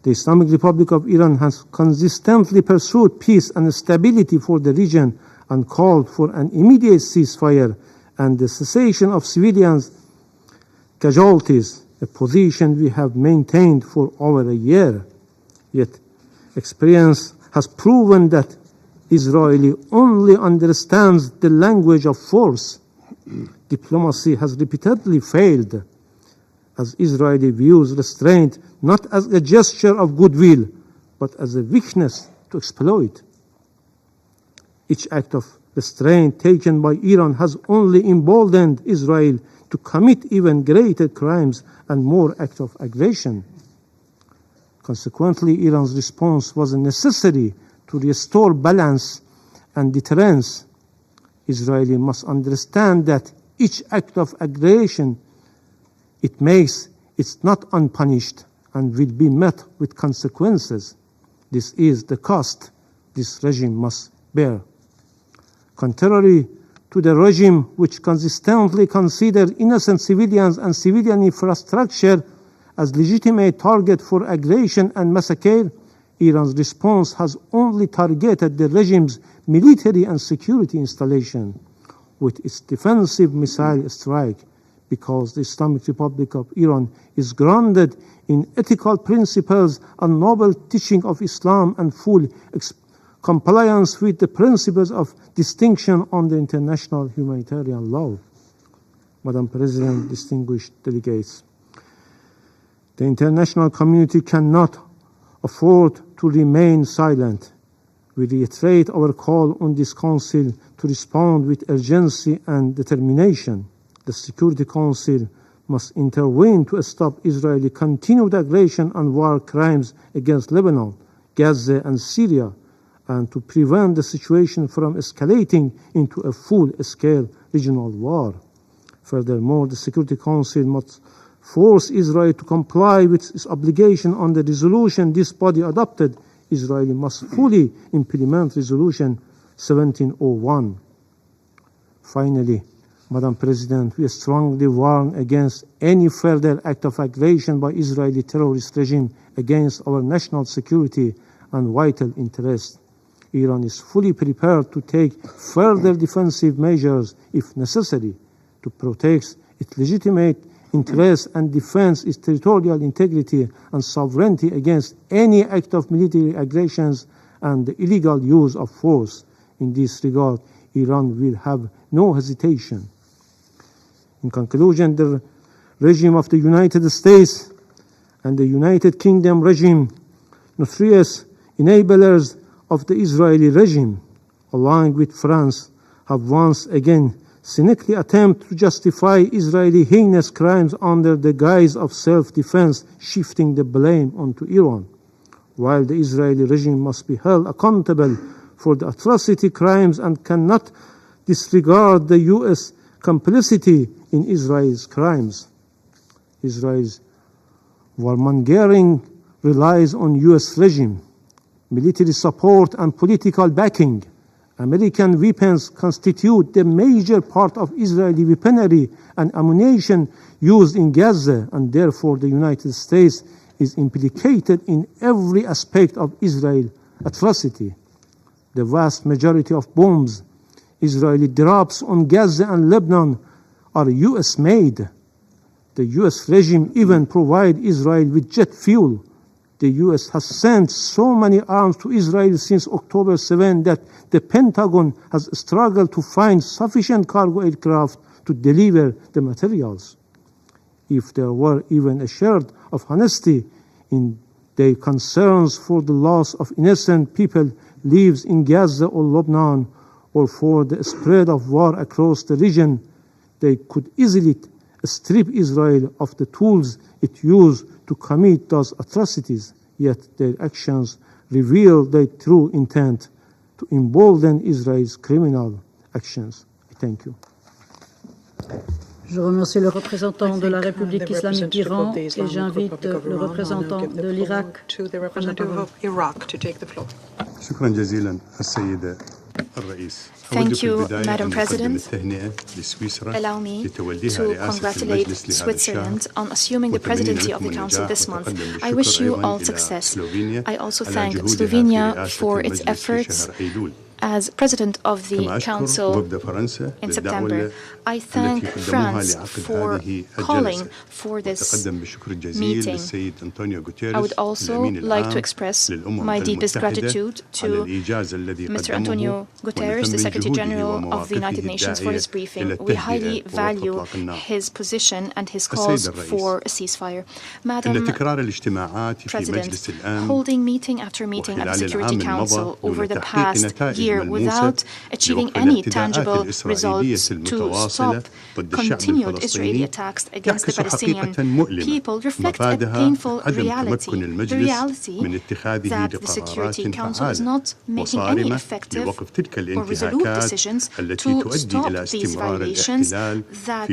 the Islamic Republic of Iran has consistently pursued peace and stability for the region and called for an immediate ceasefire and the cessation of civilians' casualties, a position we have maintained for over a year. Yet, experience has proven that Israel only understands the language of force. Diplomacy has repeatedly failed, as Israel views restraint not as a gesture of goodwill, but as a weakness to exploit. Each act of restraint taken by Iran has only emboldened Israel to commit even greater crimes and more acts of aggression. Consequently, Iran's response was necessary to restore balance and deterrence. Israel must understand that each act of aggression it makes is not unpunished and will be met with consequences. This is the cost this regime must bear. Contrary to the regime which consistently considered innocent civilians and civilian infrastructure as legitimate target for aggression and massacre, Iran's response has only targeted the regime's military and security installation with its defensive missile strike, because the Islamic Republic of Iran is grounded in ethical principles and noble teaching of Islam and full compliance with the principles of distinction under international humanitarian law. Madam President, distinguished delegates, the international community cannot afford to remain silent. We reiterate our call on this Council to respond with urgency and determination. The Security Council must intervene to stop Israeli continued aggression and war crimes against Lebanon, Gaza, and Syria, and to prevent the situation from escalating into a full-scale regional war. Furthermore, the Security Council must force Israel to comply with its obligation on the resolution this body adopted. Israel must fully implement Resolution 1701. Finally, Madam President, we strongly warn against any further act of aggression by Israeli terrorist regime against our national security and vital interests. Iran is fully prepared to take further defensive measures if necessary to protect its legitimate interests and defend its territorial integrity and sovereignty against any act of military aggressions and the illegal use of force. In this regard, Iran will have no hesitation. In conclusion, the regime of the United States and the United Kingdom regime, notorious enablers of the Israeli regime, along with France, have once again cynically attempted to justify Israeli heinous crimes under the guise of self-defense, shifting the blame onto Iran. While the Israeli regime must be held accountable for the atrocity crimes and cannot disregard the U.S. complicity in Israel's crimes. Israel's warmongering relies on U.S. regime, military support and political backing. American weapons constitute the major part of Israeli weaponry and ammunition used in Gaza, and therefore the United States is implicated in every aspect of Israel's atrocity. The vast majority of bombs Israeli drops on Gaza and Lebanon are U.S.-made. The U.S. regime even provides Israel with jet fuel. The U.S. has sent so many arms to Israel since October 7 that the Pentagon has struggled to find sufficient cargo aircraft to deliver the materials. If there were even a shred of honesty in their concerns for the loss of innocent people lives in Gaza or Lebanon, or for the spread of war across the region, they could easily strip Israel of the tools it used to commit those atrocities, yet their actions reveal their true intent to embolden Israel's criminal actions. Thank you. Je remercie le représentant de la République islamique d'Iran et j'invite le représentant de l'Irak. Thank you, Madam President. Allow me to congratulate Switzerland on assuming the presidency of the Council this month. I wish you all success. I also thank Slovenia for its efforts as President of the Council in September. I thank France for calling for this meeting. I would also like to express my deepest gratitude to Mr. Antonio Guterres, the Secretary General of the United Nations, for his briefing. We highly value his position and his calls for a ceasefire. Madam President, holding meeting after meeting at the Security Council over the past year without achieving any tangible results to stop continued Israeli attacks against the Palestinian people reflect a painful reality. The reality that the Security Council is not making any effective or resolute decisions to stop these violations that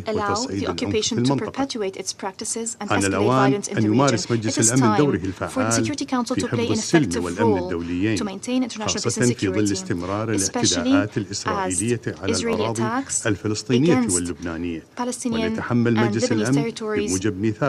allow the occupation to perpetuate its practices and escalate violence in the region. It is time for the Security Council to play an effective role to maintain international peace and security, especially as Israeli attacks against Palestinian and Lebanese territories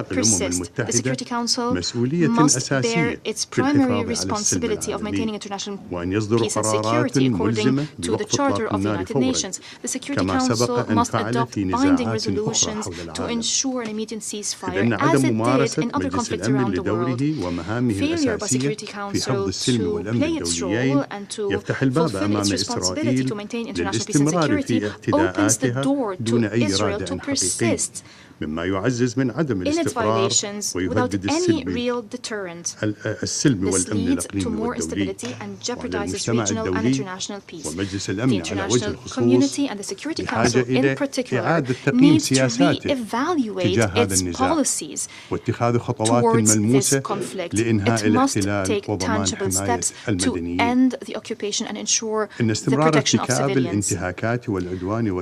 persist. The Security Council must bear its primary responsibility of maintaining international peace and security according to the Charter of the United Nations. The Security Council must adopt binding resolutions to ensure an immediate ceasefire, as it did in other conflicts around the world. Failure by Security Council to play its role and to fulfill its responsibility to maintain international peace and security opens the door to Israel to persist in its violations without any real deterrent. This leads to more instability and jeopardizes regional and international peace. The international community and the Security Council in particular needs to re-evaluate its policies towards this conflict. It must take tangible steps to end the occupation and ensure the protection of civilians.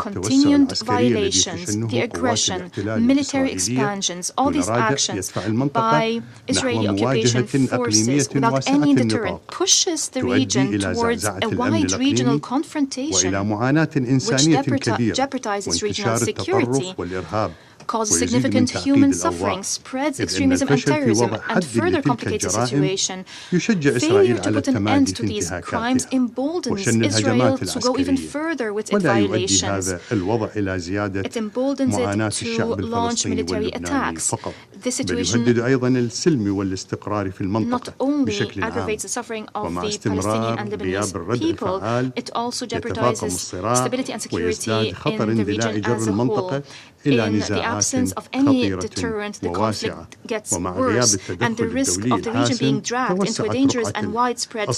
Continued violations, the aggression, military expansions, all these actions by Israeli occupation forces without any deterrent pushes the region towards a wide regional confrontation which jeopardizes regional security, causes significant human suffering, spreads extremism and terrorism, and further complicates the situation. Failure to put an end to these crimes emboldens Israel to go even further with its violations. It emboldens it to launch military attacks. This situation not only aggravates the suffering of the Palestinian and Lebanese people, it also jeopardizes stability and security in the region as a whole. In the absence of any deterrent, the conflict gets worse, and the risk of the region being dragged into a dangerous and widespread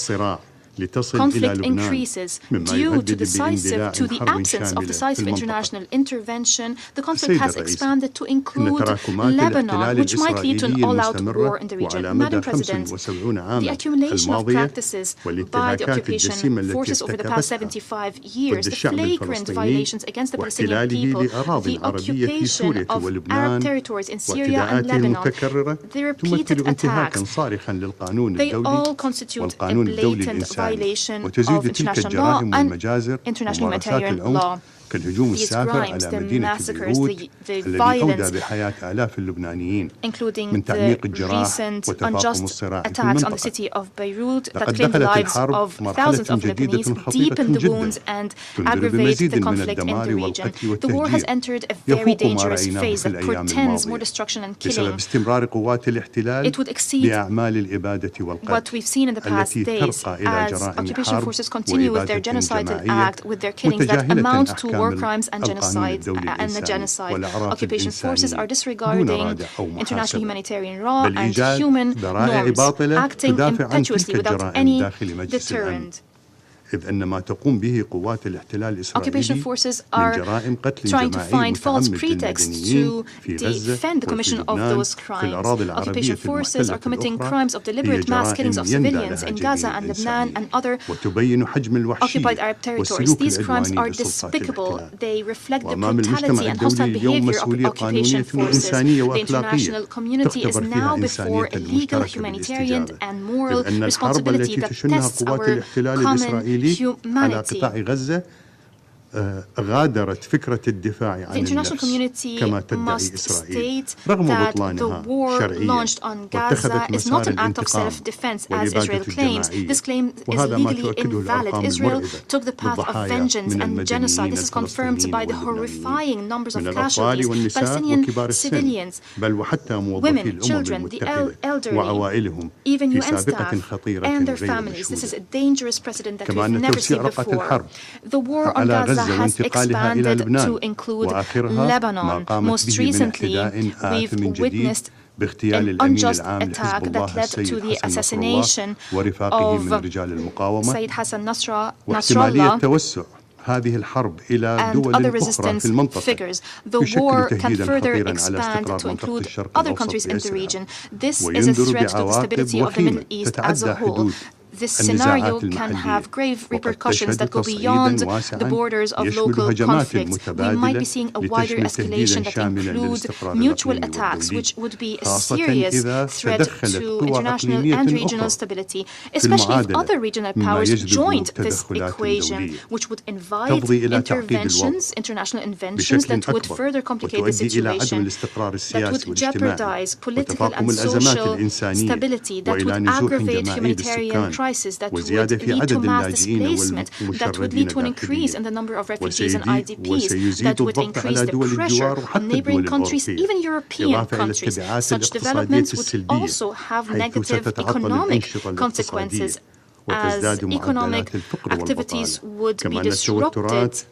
conflict increases due to the absence of decisive international intervention. The conflict has expanded to include Lebanon, which might lead to an all-out war in the region. Madam President, the accumulation of practices by the occupation forces over the past 75 years, the flagrant violations against the Palestinian people, the occupation of Arab territories in Syria and Lebanon, the repeated attacks, they all constitute a blatant violation of international law and international humanitarian law. These crimes, the massacres, the violence, including the recent unjust attacks on the city of Beirut that claimed the lives of thousands of Lebanese, deepen the wounds and aggravate the conflict in the region. The war has entered a very dangerous phase that portends more destruction and killing. It would exceed what we've seen in the past days as occupation forces continue with their genocidal act, with their killings that amount to war crimes and genocide. Occupation forces are disregarding international humanitarian law and human norms, acting impetuously without any deterrent. Occupation forces are trying to find false pretexts to defend the commission of those crimes. Occupation forces are committing crimes of deliberate mass killings of civilians in Gaza and Lebanon and other occupied Arab territories. These crimes are despicable. They reflect the brutality and hostile behavior of occupation forces. The international community is now before a legal, humanitarian and moral responsibility that tests our common humanity. The international community must state that the war launched on Gaza is not an act of self-defense, as Israel claims. This claim is legally invalid. Israel took the path of vengeance and genocide. This is confirmed by the horrifying numbers of casualties. Palestinian civilians, women, children, the elderly, even UN staff and their families. This is a dangerous precedent that we've never seen before. The war on Gaza has expanded to include Lebanon. Most recently, we've witnessed an unjust attack that led to the assassination of Sayyid Hassan Nasrallah and other resistance figures. The war can further expand to include other countries in the region. This is a threat to the stability of the Middle East as a whole. This scenario can have grave repercussions that go beyond the borders of local conflicts. We might be seeing a wider escalation that includes mutual attacks, which would be a serious threat to international and regional stability, especially if other regional powers joined this equation, which would invite interventions, international inventions that would further complicate the situation, that would jeopardize political and social stability, that would aggravate humanitarian crisis, that would lead to mass displacement, that would lead to an increase in the number of refugees and IDPs, that would increase the pressure on neighboring countries, even European countries. Such developments would also have negative economic consequences, as economic activities would be disrupted.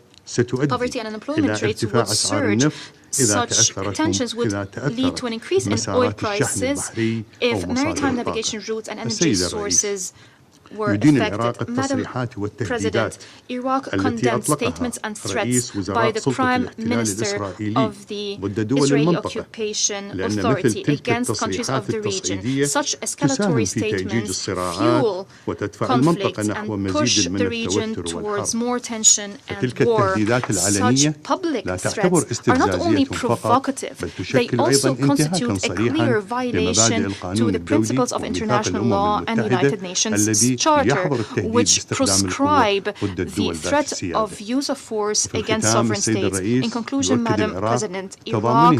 Poverty and unemployment rates would surge. Such tensions would lead to an increase in oil prices if maritime navigation routes and energy sources were affected. Madam President, Iraq condemned statements and threats by the Prime Minister of the Israeli Occupation Authority against countries of the region. Such escalatory statements fuel conflict and push the region towards more tension and war. Such public threats are not only provocative, they also constitute a clear violation to the principles of international law and the United Nations Charter, which prescribe the threat of use of force against sovereign states. In conclusion, Madam President, Iraq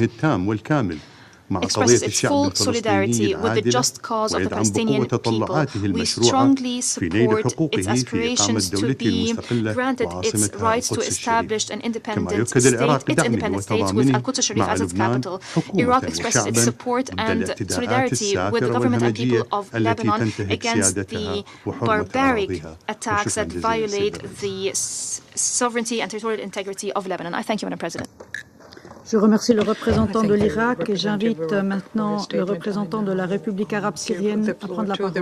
expresses its full solidarity with the just cause of the Palestinian people. We strongly support its aspirations to be granted its rights to establish an independent state, with Al-Quds Sharif as its capital. Iraq expresses its support and solidarity with the government and people of Lebanon against the barbaric attacks that violate the sovereignty and territorial integrity of Lebanon. I thank you, Madam President. Je remercie le représentant de l'Irak et j'invite maintenant le représentant de la République arabe syrienne à prendre la parole.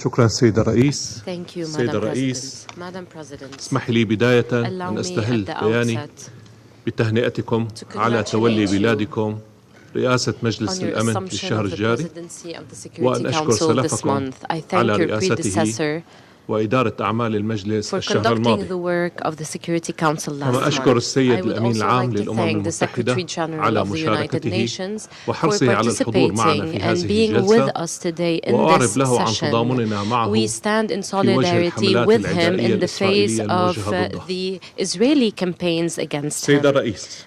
شكرا سيد الرئيس. سيد الرئيس، اسمح لي بداية أن أستهل بياني بتهنئتكم على تولي بلادكم رئاسة مجلس الأمن للشهر الجاري، وأن أشكر سلفكم على رئاسته وإدارة أعمال المجلس الشهر الماضي. كما أشكر السيد الأمين العام للأمم المتحدة على مشاركته وحرصه على الحضور معنا في هذه الجلسة، وأعرب له عن تضامننا معه في وجه الحملات العدائية الإسرائيلية الموجهة ضده. سيد الرئيس،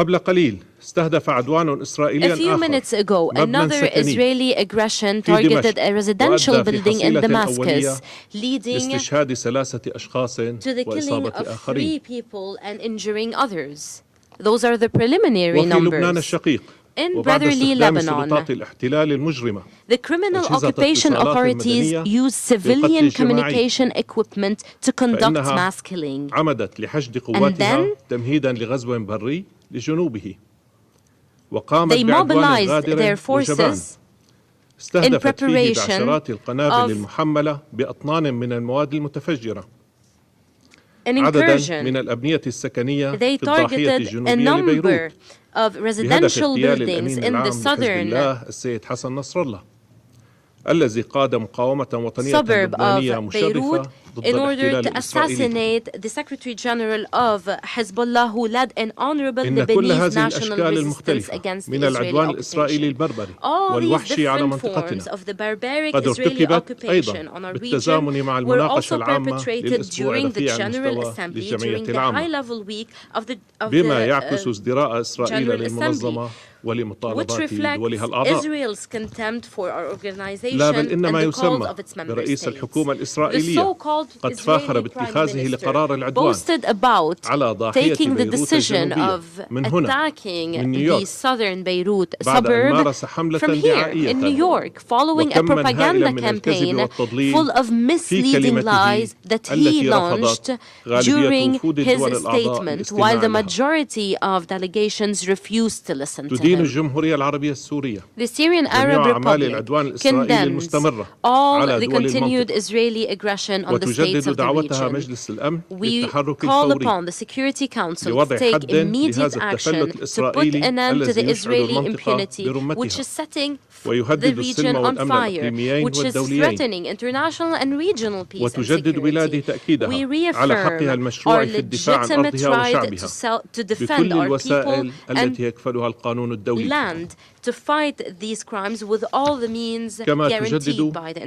وقبل قليل استهدف عدوان إسرائيلي A few minutes ago, another Israeli aggression targeted a residential building in Damascus, leading لاستشهاد 3 أشخاص to the killing وإصابة of 3 آخرين. people and injuring others. Those are the preliminary وفي لبنان numbers. الشقيق In وبعد brotherly استخدام Lebanon, سلطات الاحتلال المجرمة the criminal أجهزة occupation الاتصالات authorities المدنية used civilian للقتل الجماعي. communication equipment to conduct فإنها mass killing. عمدت لحشد قواتها تمهيدا لغزو بري لجنوبه وقامت They بعدوان mobilized غادر their وجبان forces استهدفت فيه بعشرات القنابل المحملة بأطنان من المواد المتفجرة عددا من الأبنية السكنية في الضاحية الجنوبية لبيروت بهدف اغتيال الأمين العام لحزب الله السيد حسن نصر الله الذي قاد مقاومة وطنية لبنانية مشرفة ضد الاحتلال الإسرائيلي. إن كل هذه الأشكال المختلفة من العدوان الإسرائيلي البربري والوحشي على منطقتنا قد ارتكبت أيضا بالتزامن مع المناقشة العامة للأسبوع رفيع المستوى للجمعية العامة بما يعكس ازدراء إسرائيل للمنظمة ولمطالبات دولها الأعضاء. لا بل إن ما يسمى برئيس الحكومة الإسرائيلية قد فاخر باتخاذه لقرار العدوان على ضاحية بيروت الجنوبية من هنا من نيويورك بعد أن مارس حملة دعائية وكمًا هائلا من الكذب والتضليل في كلمته التي رفضت غالبية وفود الدول الأعضاء الاستماع لها. تدين الجمهورية العربية السورية جميع أعمال العدوان الإسرائيلي المستمرة على دول المنطقة وتجدد دعوتها مجلس الأمن للتحرك الفوري لوضع حد لهذا التفلت الإسرائيلي الذي يشعل المنطقة برمتها ويهدد السلم والأمن الإقليميين والدوليين وتجدد بلاده تأكيدها على حقها المشروع في الدفاع عن أرضها وشعبها بكل الوسائل التي يكفلها القانون الدولي كما تجدد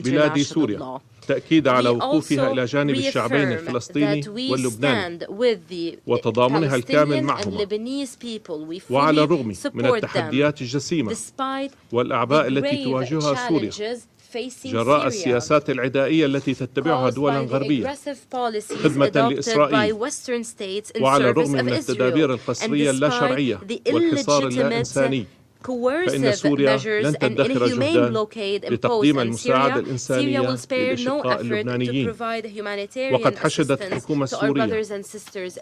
بلاد سوريا تأكيد على وقوفها إلى جانب الشعبين الفلسطيني واللبناني وتضامنها الكامل معهما وعلى الرغم من التحديات الجسيمة والأعباء التي تواجهها سوريا جراء السياسات العدائية التي تتبعها دولا غربية خدمة لإسرائيل وعلى الرغم من التدابير القسرية اللا شرعية والحصار اللا إنساني فإن سوريا لن تدخر جهدا لتقديم المساعدة الإنسانية للأشقاء اللبنانيين وقد حشدت الحكومة السورية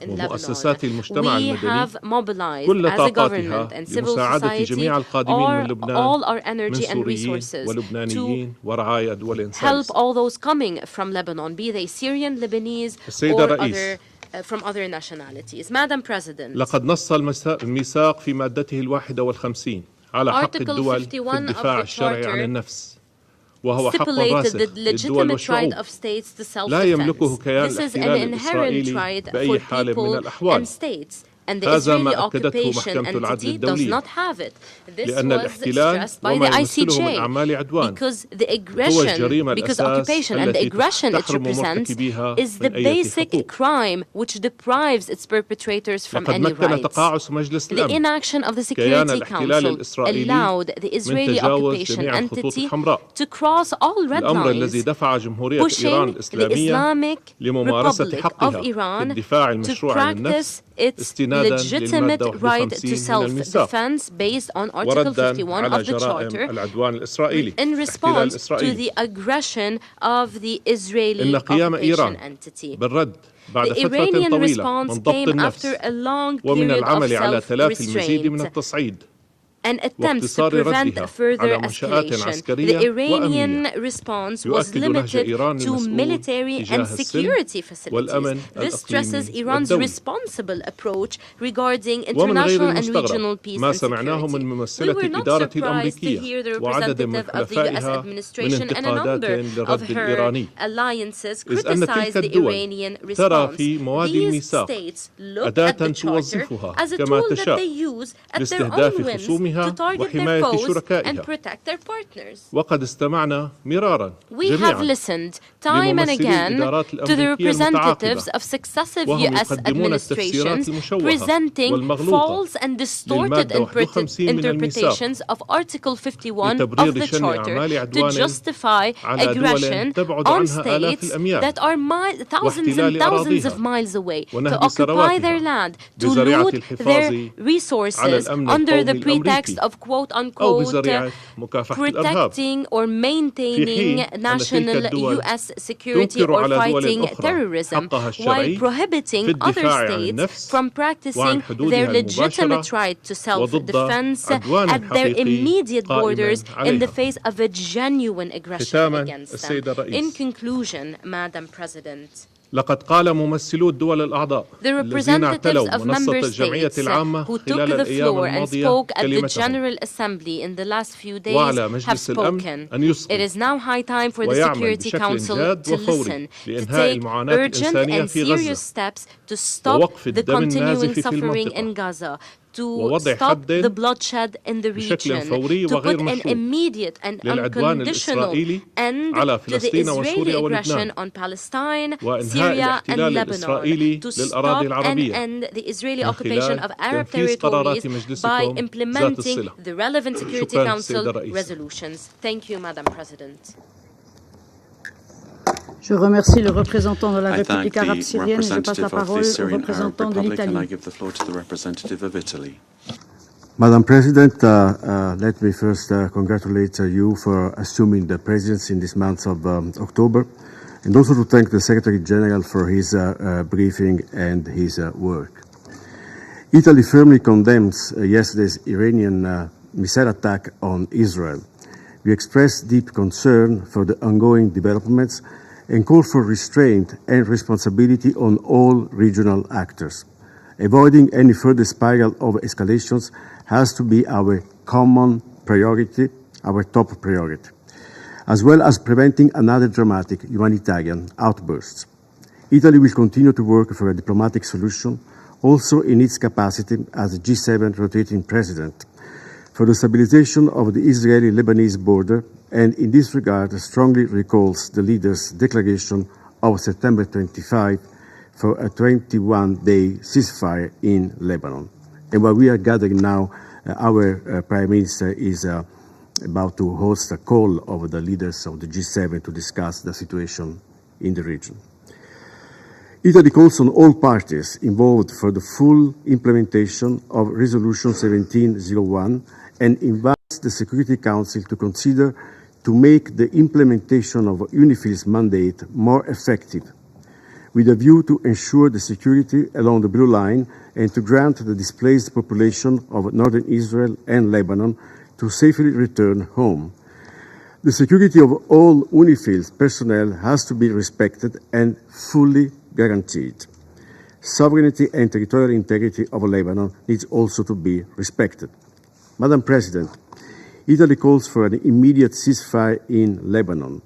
ومؤسسات المجتمع المدني كل طاقاتها لمساعدة جميع القادمين من لبنان من سوريين ولبنانيين ورعايا دول الإنسان. السيدة الرئيس from other nationalities. Madam President, لقد نص الميثاق في مادته 51 على حق الدول في الدفاع الشرعي عن النفس وهو حق راسخ للدول والشعوب لا يملكه كيان الاحتلال الإسرائيلي بأي حال من الأحوال. هذا ما أكدته محكمة العدل الدولية لأن الاحتلال وما يمثله من أعمال عدوان هو الجريمة الأساس التي تحرم مرتكبيها من أي حقوق. لقد مكن تقاعس مجلس الأمن كيان الاحتلال الإسرائيلي من تجاوز جميع الخطوط الحمراء الأمر الذي دفع جمهورية إيران الإسلامية لممارسة حقها في الدفاع المشروع عن النفس استنادا للمادة 51 من الميثاق وردا على جرائم العدوان الإسرائيلي الاحتلال الإسرائيلي. إن قيام إيران بالرد بعد فترة طويلة من ضبط النفس ومن العمل على تلافي المزيد من التصعيد واقتصار ردها على منشآت عسكرية وأمنية يؤكد نهج إيران المسؤول تجاه السلم والأمن الإقليمي والدولي. ومن غير المستغرب ما سمعناه من ممثلة الإدارة الأمريكية وعدد من حلفائها من انتقادات للرد الإيراني إذ أن تلك الدول ترى في مواد الميثاق أداة توظفها كما تشاء لاستهداف خصومها وحماية شركائها. وقد استمعنا مرارا جميعا لممثلي الإدارات الأمريكية المتعاقبة وهم يقدمون التفسيرات المشوهة والمغلوطة للمادة 51 من الميثاق لتبرير شن أعمال عدوان على دول تبعد عنها آلاف الأميال واحتلال أراضيها ونهب ثرواتها بذريعة الحفاظ على الأمن القومي الأمريكي context of quote-unquote protecting or maintaining national U.S. security or fighting terrorism, while prohibiting other states from practicing their legitimate right to self-defense at their immediate borders in the face of a genuine aggression against them. In conclusion, Madam President, لقد قال ممثلو الدول الأعضاء الذين اعتلوا منصة الجمعية العامة خلال الأيام الماضية كلمتهم وعلى مجلس الأمن أن يصغي ويعمل بشكل جاد وفوري لإنهاء المعاناة الإنسانية في غزة ووقف الدم النازف في المنطقة ووضع حد بشكل فوري وغير مشروط للعدوان الإسرائيلي على فلسطين وسوريا ولبنان وإنهاء الاحتلال الإسرائيلي للأراضي العربية من خلال تنفيذ قرارات مجلسكم ذات الصلة. شكرا سيد الرئيس. Je remercie le représentant de la République arabe syrienne et je passe la parole au représentant de l'Italie. Madam President, let me first congratulate you for assuming the presidency in this month of October, and also to thank the Secretary General for his briefing and his work. Italy firmly condemns yesterday's Iranian missile attack on Israel. We express deep concern for the ongoing developments and call for restraint and responsibility on all regional actors. Avoiding any further spiral of escalations has to be our common priority, our top priority, as well as preventing another dramatic humanitarian outburst. Italy will continue to work for a diplomatic solution, also in its capacity as the G7 rotating president, for the stabilization of the Israeli-Lebanese border, and in this regard strongly recalls the leaders' declaration of September 25 for a 21-day ceasefire in Lebanon. And while we are gathering now, our Prime Minister is about to host a call of the leaders of the G7 to discuss the situation in the region. Italy calls on all parties involved for the full implementation of Resolution 1701 and invites the Security Council to consider to make the implementation of UNIFIL's mandate more effective, with a view to ensure the security along the Blue Line and to grant the displaced population of northern Israel and Lebanon to safely return home. The security of all UNIFIL's personnel has to be respected and fully guaranteed. Sovereignty and territorial integrity of Lebanon needs also to be respected. Madam President, Italy calls for an immediate ceasefire in Lebanon.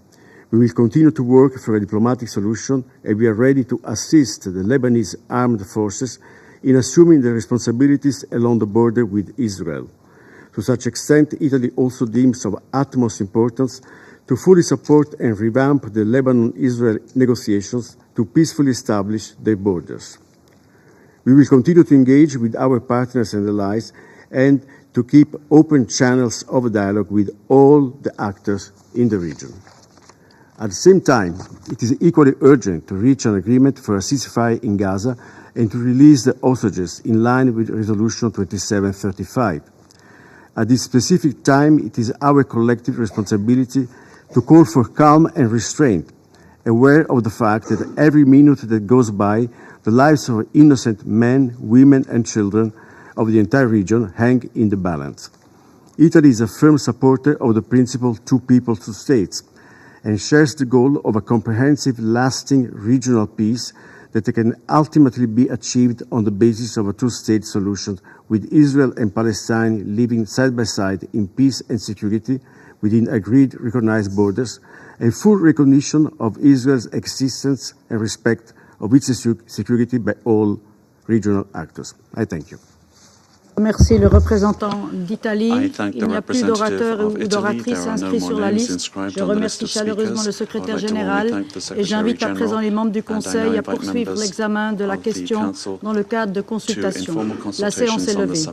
We will continue to work for a diplomatic solution, and we are ready to assist the Lebanese armed forces in assuming their responsibilities along the border with Israel. To such extent, Italy also deems of utmost importance to fully support and revamp the Lebanon-Israel negotiations to peacefully establish their borders. We will continue to engage with our partners and allies and to keep open channels of dialogue with all the actors in the region. At the same time, it is equally urgent to reach an agreement for a ceasefire in Gaza and to release the hostages in line with Resolution 2735. At this specific time, it is our collective responsibility to call for calm and restraint, aware of the fact that every minute that goes by, the lives of innocent men, women, and children of the entire region hang in the balance. Italy is a firm supporter of the principle two people, two states, and shares the goal of a comprehensive, lasting regional peace that can ultimately be achieved on the basis of a two-state solution, with Israel and Palestine living side by side in peace and security within agreed, recognized borders, and full recognition of Israel's existence and respect of its security by all regional actors. I thank you. Merci le représentant d'Italie. Il n'y a plus d'orateurs ou d'oratrices inscrits sur la liste. Je remercie chaleureusement le secrétaire général et j'invite à présent les membres du Conseil à poursuivre l'examen de la question dans le cadre de consultation. La séance est levée.